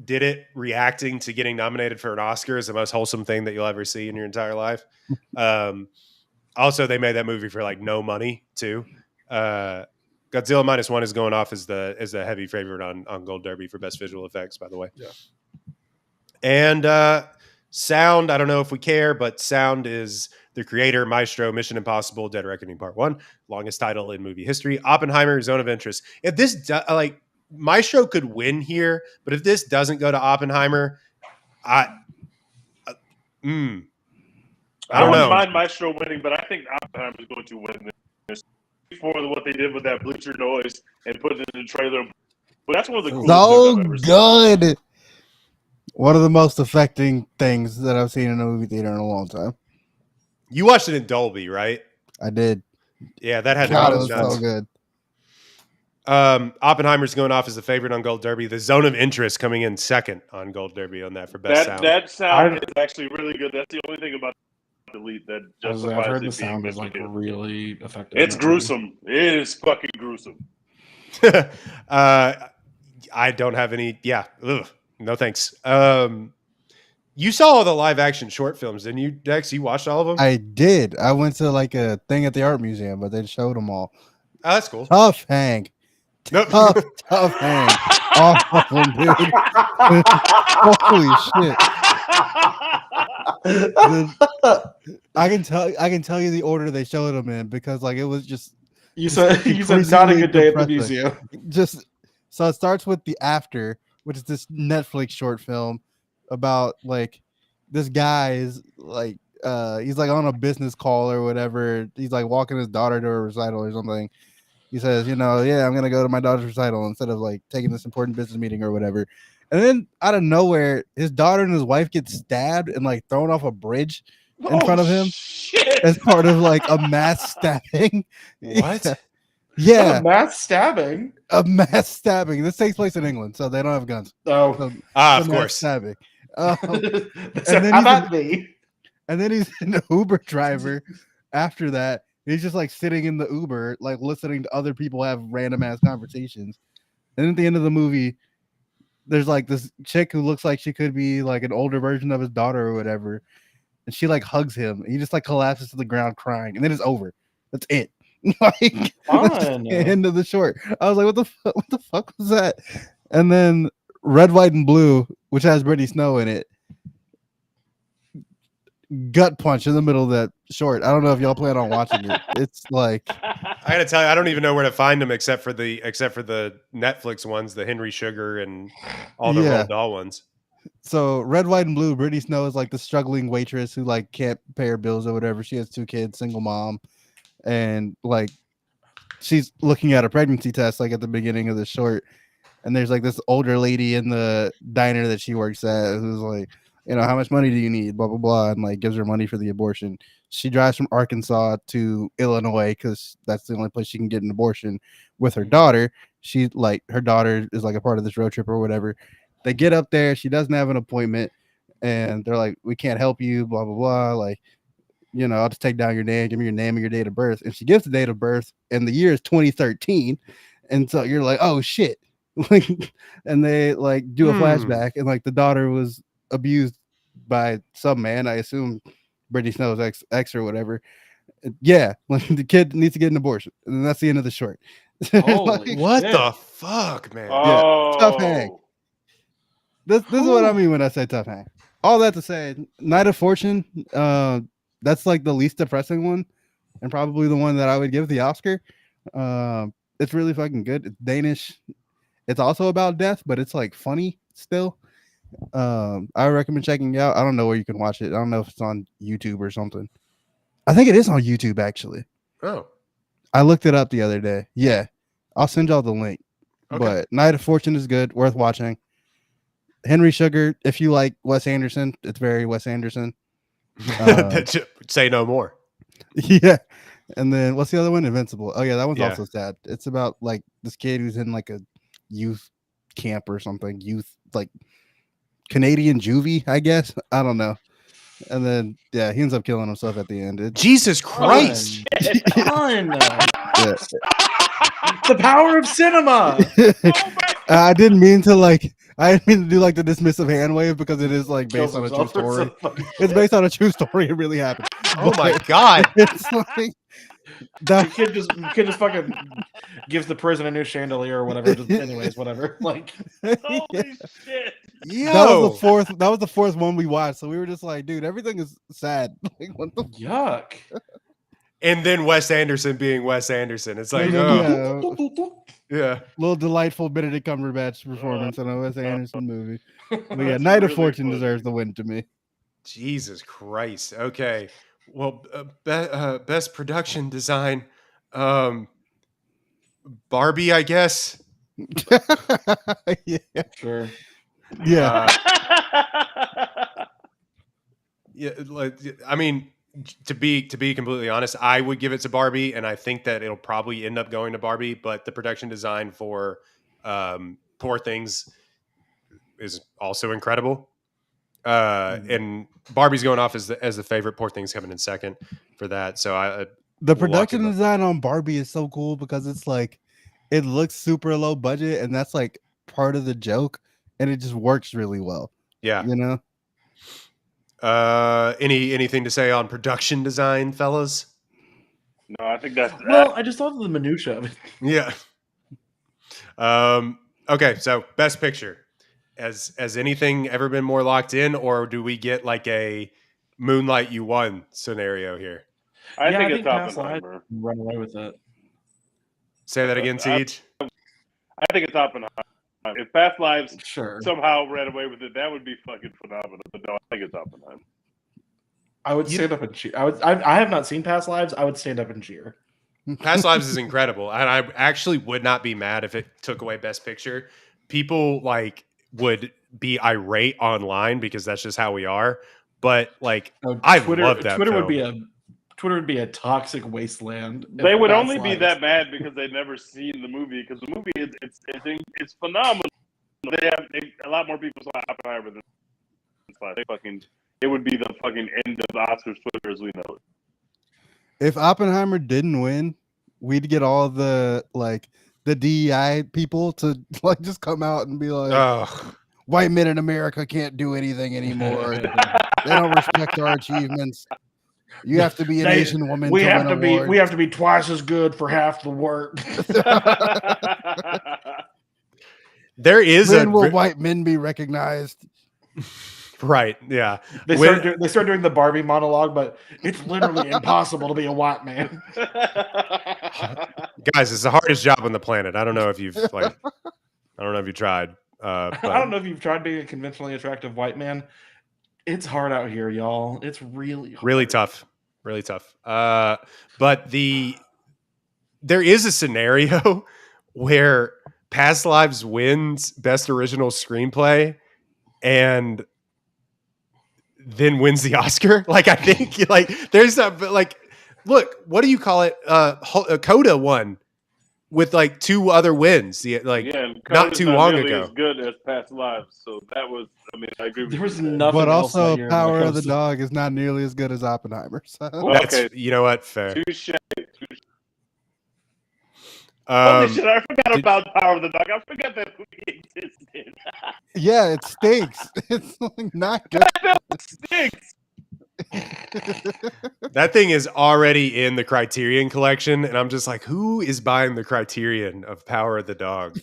S1: did it reacting to getting nominated for an Oscar is the most wholesome thing that you'll ever see in your entire life. Also, they made that movie for like no money too. Godzilla -1 is going off as the heavy favorite on Gold Derby for best visual effects, by the way.
S3: Yeah.
S1: And sound, I don't know if we care, but sound is the creator, maestro, Mission Impossible, Dead Reckoning Part 1, longest title in movie history. Oppenheimer, Zone of Interest. If this, maestro could win here, but if this doesn't go to Oppenheimer, I don't
S5: wouldn't
S1: know.
S5: mind Maestro winning, but I think Oppenheimer is going to win this for what they did with that bleacher noise and put it in the trailer. But that's one of the coolest things I've ever
S2: good. Seen. One of the most affecting things that I've seen in a movie theater in a long time.
S1: You watched it in Dolby, right?
S2: I did.
S1: Yeah, that had
S2: God, it was so good.
S1: Oppenheimer's going off as the favorite on Gold Derby. The Zone of Interest coming in second on Gold Derby on that for best sound.
S5: That sound is actually really good. That's the only thing about the lead that justifies
S3: I've heard
S5: it
S3: the sound
S5: being
S3: is like really effective.
S5: It's gruesome. It is fucking gruesome.
S1: I don't have any. Yeah, no thanks. You saw all the live action short films, didn't you, Dex? You watched all of them?
S2: I did. I went to like a thing at the art museum, but they showed them all.
S1: Oh, that's cool.
S2: Tough hang. Nope. Tough hang. Awful, dude. Holy shit. I can tell you the order they showed them in because like it was just
S3: you said not a good day at the museum.
S2: Just so it starts with The After, which is this Netflix short film about like this guy is like he's like on a business call or whatever. He's like walking his daughter to a recital or something. He says, I'm gonna go to my daughter's recital instead of like taking this important business meeting or whatever. And then out of nowhere, his daughter and his wife get stabbed and like thrown off a bridge in front of him as part of like a mass stabbing.
S1: What?
S2: Yeah.
S3: A mass stabbing.
S2: A mass stabbing. This takes place in England, so they don't have guns.
S3: Oh,
S2: so,
S1: of course.
S2: Stabbing.
S3: And then how about me?
S2: And then he's an Uber driver. After that, he's just like sitting in the Uber, like listening to other people have random ass conversations. And at the end of the movie, there's like this chick who looks like she could be like an older version of his daughter or whatever. And she like hugs him. And he just like collapses to the ground crying. And then it's over. That's it. Like that's the end of the short. I was like, what the fuck was that? And then Red, White, and Blue, which has Brittany Snow in it, gut punch in the middle of that short. I don't know if y'all plan on watching it. It's like
S1: I gotta tell you, I don't even know where to find them except for the Netflix ones, the Henry Sugar and all the Roald Dahl ones.
S2: So Red, White, and Blue, Brittany Snow is like the struggling waitress who like can't pay her bills or whatever. She has 2 kids, single mom, and like she's looking at a pregnancy test like at the beginning of the short. And there's like this older lady in the diner that she works at who's like, how much money do you need? Blah, blah, blah. And like gives her money for the abortion. She drives from Arkansas to Illinois because that's the only place she can get an abortion with her daughter. She like her daughter is like a part of this road trip or whatever. They get up there. She doesn't have an appointment. And they're like, we can't help you, blah, blah, blah. Like, I'll just take down your name. Give me your name and your date of birth. And she gives the date of birth. And the year is 2013. And so you're like, oh, shit. And they like do a flashback. And like the daughter was abused by some man, I assume Brittany Snow's ex or whatever. Yeah, like the kid needs to get an abortion, and that's the end of the short.
S1: Like, what the fuck, man?
S5: Oh.
S2: Yeah, tough hang. This is what I mean when I say tough hang. All that to say, Night of Fortune, that's like the least depressing one, and probably the one that I would give the Oscar. It's really fucking good. It's Danish. It's also about death, but it's like funny still. I recommend checking it out. I don't know where you can watch it. I don't know if it's on YouTube or something. I think it is on YouTube actually.
S1: Oh,
S2: I looked it up the other day. Yeah, I'll send y'all the link. Okay. But Night of Fortune is good, worth watching. Henry Sugar, if you like Wes Anderson, it's very Wes Anderson.
S1: Say no more.
S2: Yeah. And then what's the other one? Invincible. Oh yeah, that one's also sad. It's about like this kid who's in like a youth camp or something. Youth like Canadian juvie, I guess. I don't know. And then he ends up killing himself at the end.
S1: Jesus Christ!
S3: The power of cinema.
S2: I didn't mean to do like the dismissive hand wave because it is like based on a true story. It's based on a true story. It really happened.
S1: Oh my god!
S2: It's like
S3: the kid just fucking gives the prison a new chandelier or whatever. Anyways, whatever. Like,
S5: holy shit!
S1: Yo,
S2: That was the fourth one we watched. So we were just like, dude, everything is sad. Like, what the
S3: Yuck.
S1: And then Wes Anderson being Wes Anderson. It's like, yeah.
S2: Little delightful Benedict Cumberbatch performance in a Wes Anderson movie. But yeah, Night of Fortune deserves the win to me.
S1: Jesus Christ. Okay. Well, best production design. Barbie, I guess.
S2: Yeah.
S3: Sure.
S2: Yeah.
S1: Yeah. I mean, to be completely honest, I would give it to Barbie, and I think that it'll probably end up going to Barbie. But the production design for Poor Things is also incredible. And Barbie's going off as the favorite. Poor Things coming in second for that. So
S2: the production design on Barbie is so cool because it's like it looks super low budget, and that's like part of the joke, and it just works really well.
S1: Yeah,
S2: you know.
S1: Anything to say on production design, fellas?
S5: No, I think that's
S3: I just love the minutia of it.
S1: Yeah. Okay, so best picture. Has anything ever been more locked in, or do we get like a Moonlight You Won scenario here?
S5: I think it's Oppenheimer.
S3: Run away with it.
S1: Say that again, Siege.
S5: I think it's Oppenheimer. If Past Lives
S3: sure
S5: somehow ran away with it, that would be fucking phenomenal. But no, I think it's Oppenheimer.
S3: I would stand up and cheer. I have not seen Past Lives. I would stand up and cheer.
S1: Past Lives is incredible, and I actually would not be mad if it took away Best Picture. People like would be irate online because that's just how we are. But like, I love that.
S3: Twitter would be a toxic wasteland.
S5: They would only be that mad because they'd never seen the movie. Because the movie it's phenomenal. A lot more people saw Oppenheimer than it would be the fucking end of the Oscars Twitter as we know it.
S2: If Oppenheimer didn't win, we'd get all the DEI people to like just come out and be like, white men in America can't do anything anymore. They don't respect our achievements. You have to be an Asian woman. We have
S3: to be twice as good for half the work.
S1: There is
S2: when will white men be recognized?
S1: Right. Yeah.
S3: They start doing the Barbie monologue, but it's literally impossible to be a white man.
S1: Guys, it's the hardest job on the planet. I don't know if you've tried.
S3: I don't know if you've tried being a conventionally attractive white man. It's hard out here, y'all. It's really hard.
S1: Really tough. But there is a scenario where Past Lives wins Best Original Screenplay and then wins the Oscar. Like, I think there's look, what do you call it? Coda won with like 2 other wins. Not too long ago.
S5: As good as Past Lives. So that was, I agree with
S3: there was nothing.
S2: But also Power of the Dog is not nearly as good as Oppenheimer. So.
S1: Okay. You know what? Fair.
S5: Touche. Holy shit, I forgot about Power of the Dog. I forgot that movie existed.
S2: Yeah, it stinks. It's like not good.
S5: It stinks.
S1: That thing is already in the Criterion collection, and I'm just like, who is buying the Criterion of Power of the Dog?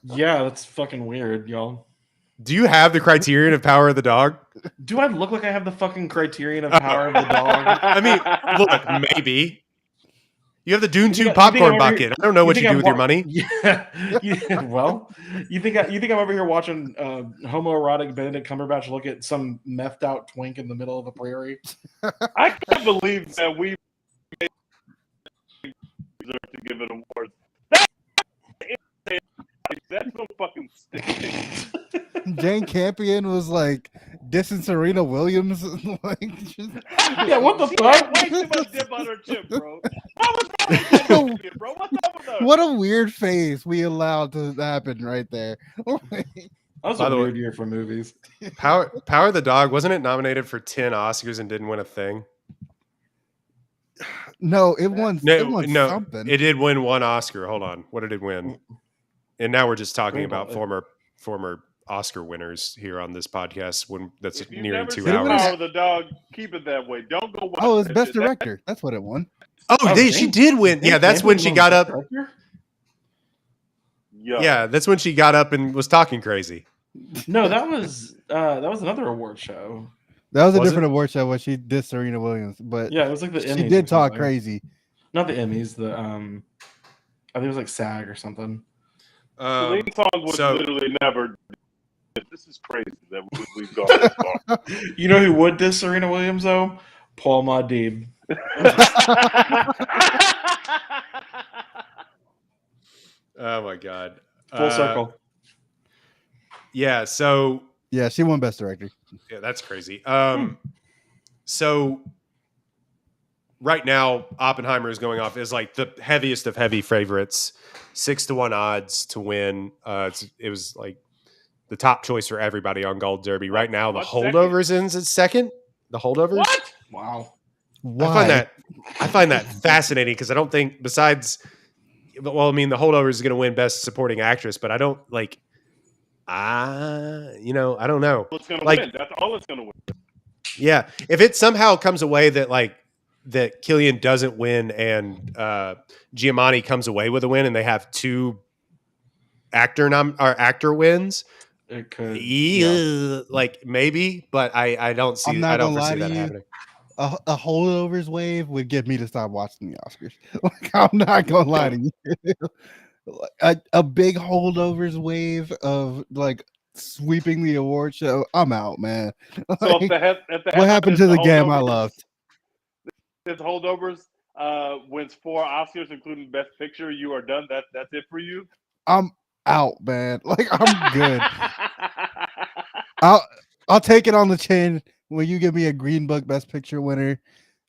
S3: Yeah, that's fucking weird, y'all.
S1: Do you have the Criterion of Power of the Dog?
S3: Do I look like I have the fucking Criterion of Power of the Dog?
S1: I mean, look, maybe. You have the Dune 2 popcorn bucket. I don't know what you do with your money.
S3: Yeah. Well, you think I'm over here watching homoerotic Benedict Cumberbatch look at some methed out twink in the middle of a prairie?
S5: I can't believe that we deserve to give it awards. That's so fucking stupid.
S2: Jane Campion was like dissing Serena Williams.
S3: Yeah, what the fuck?
S5: Way too much dip on her chip, bro.
S2: What a weird phase we allowed to happen right there.
S3: That was a weird year for movies.
S1: Power of the Dog, wasn't it nominated for 10 Oscars and didn't win a thing?
S2: No, it won something.
S1: It did win 1 Oscar. Hold on. What did it win? And now we're just talking about former Oscar winners here on this podcast that's nearing 2 hours.
S5: Power of the Dog, keep it that way. Don't go watch
S2: it was Best Director. That's what it won.
S1: She did win. Yeah, that's when she got up. Yeah, that's when she got up and was talking crazy.
S3: No, that was another award show.
S2: That was a different award show when she did Serena Williams, but
S3: yeah, it was like the Emmys.
S2: She did talk crazy.
S3: Not the Emmys. The I think it was like SAG or something.
S5: Celine Song was literally never. This is crazy that we've gone this far.
S3: You know who would diss Serena Williams though? Paul Muad'Dib.
S1: Oh my god!
S3: Full circle.
S1: Yeah. So
S2: yeah, she won Best Director.
S1: Yeah, that's crazy. So right now, Oppenheimer is going off as like the heaviest of heavy favorites, 6-1 odds to win. It was like the top choice for everybody on Gold Derby. Right now, the Holdovers ends at second. The Holdovers.
S5: What?
S3: Wow.
S2: Why?
S1: I find that fascinating because I don't think besides. Well, I mean, the Holdovers is going to win Best Supporting Actress, but I don't like. I don't know.
S5: It's going to win. That's all it's going to win.
S1: Yeah, if it somehow comes away that Cillian doesn't win and Giamatti comes away with a win, and they have two actor wins,
S3: it could.
S1: Maybe, but I don't see. I don't foresee that happening.
S2: A Holdovers wave would get me to stop watching the Oscars. I'm not gonna lie to you. A big Holdovers wave of sweeping the award show. I'm out, man.
S5: So if
S2: what happened to the game I loved?
S5: If the Holdovers wins 4 Oscars, including Best Picture, you are done. That's it for you.
S2: I'm out, man. I'm good. I'll take it on the chin when you give me a Green Book Best Picture winner.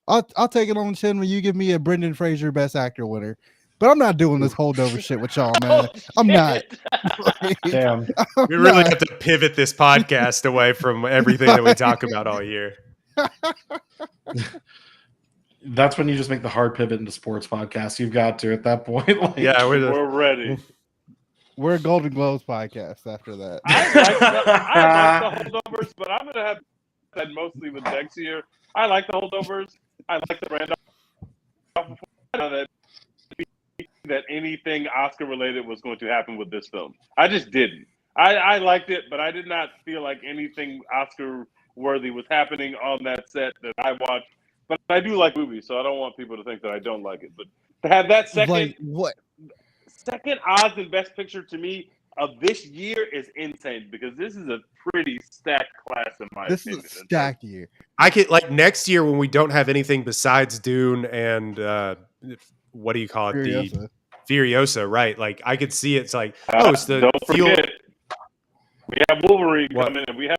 S2: I'll take it on the chin when you give me a Brendan Fraser Best Actor winner. But I'm not doing this holdover shit with y'all, man. I'm not.
S3: Damn.
S1: We really have to pivot this podcast away from everything that we talk about all year.
S3: That's when you just make the hard pivot into sports podcast. You've got to at that point.
S1: Yeah,
S5: we're ready.
S2: We're a Golden Globes podcast after that.
S5: I like the Holdovers, but I'm going to have that mostly with next year. I like the Holdovers. I like the Randolph. That anything Oscar related was going to happen with this film. I just didn't. I liked it, but I did not feel like anything Oscar worthy was happening on that set that I watched. But I do like movies, so I don't want people to think that I don't like it. But to have that second odds in Best Picture to me of this year is insane because this is a pretty stacked class in my opinion.
S2: This is a stacked year.
S1: I could next year when we don't have anything besides Dune and what do you call it?
S2: Furiosa.
S1: The Furiosa, right? I could see it's it's the
S5: don't forget. We have Wolverine coming and we have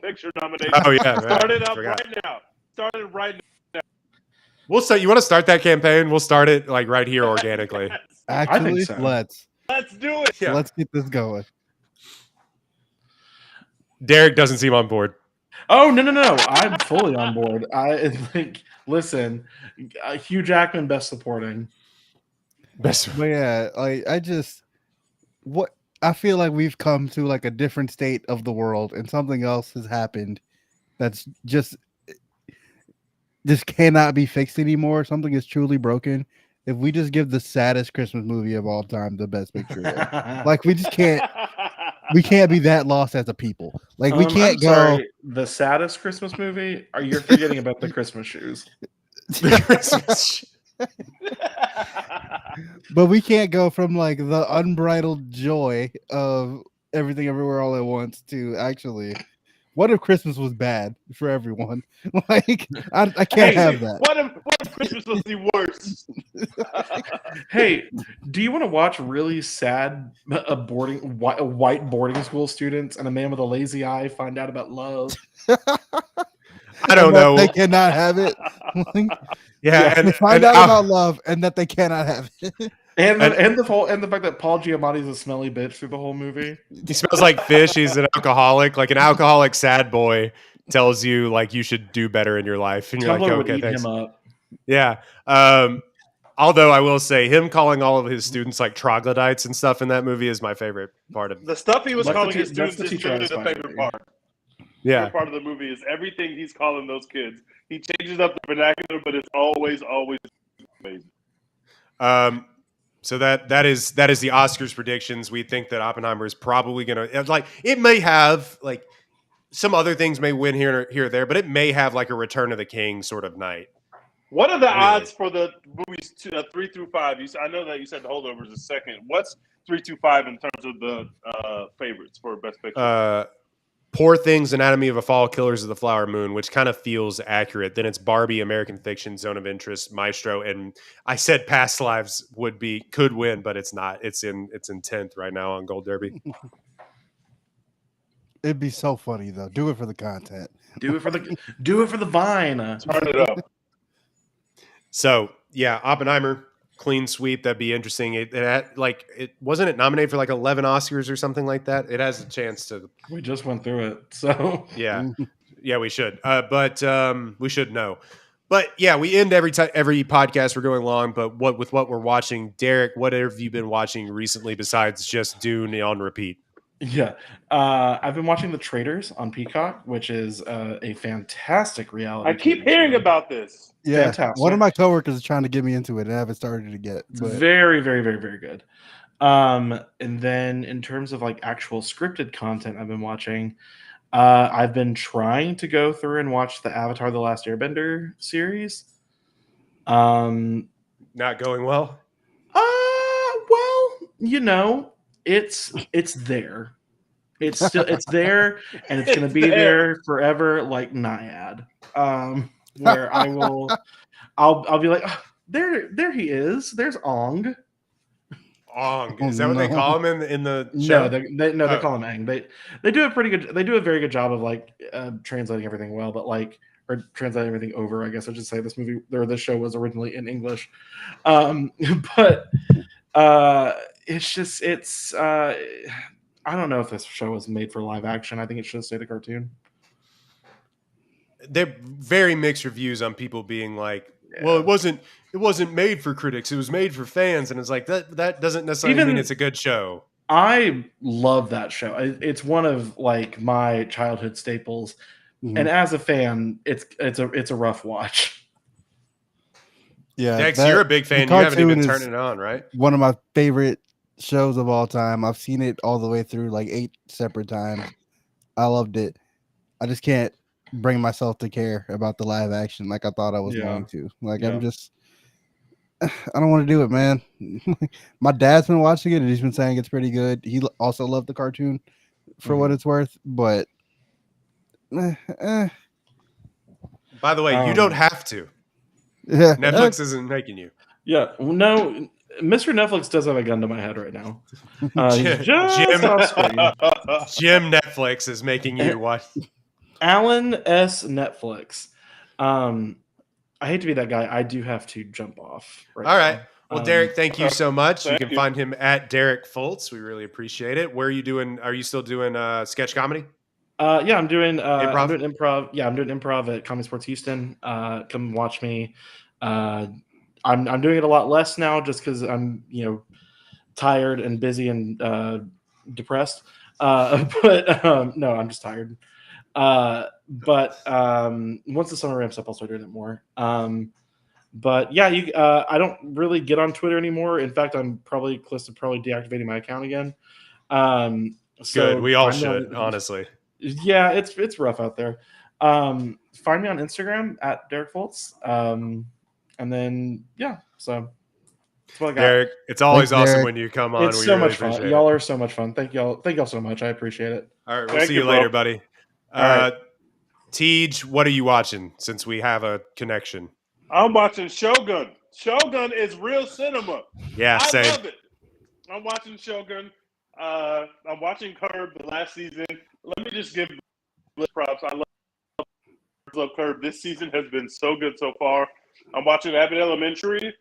S5: picture nomination.
S1: Oh yeah,
S5: Start it up right now. Start it right now.
S1: We'll start. You want to start that campaign? We'll start it right here organically.
S2: Actually,
S3: so.
S2: let's
S5: do it.
S2: Yeah. Let's get this going.
S1: Derek doesn't seem on board.
S3: Oh no! I'm fully on board. I think. Listen, Hugh Jackman, Best Supporting.
S2: But yeah, I feel like we've come to a different state of the world, and something else has happened that's just cannot be fixed anymore. Something is truly broken. If we just give the saddest Christmas movie of all time the Best Picture, we just can't. We can't be that lost as a people. We can't go.
S3: Sorry, the saddest Christmas movie? Are you forgetting about the Christmas shoes?
S2: But we can't go from the unbridled joy of Everything Everywhere All at Once to actually, what if Christmas was bad for everyone? I can't have that.
S5: What if Christmas was the worst?
S3: Hey, do you want to watch really sad white boarding school students and a man with a lazy eye find out about love?
S1: I don't know.
S2: They cannot have it.
S1: Yeah, and
S2: find out about love and that they cannot have it.
S3: And the fact that Paul Giamatti's a smelly bitch through the whole movie.
S1: He smells like fish. He's an alcoholic. An alcoholic sad boy tells you you should do better in your life, and you're
S3: Tumblr would
S1: okay,
S3: eat
S1: thanks.
S3: him up.
S1: Yeah. Although I will say, him calling all of his students troglodytes and stuff in that movie is my favorite part of
S5: the stuff he was
S3: That's
S5: calling
S3: the
S5: his
S3: te- that's
S5: students
S3: the
S5: is
S3: teacher
S5: truly the favorite
S3: movie.
S5: part.
S1: Yeah.
S5: Favorite part of the movie is everything he's calling those kids. He changes up the vernacular, but it's always amazing.
S1: So that is the Oscars predictions. We think that Oppenheimer is probably going to, like, it may have like some other things may win here or there, but it may have like a Return of the King sort of night.
S5: What are the odds for the movies 3 through 5? I know that you said The Holdovers is second. What's 3 through 5 in terms of the favorites for Best Picture?
S1: Poor Things, Anatomy of a Fall, Killers of the Flower Moon, which kind of feels accurate. Then it's Barbie, American Fiction, Zone of Interest, Maestro, and I said Past Lives could win, but it's not. It's in 10th right now on Gold Derby.
S2: It'd be so funny though. Do it for the content.
S3: Do it for the vine.
S5: Turn it up.
S1: So yeah, Oppenheimer, clean sweep. That'd be interesting. It wasn't it nominated for like 11 Oscars or something like that. It has a chance to.
S3: We just went through it, so
S1: yeah, we should. But we should know. But yeah, we end every podcast we're going long. But with what we're watching, Derek, what have you been watching recently besides just Dune on repeat?
S3: Yeah, I've been watching The Traitors on Peacock, which is a fantastic reality.
S5: I keep hearing about this.
S2: Yeah,
S3: fantastic.
S2: One of my coworkers is trying to get me into it, and I haven't started it yet.
S3: It's very, very, very, very good. And then in terms of like actual scripted content, I've been watching. I've been trying to go through and watch the Avatar: The Last Airbender series.
S1: Not going well.
S3: Well, you know. It's there. It's there, and it's going to be there forever, like Naiad. Where I'll be like, oh, there he is. There's Ong.
S1: Ong, is that what they call him in the show?
S3: No, they call him Aang. They do a pretty good. They do a very good job of like translating everything well, but like or translating everything over. I guess I should say this show was originally in English, but. It's I don't know if this show was made for live action. I think it should have stayed a cartoon.
S1: They're very mixed reviews on people being like, well, it wasn't made for critics. It was made for fans. And it's like, that doesn't necessarily mean it's a good show.
S3: I love that show. It's one of like my childhood staples. Mm-hmm. And as a fan, it's a rough watch.
S2: Yeah,
S1: Dex, you're a big fan. You haven't even turned it on, right?
S2: One of my favorite shows of all time. I've seen it all the way through like 8 separate times. I loved it. I just can't bring myself to care about the live action like I thought I was going to. Like I don't want to do it, man. My dad's been watching it and he's been saying it's pretty good. He also loved the cartoon for what it's worth, but
S1: by the way, you don't have to.
S2: Yeah,
S1: Netflix isn't making you.
S3: Yeah, no, Mr. Netflix does have a gun to my head right now.
S1: Jim Netflix is making you watch.
S3: Alan S. Netflix. I hate to be that guy. I do have to jump off.
S1: All right. Well, Derek, thank you so much. You can find him at Derek Fultz. We really appreciate it. Where are you doing? Are you still doing sketch comedy?
S3: Yeah, I'm doing
S1: improv.
S3: I'm doing improv. Yeah, I'm doing improv at Comedy Sports Houston. Come watch me. I'm doing it a lot less now, just because I'm tired and busy and depressed. But no, I'm just tired. But once the summer ramps up, I'll start doing it more. But yeah, I don't really get on Twitter anymore. In fact, I'm probably close to deactivating my account again.
S1: Good. We all should, honestly.
S3: Yeah, it's rough out there. Find me on Instagram at Derek Fultz. And then so that's what I got.
S1: Derek, it's always awesome when you come on.
S3: It's so much fun. Y'all are so much fun. Thank y'all so much. I appreciate it.
S1: All right, we'll see you later, buddy. Tej, what are you watching since we have a connection?
S5: I'm watching Shogun. Shogun is real cinema.
S1: Yeah, same.
S5: I love it. I'm watching Shogun. I'm watching Curb the last season. Let me just give props. I love Curb. This season has been so good so far. I'm watching Abbott Elementary,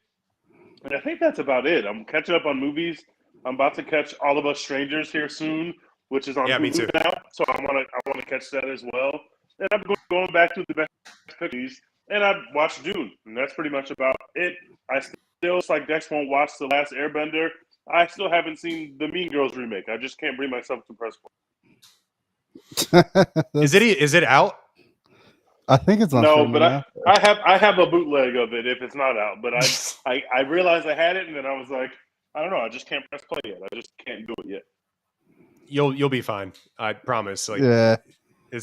S5: and I think that's about it. I'm catching up on movies. I'm about to catch All of Us Strangers here soon, which is on Hulu now. So I want to catch that as well. And I'm going back to the best cookies, and I watched Dune, and that's pretty much about it. I still, it's like Dex won't watch The Last Airbender. I still haven't seen the Mean Girls remake. I just can't bring myself to press for.
S1: Is it out?
S2: I think it's on.
S5: No, but I have a bootleg of it if it's not out. But I realized I had it, and then I was like, I don't know. I just can't press play yet. I just can't do it yet.
S1: You'll be fine. I promise. Like,
S2: Yeah,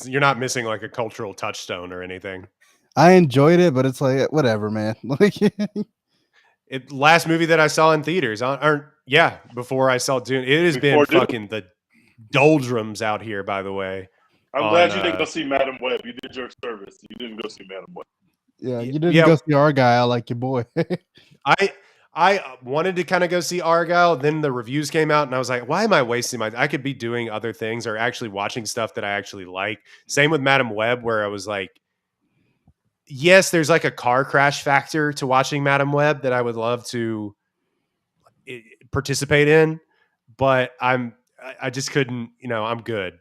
S1: you're not missing like a cultural touchstone or anything.
S2: I enjoyed it, but it's like whatever, man. Like,
S1: Last movie that I saw in theaters, before I saw Dune. It has been fucking the doldrums out here. By the way,
S5: I'm glad you didn't go see Madam Web. You did your service. You didn't go see Madam Web.
S2: Yeah, you didn't go see Argyle like your boy.
S1: I wanted to kind of go see Argyle. Then the reviews came out, and I was like, "Why am I wasting my? I could be doing other things or actually watching stuff that I actually like." Same with Madam Web, where I was like, "Yes, there's like a car crash factor to watching Madam Web that I would love to participate in, but I just couldn't. I'm good.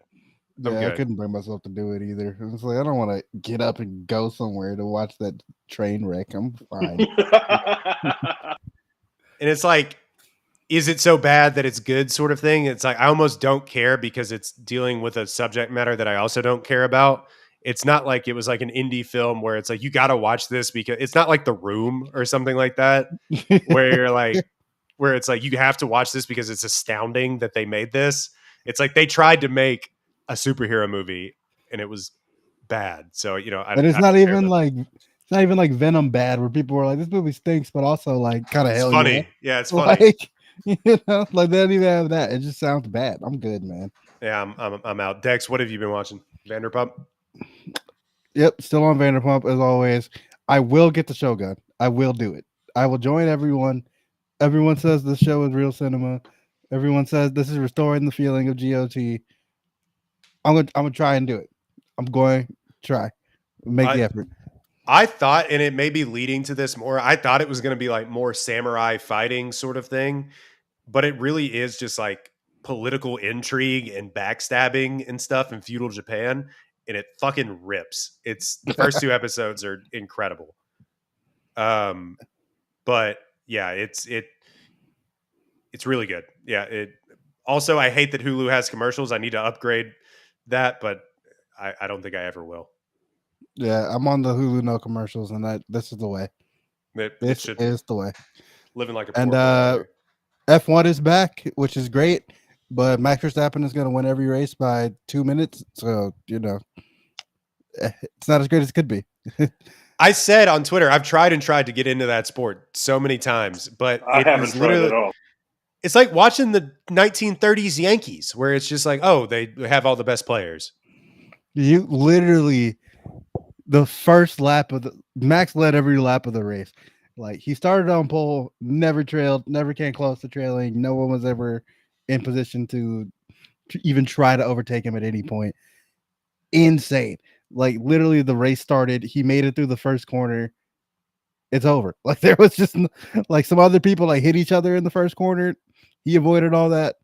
S2: I couldn't bring myself to do it either. It's like I don't want to get up and go somewhere to watch that train wreck. I'm fine."
S1: And it's like, is it so bad that it's good sort of thing? It's like, I almost don't care because it's dealing with a subject matter that I also don't care about. It's not like it was like an indie film where it's like, you got to watch this because it's not like The Room or something like that, where you're like, where it's like, you have to watch this because it's astounding that they made this. It's like they tried to make a superhero movie and it was bad. So,
S2: and it's not even like Venom bad where people were like, this movie stinks, but also like kind of hell
S1: funny. Yeah, it's funny.
S2: Like they don't even have that. It just sounds bad. I'm good, man.
S1: Yeah, I'm out. Dex, what have you been watching? Vanderpump?
S2: Yep, still on Vanderpump as always. I will get the Shogun. I will do it. I will join everyone. Everyone says this show is real cinema. Everyone says this is restoring the feeling of GOT. I'm gonna try and do it. I'm going to try. Make the effort.
S1: I thought, and it may be leading to this more, I thought it was going to be like more samurai fighting sort of thing, but it really is just like political intrigue and backstabbing and stuff in feudal Japan, and it fucking rips. It's the first 2 episodes are incredible. But yeah, it's really good. Yeah. Also, I hate that Hulu has commercials. I need to upgrade that, but I don't think I ever will.
S2: Yeah, I'm on the Hulu no commercials, and this is the way. This is the way.
S1: Living like a poor boy.
S2: F1 is back, which is great, but Max Verstappen is going to win every race by 2 minutes. So, it's not as great as it could be.
S1: I said on Twitter, I've tried to get into that sport so many times, but
S5: I haven't tried at all.
S1: It's like watching the 1930s Yankees, where it's just like, oh, they have all the best players.
S2: You literally, the first lap of Max led every lap of the race. Like he started on pole, never trailed, never came close to trailing. No one was ever in position to even try to overtake him at any point. Insane. Like literally the race started. He made it through the first corner. It's over. Like there was just like some other people like hit each other in the first corner. He avoided all that.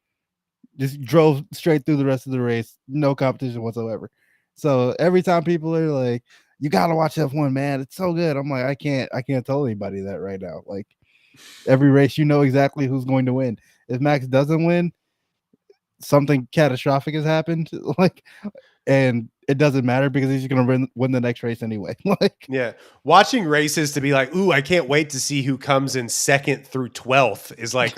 S2: Just drove straight through the rest of the race. No competition whatsoever. So every time people are like, you gotta watch F1, man. It's so good. I'm like, I can't tell anybody that right now. Like every race, you know exactly who's going to win. If Max doesn't win, something catastrophic has happened. Like, and it doesn't matter because he's going to win the next race anyway. Like,
S1: yeah, watching races to be like, ooh, I can't wait to see who comes in 2nd through 12th is like,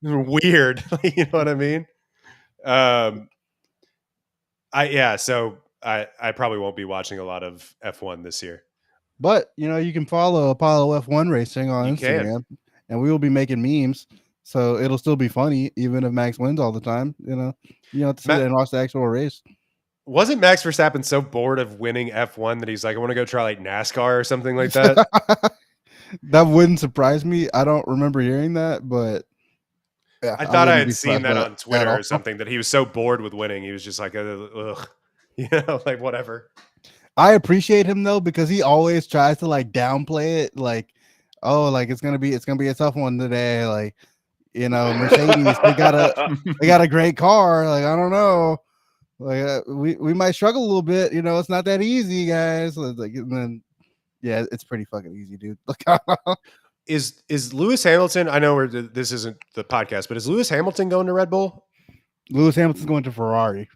S1: weird. You know what I mean? So I probably won't be watching a lot of F1 this year.
S2: But you can follow Apollo F1 Racing on Instagram, and we will be making memes. So it'll still be funny, even if Max wins all the time. You have to sit there and watch the actual race.
S1: Wasn't Max Verstappen so bored of winning F1 that he's like, I want to go try like NASCAR or something like that?
S2: That wouldn't surprise me. I don't remember hearing that, but
S1: yeah, I thought I had seen that on Twitter or something, that he was so bored with winning. He was just like, ugh, like whatever.
S2: I appreciate him though, because he always tries to like downplay it. Like, oh, like it's gonna be a tough one today. Like, Mercedes, they got a great car. Like, I don't know. Like we might struggle a little bit. It's not that easy, guys. Like, and then yeah, it's pretty fucking easy, dude.
S1: Is Lewis Hamilton? I know this isn't the podcast, but is Lewis Hamilton going to Red Bull?
S2: Lewis Hamilton's going to Ferrari.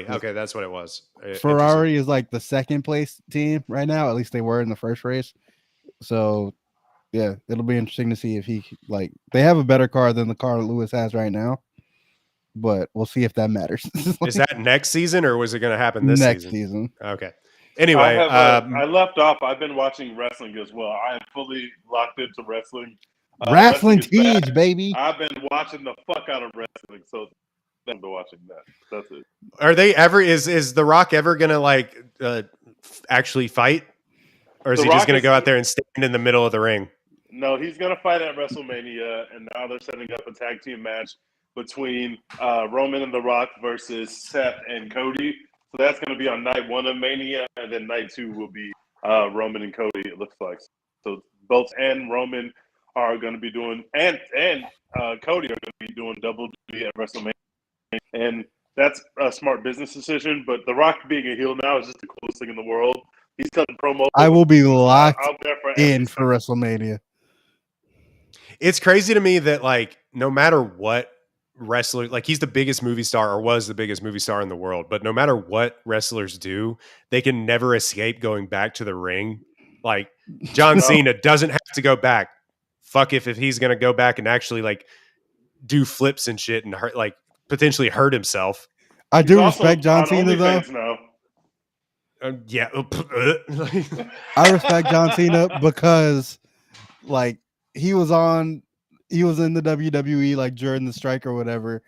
S1: Okay, that's what it was.
S2: Ferrari is like the second place team right now. At least they were in the first race. So Yeah, it'll be interesting to see if he like they have a better car than the car Lewis has right now, but we'll see if that matters.
S1: Is that next season or was it going to happen this
S2: next
S1: season?
S2: season?
S1: Okay. Anyway,
S5: I left off. I've been watching wrestling as well. I am fully locked into wrestling.
S2: Wrestling
S5: is back.
S2: Teach, baby.
S5: I've been watching the fuck out of wrestling, so I'm watching that. That's it.
S1: Are they ever? Is The Rock ever gonna like actually fight, or is he just gonna go out there and stand in the middle of the ring?
S5: No, he's gonna fight at WrestleMania, and now they're setting up a tag team match between Roman and The Rock versus Seth and Cody. So that's going to be on night 1 of Mania, and then night 2 will be Roman and Cody. It looks like so both and Roman are going to be doing and Cody are going to be doing double duty at WrestleMania, and that's a smart business decision. But The Rock being a heel now is just the coolest thing in the world. He's cutting promos.
S2: I will be locked in for WrestleMania.
S1: It's crazy to me that like no matter what wrestler, like he's the biggest movie star or was the biggest movie star in the world, but no matter what wrestlers do, they can never escape going back to the ring. Like John Cena doesn't have to go back. Fuck if he's going to go back and actually like do flips and shit and hurt, like potentially hurt himself.
S2: I do respect John Cena though.
S1: Yeah.
S2: I respect John Cena because like he was in the WWE like during the strike or whatever,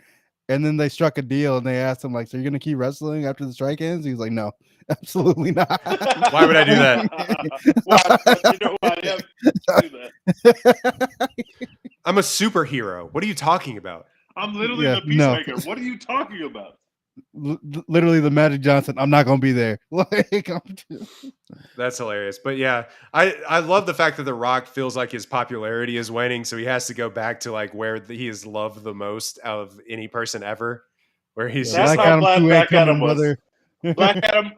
S2: and then they struck a deal and they asked him like, so you're gonna keep wrestling after the strike ends? He was like, no, absolutely not.
S1: Why would I do that?
S5: You know why I do
S1: that? I'm a superhero. What are you talking about?
S5: I'm literally the Peacemaker. No. What are you talking about?
S2: Literally the Magic Johnson. I'm not gonna be there.
S1: That's hilarious. But yeah, I love the fact that The Rock feels like his popularity is waning, so he has to go back to like where he is loved the most out of any person ever. Where he's
S5: that's how Black Adam was. Black Adam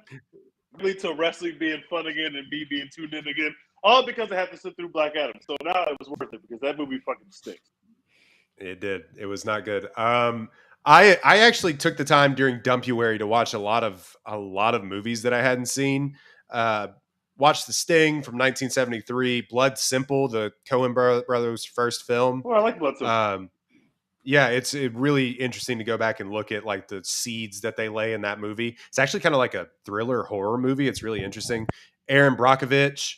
S5: to wrestling being fun again and me being tuned in again, all because I had to sit through Black Adam. So now it was worth it because that movie fucking stinks.
S1: It did. It was not good. I actually took the time during Dumpuary to watch a lot of movies that I hadn't seen. Watched The Sting from 1973, Blood Simple, the Coen brothers' first film.
S5: Oh, I like Blood Simple.
S1: Yeah, it's really interesting to go back and look at like the seeds that they lay in that movie. It's actually kind of like a thriller horror movie. It's really interesting. Aaron Brockovich,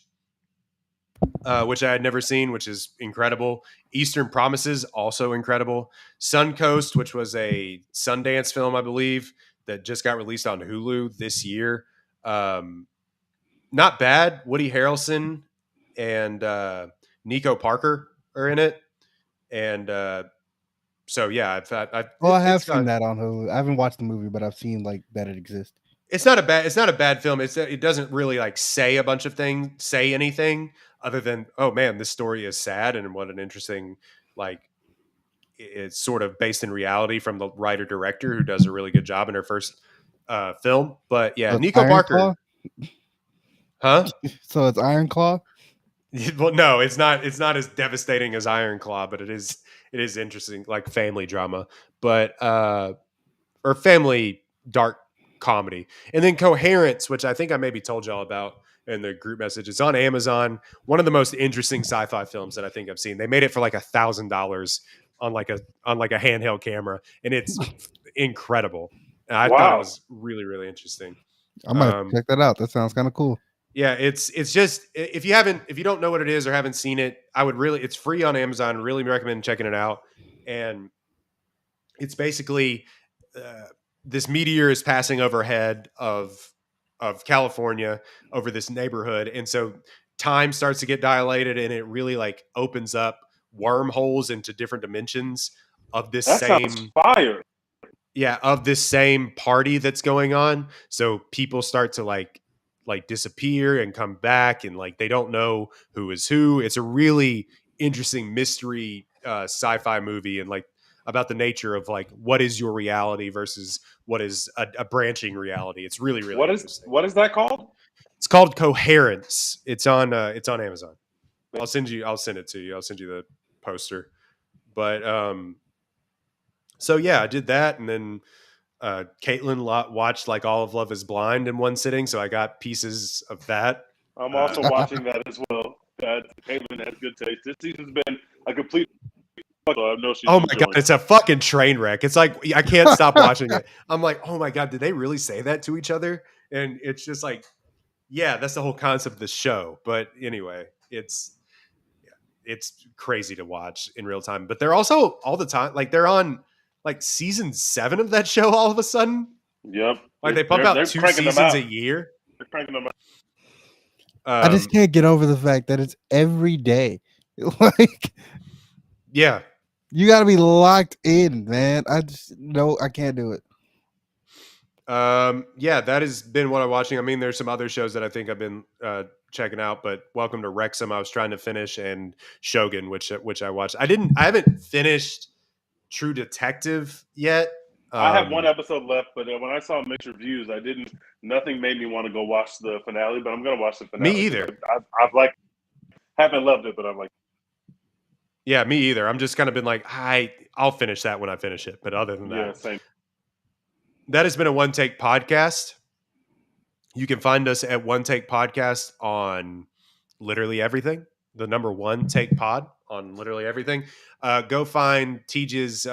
S1: which I had never seen, which is incredible. Eastern Promises, also incredible. Suncoast, which was a Sundance film, I believe, that just got released on Hulu this year. Not bad. Woody Harrelson and Nico Parker are in it. And so, yeah.
S2: I have seen that on Hulu. I haven't watched the movie, but I've seen like that it exists.
S1: It's not a bad film. It doesn't really like say anything other than, oh man, this story is sad and what an interesting, like, it's sort of based in reality from the writer director who does a really good job in her first film. But yeah, Nico Parker. Huh?
S2: So it's Iron Claw?
S1: Well, no, it's not as devastating as Iron Claw, but it is interesting, like family drama, but or family dark comedy. And then Coherence, which I think I maybe told y'all about in the group message. It's on Amazon. One of the most interesting sci-fi films that I think I've seen. They made it for like $1,000 on like a handheld camera, and it's incredible. And I thought it was really, really interesting.
S2: I might check that out. That sounds kind of cool.
S1: Yeah, it's just if you don't know what it is or haven't seen it, it's free on Amazon. Really recommend checking it out. And it's basically this meteor is passing overhead of California over this neighborhood, and so time starts to get dilated, and it really like opens up wormholes into different dimensions of this
S5: sounds fire.
S1: Yeah, of this same party that's going on. So people start to like disappear and come back, and like they don't know who is who. It's a really interesting mystery sci-fi movie, and like about the nature of like what is your reality versus what is a branching reality. It's really, really interesting.
S5: What is that called?
S1: It's called Coherence. It's on Amazon. I'll send it to you. I'll send you the poster. But so yeah, I did that, and then Caitlin watched like all of Love Is Blind in one sitting, so I got pieces of that.
S5: I'm also watching that as well. Caitlin has good taste. This season's been a complete. So I know she's
S1: oh my god, it's a fucking train wreck. It's like I can't stop watching it. I'm like, oh my god, did they really say that to each other? And it's just like, yeah, that's the whole concept of the show. But anyway, it's crazy to watch in real time. But they're also all the time, like they're on like season 7 of that show all of a sudden.
S5: Yep.
S1: Like they pump out 2 seasons a year.
S5: They're cranking them out.
S2: I just can't get over the fact that it's every day. Like,
S1: yeah,
S2: you got to be locked in, man. I can't do it.
S1: Yeah, that has been what I'm watching. I mean, there's some other shows that I think I've been checking out, but Welcome to Wrexham I was trying to finish, and Shogun, which I watched. I haven't finished True Detective yet.
S5: I have one episode left, but when I saw mixed reviews, nothing made me want to go watch the finale, but I'm going to watch the finale.
S1: Me either.
S5: I've haven't loved it, but I'm like,
S1: yeah, me either. I'm just kind of been like, I'll finish that when I finish it. But other than that,
S5: yeah, same.
S1: That has been a One Take Podcast. You can find us at One Take Podcast on literally everything. The number One Take Pod on literally everything. Go find Teej's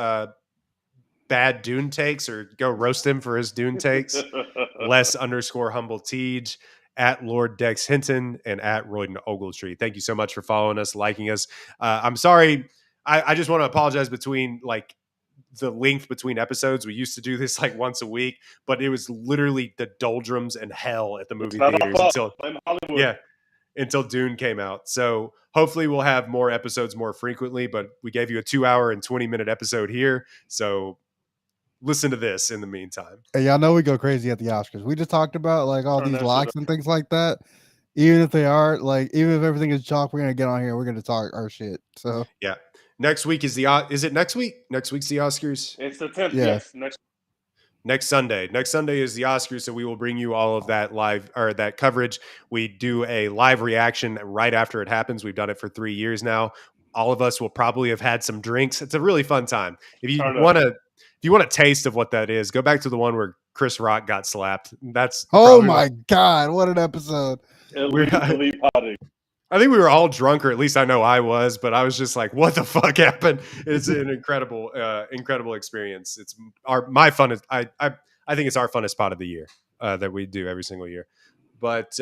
S1: bad Dune takes, or go roast him for his Dune takes. Les_humble Teej, at Lord Dex Hinton, and at Royden Ogletree. Thank you so much for following us, liking us. I'm sorry. I just want to apologize between like the length between episodes. We used to do this like once a week, but it was literally the doldrums and hell at the movie theaters until Dune came out. So hopefully we'll have more episodes more frequently, but we gave you a 2-hour and 20-minute episode here. So listen to this in the meantime.
S2: Hey, y'all know we go crazy at the Oscars. We just talked about like all these locks and things like that. Even if they are like, even if everything is chalk, we're gonna get on here. We're gonna talk our shit. So
S1: yeah, next week is it next week? Next week's the Oscars.
S5: It's the 10th.
S2: Yeah.
S5: Yes,
S1: next Sunday. Next Sunday is the Oscars, so we will bring you all of that live or that coverage. We do a live reaction right after it happens. We've done it for 3 years now. All of us will probably have had some drinks. It's a really fun time. If you want a taste of what that is, go back to the one where Chris Rock got slapped. That's
S2: my god, what an episode!
S1: I think we were all drunk, or at least I know I was, but I was just like, what the fuck happened? It's an incredible experience. It's my funnest. I think it's our funnest pod of the year that we do every single year. But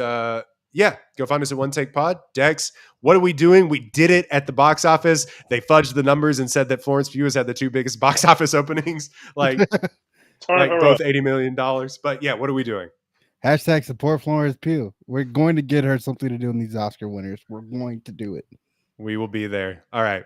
S1: yeah, go find us at One Take Pod. Dex, what are we doing? We did it at the box office. They fudged the numbers and said that Florence Pugh has had the 2 biggest box office openings, like both $80 million. But yeah, what are we doing?
S2: Hashtag support Florence Pugh. We're going to get her something to do in these Oscar winners. We're going to do it.
S1: We will be there. All right.